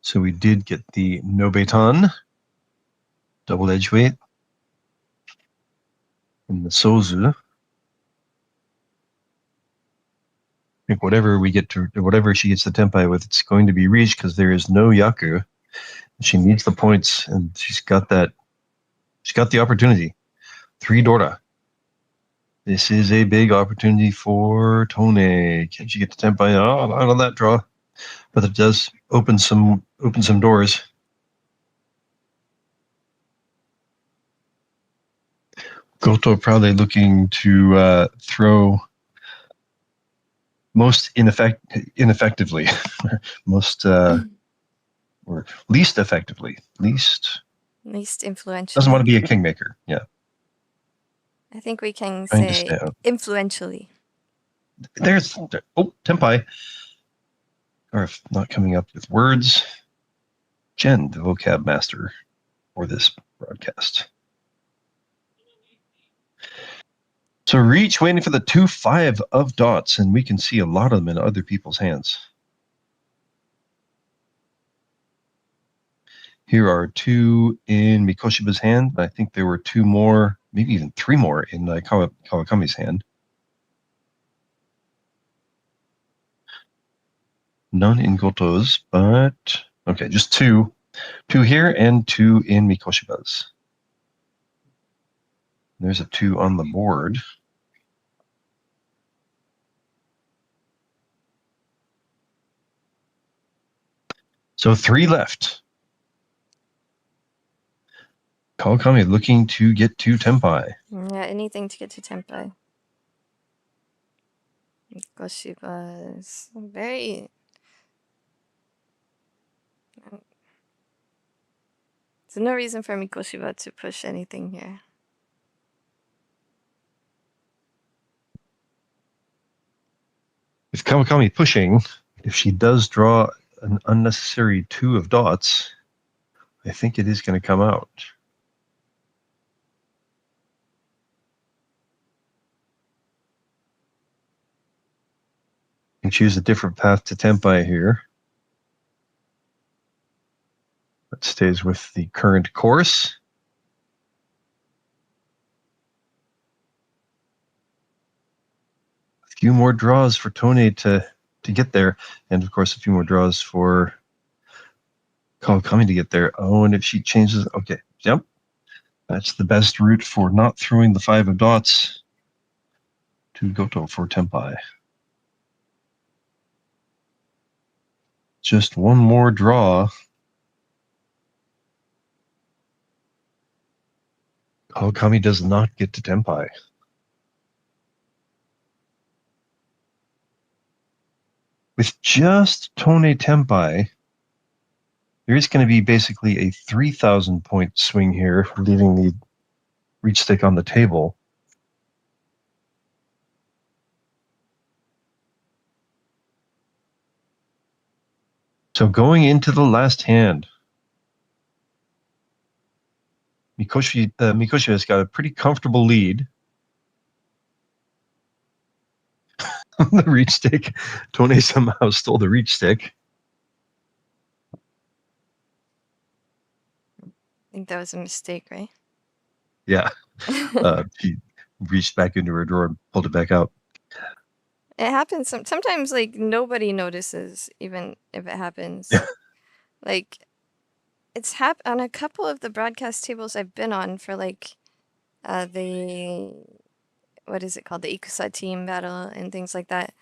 So we did get the no beton, double edge weight, and the sozu. I think whatever she gets the Tenpai with, it's going to be reached because there is no Yaku. She needs the points, and she's got that. She's got the opportunity. 3 Dora. This is a big opportunity for Tone. Can she get to Tenpai? Oh, not on that draw. But it does open some doors. Goto probably looking to throw most ineffectively, most or least effectively, least influential. Doesn't want to be a kingmaker. Yeah. I think we can Trying to say stay out. influentially. There's Tenpai. Or if not coming up with words, Jenn, the vocab master for this broadcast. So reach waiting for the 2-5 of dots, and we can see a lot of them in other people's hands. Here are 2 in Mikoshiba's hand. I think there were 2 more, maybe even 3 more in Kawakami's hand. None in Goto's, but okay, just 2. 2 here and 2 in Mikoshiba's. There's a 2 on the board. So 3 left. Kawakami looking to get to Tenpai. Yeah, anything to get to Tenpai. Mikoshiba is very... There's no reason for Mikoshiba to push anything here. With Kawakami pushing, if she does draw an unnecessary 2 of dots, I think it is going to come out. You can choose a different path to Tenpai here. That stays with the current course. A few more draws for Tone to get there, and of course a few more draws for Kawakami to get there. Oh, and if she changes, okay, yep. That's the best route for not throwing the 5 of dots to Goto for Tenpai. Just one more draw. Kawakami does not get to Tenpai. With just Tone Tenpai, there is going to be basically a 3,000 point swing here, leaving the reach stick on the table. So going into the last hand, Mikoshi has got a pretty comfortable lead on the reach stick. Tone somehow stole the reach stick. I think that was a mistake, right? Yeah. She reached back into her drawer and pulled it back out. It happens sometimes, like, nobody notices, even if it happens. Yeah. Like, it's on a couple of the broadcast tables I've been on for, like, the, what is it called? The Ikusa team battle and things like that.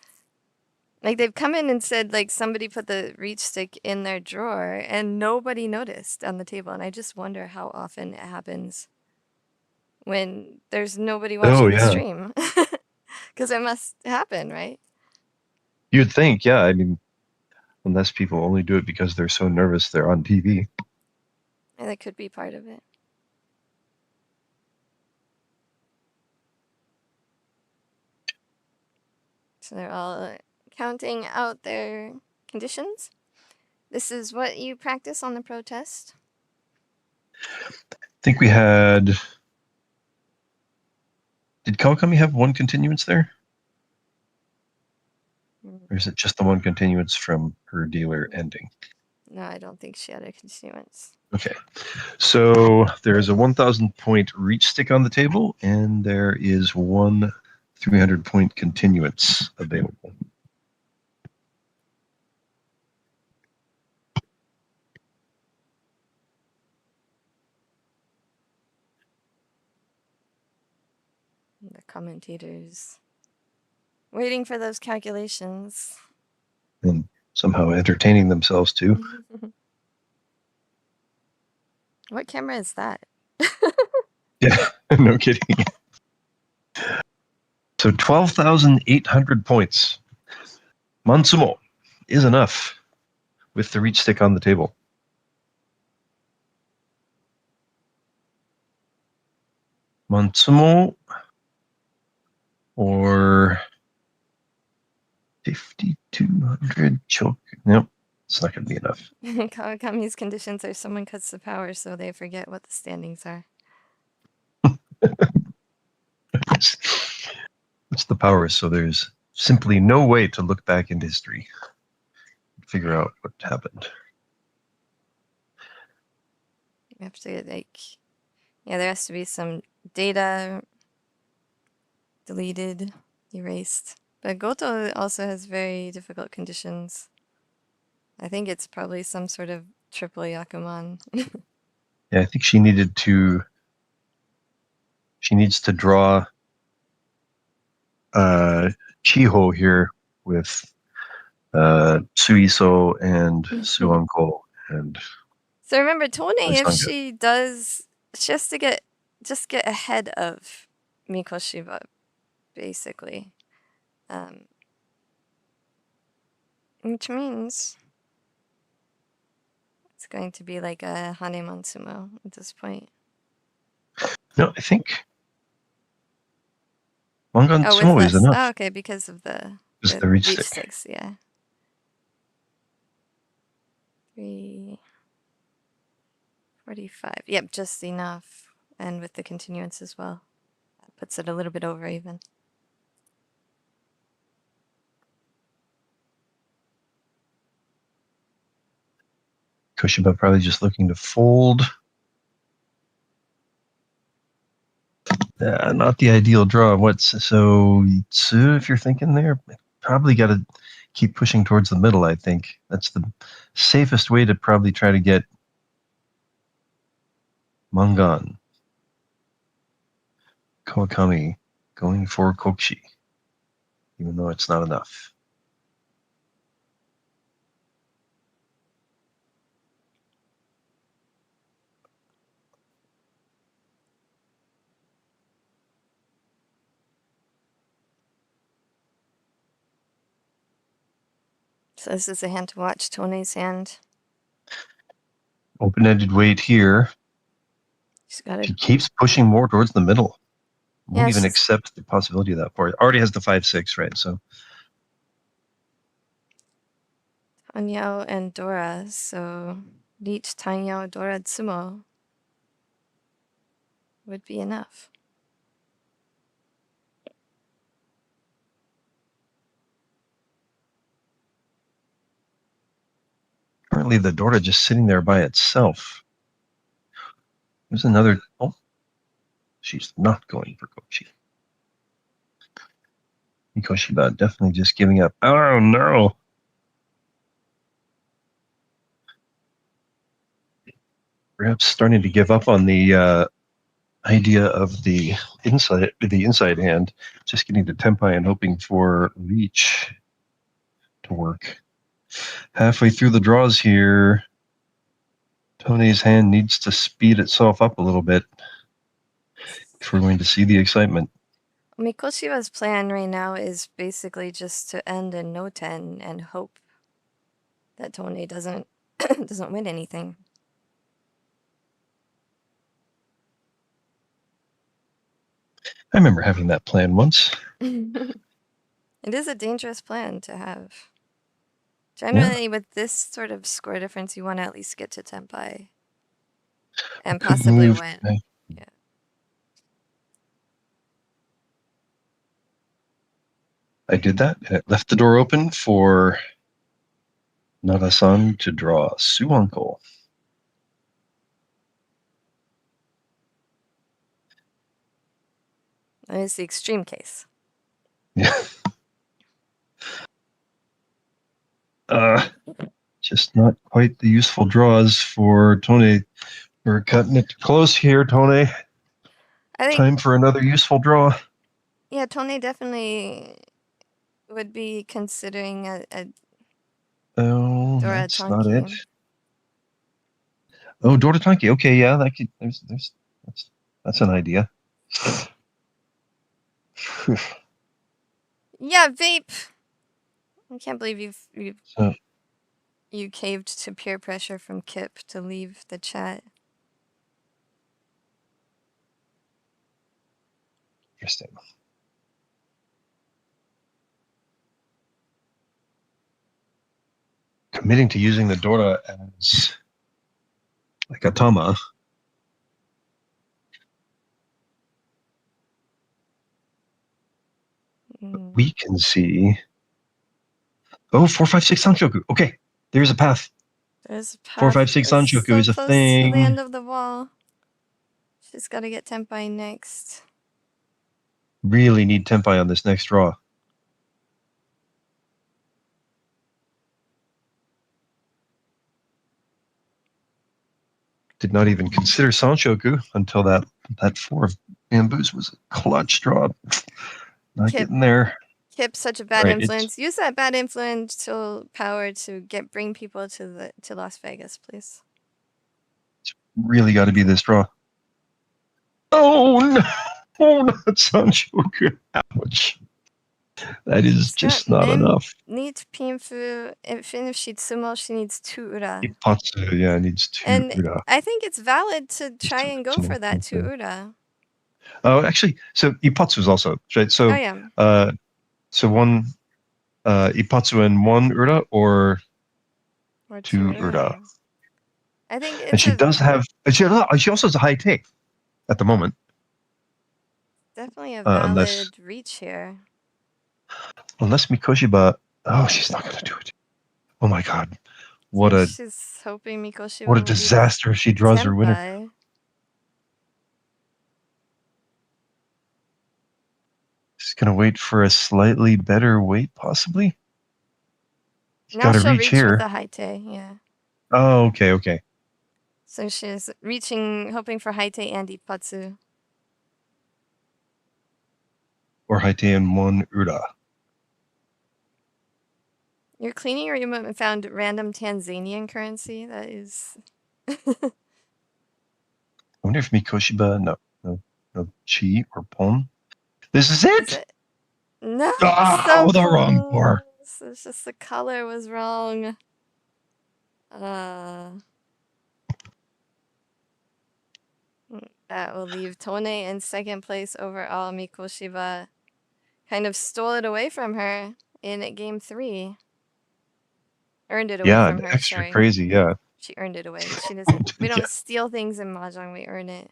Like, they've come in and said, like, somebody put the reach stick in their drawer and nobody noticed on the table. And I just wonder how often it happens when there's nobody watching the stream. Because it must happen, right? You'd think, yeah. I mean, unless people only do it because they're so nervous they're on TV. And that could be part of it. So they're all counting out their conditions. This is what you practice on the protest. I think we had... Did Kawakami have 1 continuance there? Or is it just the 1 continuance from her dealer ending? No, I don't think she had a continuance. Okay. So there's a 1,000 point reach stick on the table, and there is 1 300 point continuance available. The commentators. Waiting for those calculations. And somehow entertaining themselves too. What camera is that? Yeah, no kidding. So 12,800 points. Matsumo is enough with the reach stick on the table. Matsumo or 5,200 choke. Nope, it's not going to be enough. Kawakami's conditions are someone cuts the power, so they forget what the standings are. What's the power? So there's simply no way to look back into history and figure out what happened. You have to, like, yeah, there has to be some data deleted, erased. But Goto also has very difficult conditions. I think it's probably some sort of triple Yakuman. Yeah, I think she needs to draw Chiho here with Suiso and Suanko and So remember, Tone, if Sanga. she does, she has to get ahead of Mikoshiba, basically. Which means it's going to be like a Hane Matsumo at this point. No, I think Mangan Oh, with Sumo is this. enough. Oh, okay, because of the reach reach stick. sticks, yeah. 345. Yep, just enough. And with the continuance as well. That puts it a little bit over even. Koshiba probably just looking to fold. Not the ideal draw. So if you're thinking there, probably got to keep pushing towards the middle. I think that's the safest way to probably try to get Mangan. Kawakami going for Kokshi, even though it's not enough. So this is a hand to watch. Tone's hand. Open-ended weight here. She's got it. She keeps pushing more towards the middle. Won't Yeah, even accept the possibility of that for it. Already has the 5-6, right? So Tanyao and Dora. So Leech, Tanyao, Dora, Tsumo would be enough. currently the Dora just sitting there by itself. There's another. Oh, she's not going for Kochi. Mikoshiba definitely just giving up. Oh no. Perhaps starting to give up on the idea of the inside hand, just getting to Tempai and hoping for Leech to work. Halfway through the draws here, Tony's hand needs to speed itself up a little bit if we're going to see the excitement. Mikoshiba's plan right now is basically just to end in no 10 and hope that Tone doesn't doesn't win anything. I remember having that plan once. It is a dangerous plan to have. Generally, with this sort of score difference, you want to at least get to Tempai and possibly win. Yeah. I did that, and it left the door open for Nagasan to draw Suanko. That is the extreme case. Yeah. Just not quite the useful draws for Tone. We're cutting it close here, Tone. I think, Time for another useful draw. Yeah, Tone definitely would be considering a Oh, Dora that's not it. Tonki. Oh, Dora Tonki. Okay, yeah, that could. That's an idea. Yeah, vape. I can't believe So, you caved to peer pressure from Kip to leave the chat. interesting. Committing to using the Dora as like a tama. We can see. Oh, 456 Sanshoku. Okay, there's a path. There's a path. 456 Sanshoku so is a close thing. to the end of the wall. She's got to get Tenpai next. Really need Tenpai on this next draw. Did not even consider Sanshoku until that 4 of bamboos was a clutch draw. Not getting there. Kip, such a bad Right, influence. Use that bad influential power to bring people to Las Vegas, please. It's really got to be this draw. Oh no! Oh, not Sanshoku. Ouch. That is just not enough. Needs Pinfu. Even if she Tsumo, she needs 2 Ura. Ipatsu, yeah, needs 2 and Ura. I think it's valid to try and go for that 2 Ura. Oh, actually, so Ipatsu is also, right? So, Oh, yeah. So 1 Ipatsu and 1 Ura or 2 Ura. I think it's And she does have, she also has a high take at the moment. Definitely a valid reach here. Unless Mikoshiba, oh, she's not going to do it. Oh my God. She's hoping Mikoshiba what a disaster if she draws her winner. Tenpai. She's going to wait for a slightly better weight, possibly. Now she'll reach reach here with the Haite, yeah. Oh, okay. So she's reaching, hoping for Haite and Ipatsu. Or Haite and 1 Ura. You're cleaning your remote and found random Tanzanian currency? That is... I wonder if Mikoshiba, no Chi or Pon. This is it! No, so the wrong bar. It's just the color was wrong. That will leave Tone in second place overall. Mikoshiba kind of stole it away from her in game 3. Earned it away from her, Extra sorry. crazy, yeah. She earned it away. She doesn't. We don't steal things in Mahjong, we earn it.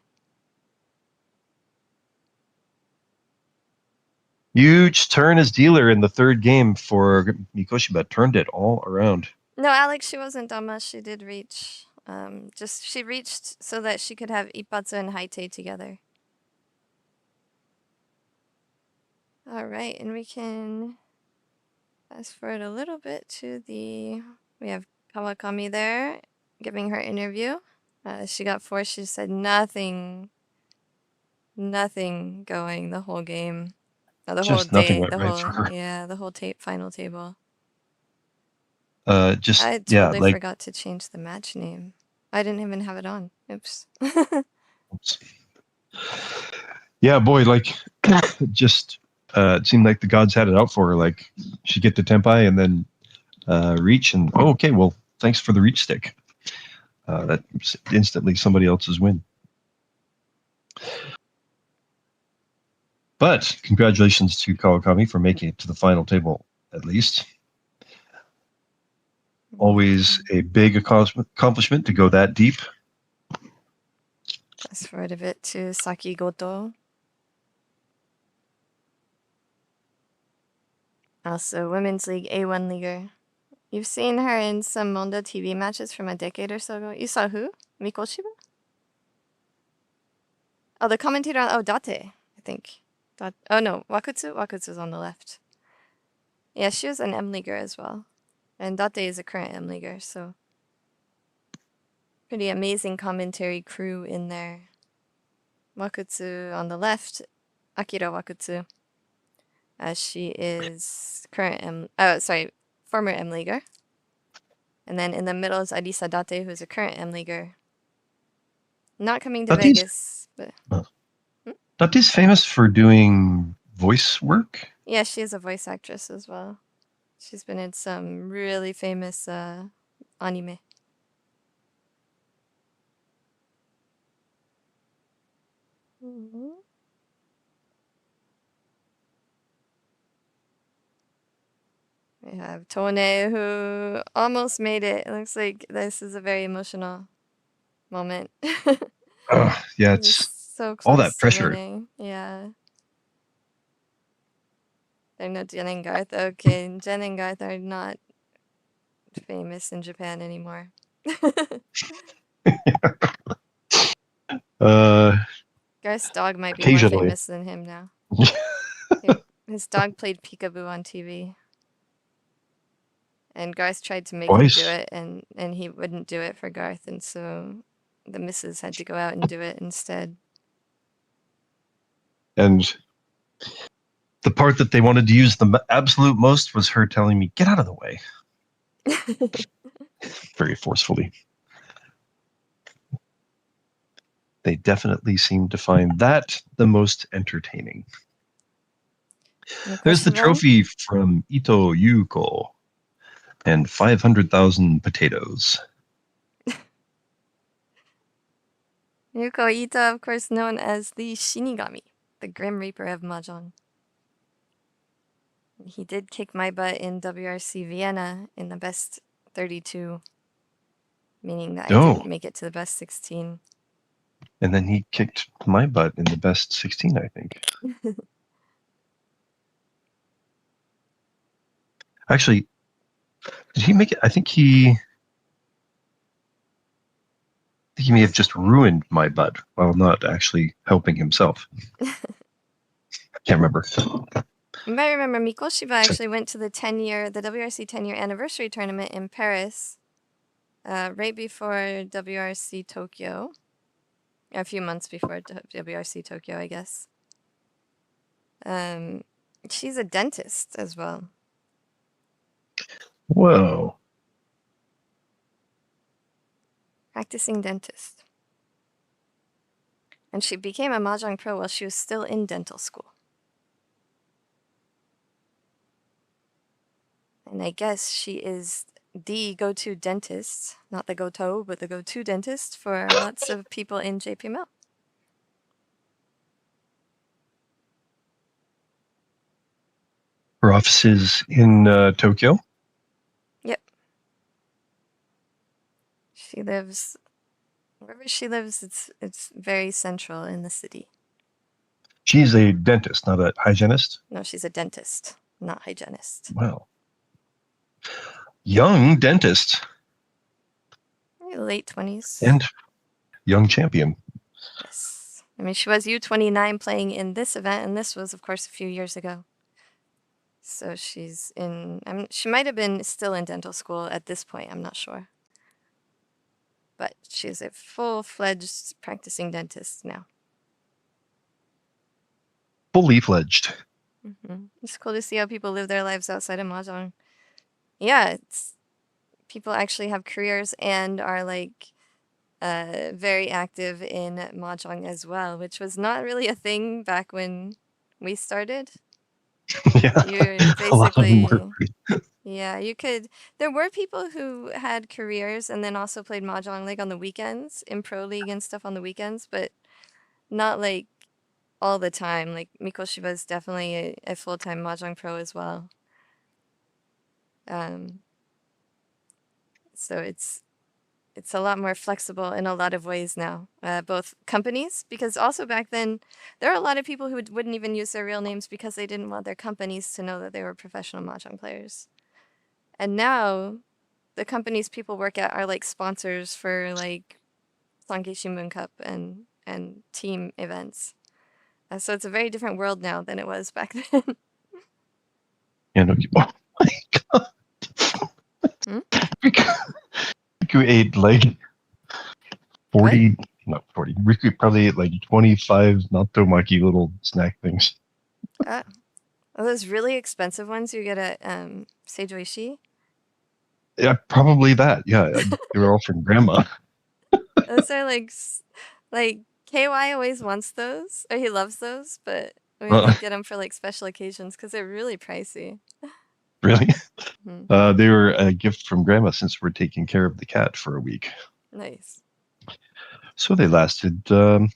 Huge turn as dealer in the 3rd game for Mikoshiba. Turned it all around. No, Alex, she wasn't dumb. She did reach. She reached so that she could have Ipatsu and Haite together. All right, and we can fast forward a little bit to we have Kawakami there giving her interview. She got 4. She said nothing going the whole game. The Just whole nothing day. went right for her. Yeah, the whole final table. I totally forgot to change the match name. I didn't even have it on. Oops. Oops. Yeah, boy, like just it seemed like the gods had it out for her. Like she'd get the Tenpai and then reach and okay, well, thanks for the reach stick. That's instantly somebody else's win. But congratulations to Kawakami for making it to the final table, at least. Always a big accomplishment to go that deep. Fast forward a bit to Saki Goto. Also, Women's League A1 leaguer. You've seen her in some Mondo TV matches from a decade or so ago. You saw who? Mikoshiba? Oh, the commentator on... Date, I think. Oh, no. Wakutsu? Wakutsu's on the left. Yeah, she was an M-leaguer as well. And Date is a current M-leaguer, so... Pretty amazing commentary crew in there. Wakutsu on the left. Akira Wakutsu. She is former M-Leaguer. And then in the middle is Risạ Tone, who's a current M-Leaguer. Not coming to Vegas, but... Date's famous for doing voice work? Yeah, she is a voice actress as well. She's been in some really famous anime. We have Tone, who almost made it. It looks like this is a very emotional moment. Yeah, it's so close all that to pressure. winning. Yeah. They're not Jenn and Garthe. Okay, Jenn and Garthe are not famous in Japan anymore. Garth's dog might be more famous than him now. His dog played peekaboo on TV. And Garth tried to make him do it, and he wouldn't do it for Garth, and so the missus had to go out and do it instead. And the part that they wanted to use the absolute most was her telling me, "Get out of the way." Very forcefully. They definitely seem to find that the most entertaining. There's the trophy from Ito Yuko and 500,000 potatoes. Yuko Ito, of course, known as the Shinigami, the Grim Reaper of Mahjong. He did kick my butt in WRC Vienna in the best 32, meaning that I didn't make it to the best 16. And then he kicked my butt in the best 16, I think. Actually, did he make it? I think he may have just ruined my butt while not actually helping himself. Can't remember. You might remember Mikoshiba actually went to the WRC 10-year anniversary tournament in Paris right before WRC Tokyo. A few months before WRC Tokyo, I guess. She's a dentist as well. Whoa. Practicing dentist. And she became a Mahjong pro while she was still in dental school. And I guess she is the go-to dentist, not the go-to, but the go-to dentist for lots of people in JPML. Her office is in Tokyo? Yep. She lives, wherever she lives, it's very central in the city. She's a dentist, not a hygienist? No, she's a dentist, not hygienist. Wow. Young dentist. Late 20s. And young champion. Yes. I mean, she was U29 playing in this event, and this was, of course, a few years ago. So she's in, she might have been still in dental school at this point, I'm not sure. But she's a full-fledged practicing dentist now. Fully fledged. Mm-hmm. It's cool to see how people live their lives outside of Mahjong. Yeah, people actually have careers and are like very active in Mahjong as well, which was not really a thing back when we started. Yeah, You're basically, yeah, you could, there were people who had careers and then also played Mahjong like on the weekends, in Pro League and stuff on the weekends, but not like all the time. Like Mikoshiba is definitely a full-time Mahjong pro as well. So it's a lot more flexible in a lot of ways now. Both companies, because also back then, there are a lot of people who wouldn't even use their real names because they didn't want their companies to know that they were professional Mahjong players. And now, the companies people work at are like sponsors for like Sankei Shimbun Cup and team events. So it's a very different world now than it was back then. Oh my god. Riku ate like 40, what? Not 40. Riku probably ate like 25 natomaki little snack things. Oh, those really expensive ones you get at Seijoishi? Yeah, probably that. Yeah, they were all from Grandma. Those are like KY always wants those, or he loves those, but we only get them for like special occasions because they're really pricey. Really? Hmm. They were a gift from Grandma since we're taking care of the cat for a week. Nice. So they lasted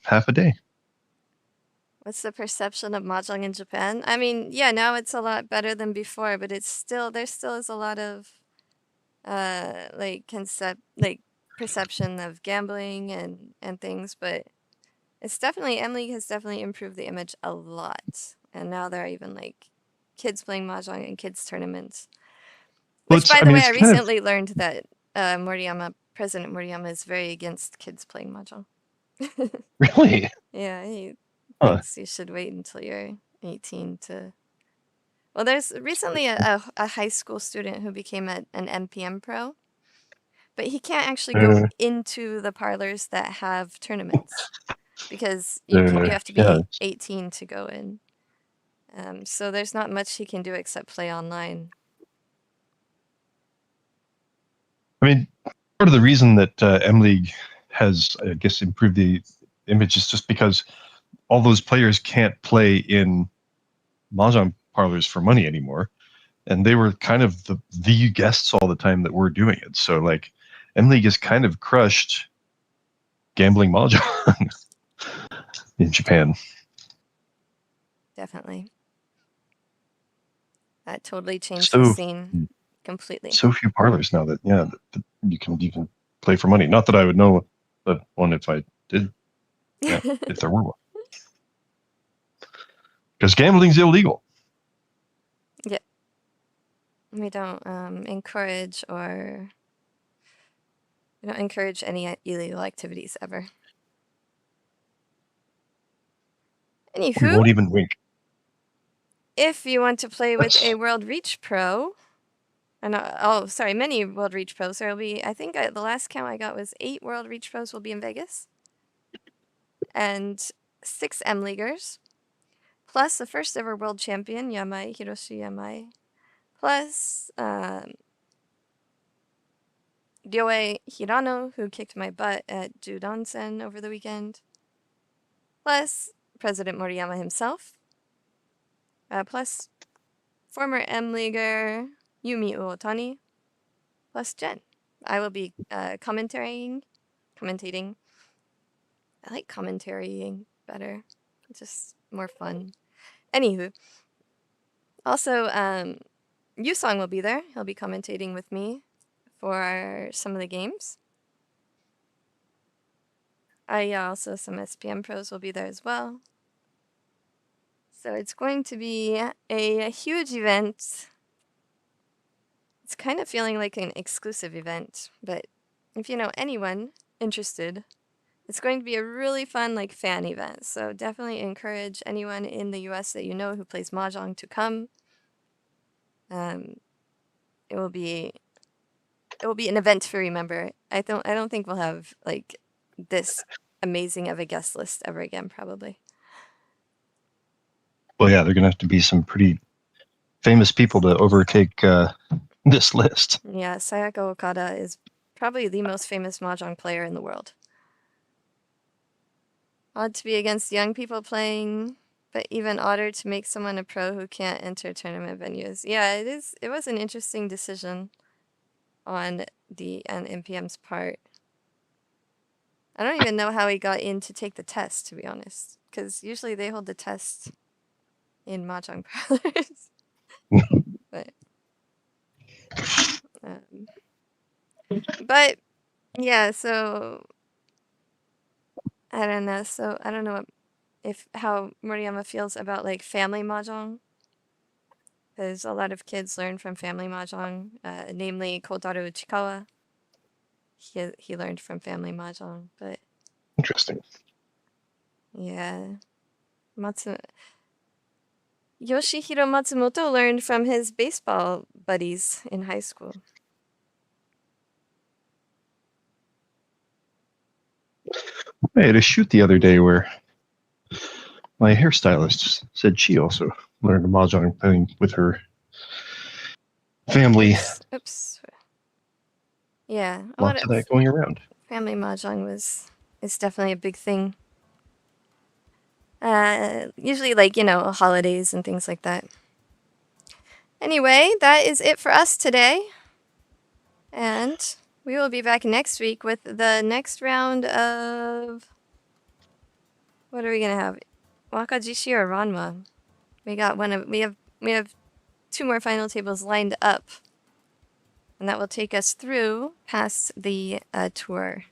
half a day. What's the perception of Mahjong in Japan? I mean, yeah, now it's a lot better than before, but it's still there still is a lot of like perception of gambling and things, but it's definitely M League has definitely improved the image a lot. And now there are even like kids playing Mahjong and kids tournaments. Well, Which by I the mean, way, it's I kind of recently learned that President Moriyama is very against kids playing Mahjong. really. Yeah, he Huh. thinks you should wait until you're 18 to. Well, there's recently a high school student who became an MPM pro, but he can't actually go into the parlors that have tournaments because you have to Yeah. be 18 to go in. So there's not much he can do except play online. I mean, part of the reason that M League has, I guess, improved the image is just because all those players can't play in Mahjong parlors for money anymore. And they were kind of the guests all the time that were doing it. So, like, M League has kind of crushed gambling Mahjong in Japan. Definitely. That totally changed the scene completely. So few parlors now that that you can play for money. Not that I would know of one if I did. Yeah, if there were one. Because gambling's illegal. Yeah. We don't encourage any illegal activities ever. We Anywho, won't even wink. if you want to play with a World Reach Pro, many World Reach Pros. There will be, I think the last count I got was 8 World Reach Pros will be in Vegas. And 6 M Leaguers. Plus the first ever world champion, Hiroshi Yamai. Plus Ryoei Hirano, who kicked my butt at Judansen over the weekend. Plus President Moriyama himself. Plus former M Leaguer Yumi Uotani. Plus Jenn. I will be commentating. I like commentarying better. It's just more fun. Anywho. Also, Yusong will be there. He'll be commentating with me for some of the games. Also some SPM pros will be there as well. So it's going to be a huge event. It's kind of feeling like an exclusive event, but if you know anyone interested, it's going to be a really fun like fan event. So definitely encourage anyone in the US that you know who plays Mahjong to come. It will be an event to remember. I don't think we'll have like this amazing of a guest list ever again, probably. Well, yeah, they're going to have to be some pretty famous people to overtake this list. Yeah, Sayaka Okada is probably the most famous Mahjong player in the world. Odd to be against young people playing, but even odder to make someone a pro who can't enter tournament venues. Yeah, it is. It was an interesting decision on NPM's part. I don't even know how he got in to take the test, to be honest, because usually they hold the test in Mahjong parlors. But yeah, so I don't know. So I don't know how Moriyama feels about like family Mahjong. Because a lot of kids learn from family Mahjong, namely Kotaro Uchikawa. He learned from family Mahjong, but Interesting. yeah. Yoshihiro Matsumoto learned from his baseball buddies in high school. I had a shoot the other day where my hairstylist said she also learned Mahjong playing with her family. Oops. Yeah. Lots of that going around. Family Mahjong is definitely a big thing. Usually like, holidays and things like that. Anyway, that is it for us today. And we will be back next week with the next round of... What are we going to have? Wakajishi or Ranma? We have 2 more final tables lined up. And that will take us through past the tour.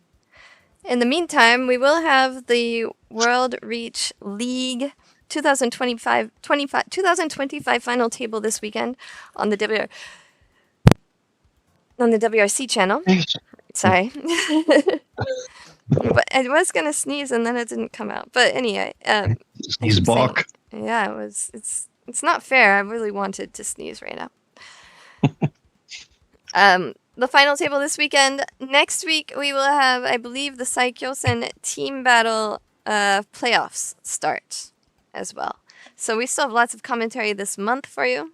In the meantime, we will have the World Reach League 2025 final table this weekend on the WRC channel. Sorry. But I was gonna sneeze and then it didn't come out. But anyway, sneeze balk. Yeah, it's not fair. I really wanted to sneeze right now. The final table this weekend. Next week we will have, I believe, the Saikyosen team battle playoffs start as well. So we still have lots of commentary this month for you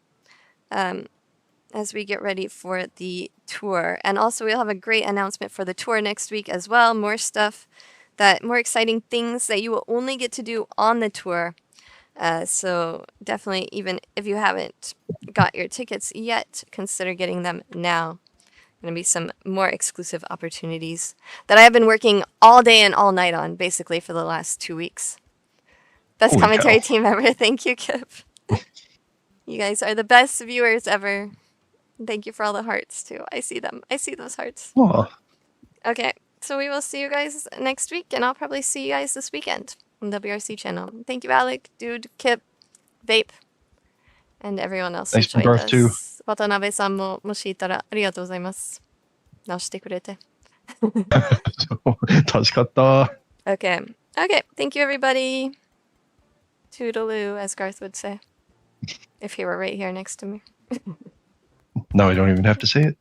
as we get ready for the tour. And also we'll have a great announcement for the tour next week as well. More stuff, more exciting things that you will only get to do on the tour. So definitely, even if you haven't got your tickets yet, consider getting them now. Going to be some more exclusive opportunities that I have been working all day and all night on, basically, for the last 2 weeks. Best Holy commentary cow. team ever. Thank you, Kip. You guys are the best viewers ever. Thank you for all the hearts, too. I see them. I see those hearts. Oh, Okay, so we will see you guys next week, and I'll probably see you guys this weekend on the WRC channel. Thank you, Alec, Dude, Kip, Vape, and everyone else who Thanks for joined Garth, too. 渡辺さんももしいたらありがとうございます。直してくれて。助かった。 Okay. Okay. Thank you, everybody. Toodaloo, as Garth would say, if he were right here next to me. Now I don't even have to say it.